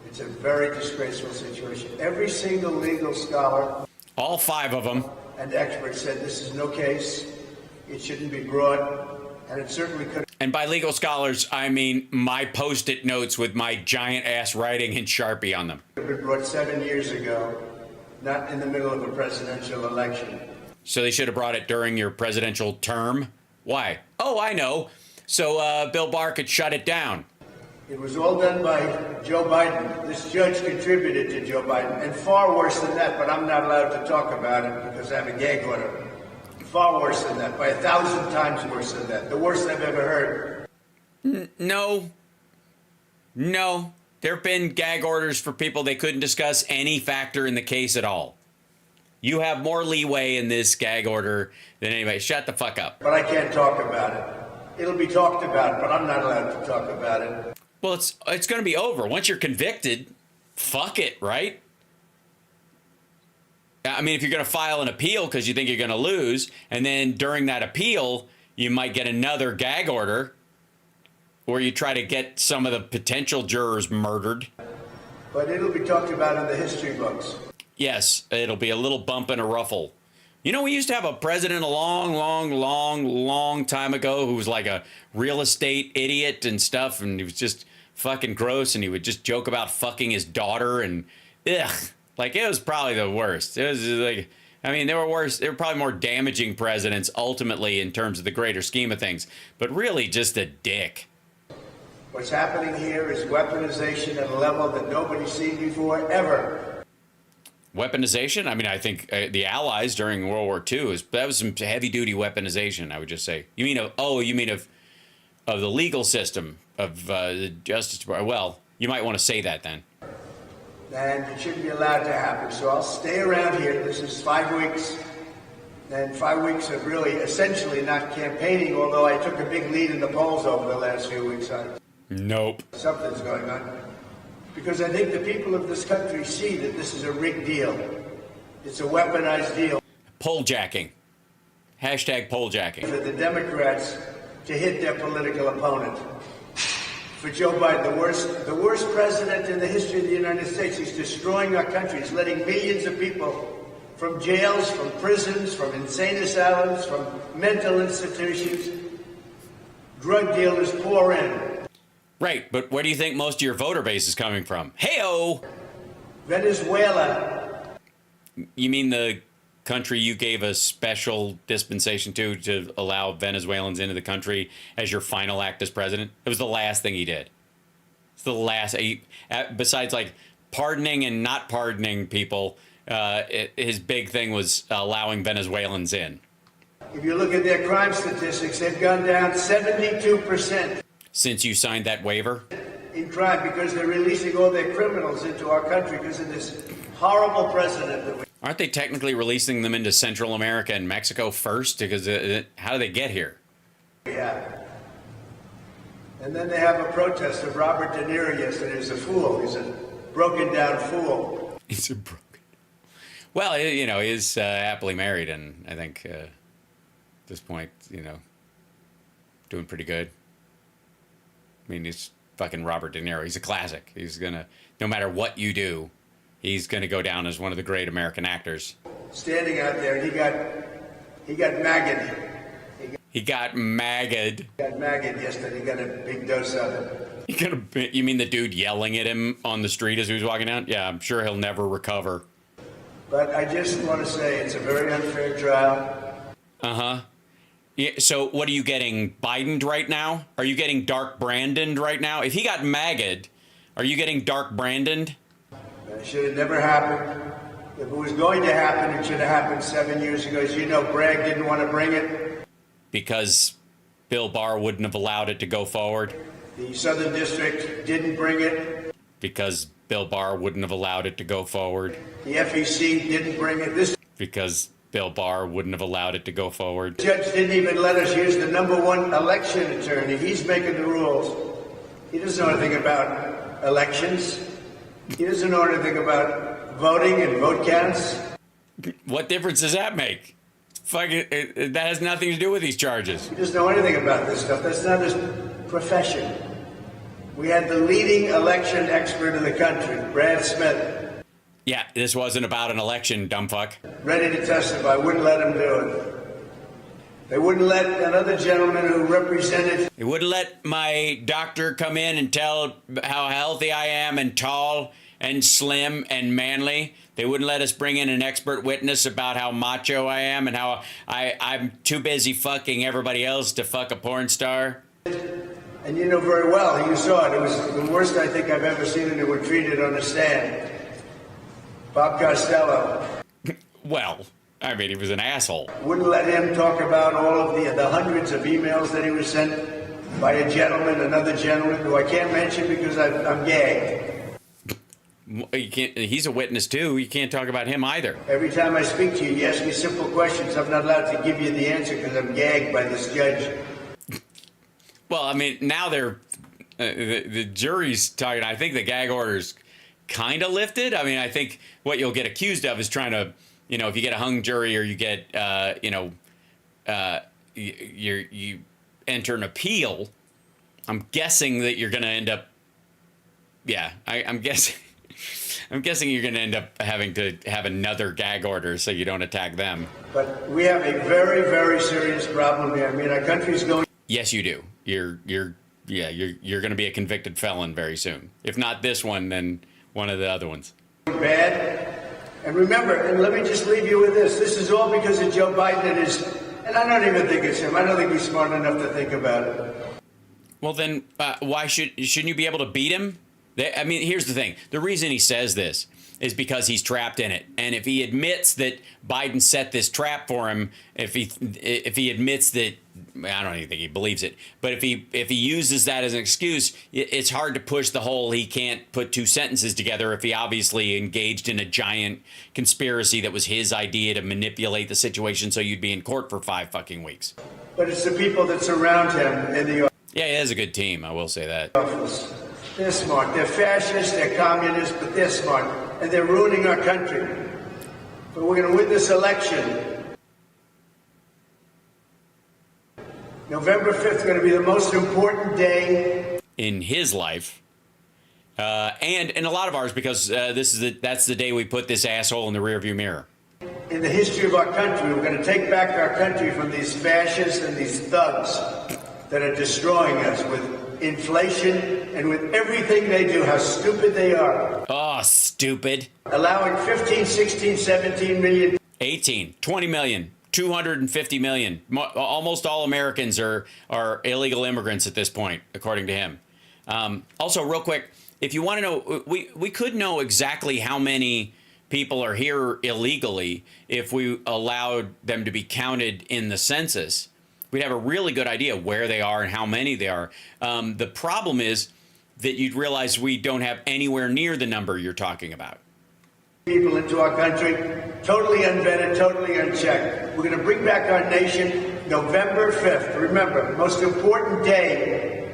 It's a very disgraceful situation. Every single legal scholar, All 5 of them. and expert said this is no case. It shouldn't be brought. And it certainly could And by legal scholars, I mean my Post-it notes with my giant ass writing in Sharpie on them. have been brought 7 years ago, not in the middle of a presidential election. So they should have brought it during your presidential term? Why? Oh, I know. So Bill Barr could shut it down. It was all done by Joe Biden. This judge contributed to Joe Biden, and far worse than that, but I'm not allowed to talk about it because I have a gag order. Far worse than that, by 1,000 times worse than that. The worst I've ever heard. No. There have been gag orders for people they couldn't discuss any factor in the case at all. You have more leeway in this gag order than anybody. Shut the fuck up. But I can't talk about it. It'll be talked about, but I'm not allowed to talk about it. Well, it's going to be over. Once you're convicted, fuck it, right? I mean, if you're going to file an appeal because you think you're going to lose, and then during that appeal, you might get another gag order where you try to get some of the potential jurors murdered. But it'll be talked about in the history books. Yes, it'll be a little bump and a ruffle You know, we used to have a president a long time ago who was like a real estate idiot and stuff, and he was just fucking gross, and he would just joke about fucking his daughter, and ugh, like it was probably the worst. It was like, I mean, there were probably more damaging presidents ultimately in terms of the greater scheme of things, but really just a dick. What's happening here is weaponization at a level that nobody's seen before, ever. Weaponization? I mean, I think the Allies during World War II, that was some heavy-duty weaponization, I would just say. You mean of the legal system, of the Justice Department? Well, you might want to say that then. And it shouldn't be allowed to happen. So I'll stay around here. This is 5 weeks. And 5 weeks of really essentially not campaigning, although I took a big lead in the polls over the last few weeks. Nope. Something's going on. Because I think the people of this country see that this is a rigged deal. It's a weaponized deal. Polljacking. Hashtag polljacking. For the Democrats to hit their political opponent. For Joe Biden, the worst president in the history of the United States. He's destroying our country. He's letting millions of people from jails, from prisons, from insane asylums, from mental institutions, drug dealers pour in. Right, but where do you think most of your voter base is coming from? Hey-o! Venezuela. You mean the country you gave a special dispensation to allow Venezuelans into the country as your final act as president? It was the last thing he did. It's the last, besides like pardoning and not pardoning people, his big thing was allowing Venezuelans in. If you look at their crime statistics, they've gone down 72%. Since you signed that waiver? In crime, because they're releasing all their criminals into our country because of this horrible president that we... Aren't they technically releasing them into Central America and Mexico first? Because how do they get here? Yeah. And then they have a protest of Robert De Niro yesterday. He's a fool. He's a broken down fool. He's a broken... Well, you know, he's happily married, and I think at this point, you know, doing pretty good. I mean, he's fucking Robert De Niro. He's a classic. He's gonna, no matter what you do, he's gonna go down as one of the great American actors. Standing out there, he got maggot. He got maggot. He got maggot yesterday. He got a big dose of it. You mean the dude yelling at him on the street as he was walking out? Yeah, I'm sure he'll never recover. But I just want to say it's a very unfair trial. Uh-huh. Yeah, so what are you getting, Biden'd right now? Are you getting Dark Brandon'd right now? If he got maggot, are you getting Dark Brandon'd? It should have never happened. If it was going to happen, it should have happened 7 years ago. As you know, Bragg didn't want to bring it. Because Bill Barr wouldn't have allowed it to go forward? The Southern District didn't bring it. Because Bill Barr wouldn't have allowed it to go forward? The FEC didn't bring it. Because Bill Barr wouldn't have allowed it to go forward? The judge didn't even let us use the #1 election attorney. He's making the rules. He doesn't know anything about elections. He doesn't know anything about voting and vote counts. What difference does that make? That has nothing to do with these charges. He doesn't know anything about this stuff. That's not his profession. We had the leading election expert in the country, Brad Smith. Yeah, this wasn't about an election, dumbfuck. Ready to testify. Wouldn't let him do it. They wouldn't let another gentleman who represented... They wouldn't let my doctor come in and tell how healthy I am and tall and slim and manly. They wouldn't let us bring in an expert witness about how macho I am and how I'm too busy fucking everybody else to fuck a porn star. And you know very well, you saw it. It was the worst I think I've ever seen anyone treated on a stand. Bob Costello. Well, I mean, he was an asshole. Wouldn't let him talk about all of the hundreds of emails that he was sent by a gentleman, another gentleman, who I can't mention because I'm gagged. You can't, he's a witness, too. You can't talk about him either. Every time I speak to you, you ask me simple questions. I'm not allowed to give you the answer because I'm gagged by this judge. Well, I mean, now they're... the jury's talking... I think the gag order's kind of lifted. I mean, I think what you'll get accused of is trying to... You know, if you get a hung jury or you get, you enter an appeal, I'm guessing that you're going to end up... Yeah, I'm guessing... I'm guessing you're going to end up having to have another gag order so you don't attack them. But we have a very, very serious problem here. I mean, our country's going. Yes, you do. You're going to be a convicted felon very soon. If not this one, then one of the other ones. Bad. And remember, and let me just leave you with this. This is all because of Joe Biden and I don't even think it's him. I don't think he's smart enough to think about it. Well, then why shouldn't you be able to beat him? I mean, here's the thing. The reason he says this is because he's trapped in it. And if he admits that Biden set this trap for him, if he admits that, I don't even think he believes it, but if he uses that as an excuse, it's hard to push the whole he can't put two sentences together if he obviously engaged in a giant conspiracy that was his idea to manipulate the situation so you'd be in court for 5 fucking weeks. But it's the people that surround him in the Yeah, he has a good team, I will say that. office. They're smart. They're fascists, they're communists, but they're smart. And they're ruining our country. But we're going to win this election. November 5th is going to be the most important day in his life, and in a lot of ours, because that's the day we put this asshole in the rearview mirror. in the history of our country. We're going to take back our country from these fascists and these thugs that are destroying us with inflation and with everything they do, how stupid they are. Oh, stupid. Allowing 15, 16, 17 million. 18, 20 million, 250 million. Almost all Americans are illegal immigrants at this point, according to him. Also, real quick, if you want to know, we could know exactly how many people are here illegally if we allowed them to be counted in the census. We'd have a really good idea where they are and how many they are. The problem is that you'd realize we don't have anywhere near the number you're talking about. People into our country, totally unvetted, totally unchecked. We're going to bring back our nation November 5th. Remember, most important day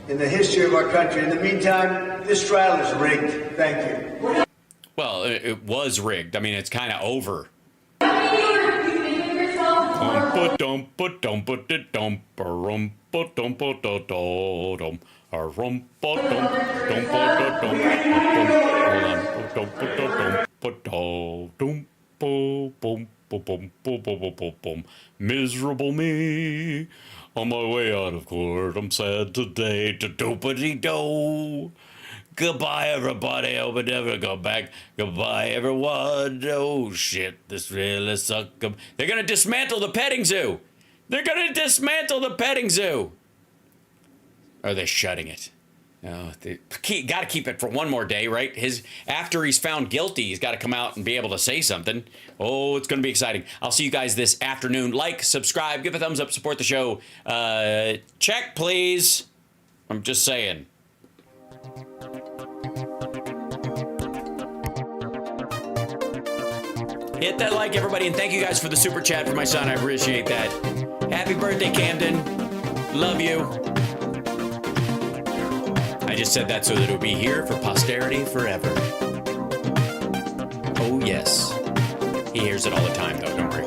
in the history of our country. In the meantime, this trial is rigged. Thank you. Well, it was rigged. I mean, it's kind of over. Miserable me, on my way out of court, I'm sad today, to doopity-do. Goodbye, everybody, I will never go back. Goodbye, everyone. Oh, shit, this really sucks. They're gonna dismantle the petting zoo. They're gonna dismantle the petting zoo. Or they're shutting it. Oh, got to keep it for one more day, right? After he's found guilty, he's got to come out and be able to say something. Oh, it's going to be exciting. I'll see you guys this afternoon. Like, subscribe, give a thumbs up, support the show. Check, please. I'm just saying. Hit that like, everybody, and thank you guys for the super chat for my son. I appreciate that. Happy birthday, Camden. Love you. I just said that so that it would be here for posterity forever. Oh, yes. He hears it all the time, though, don't worry.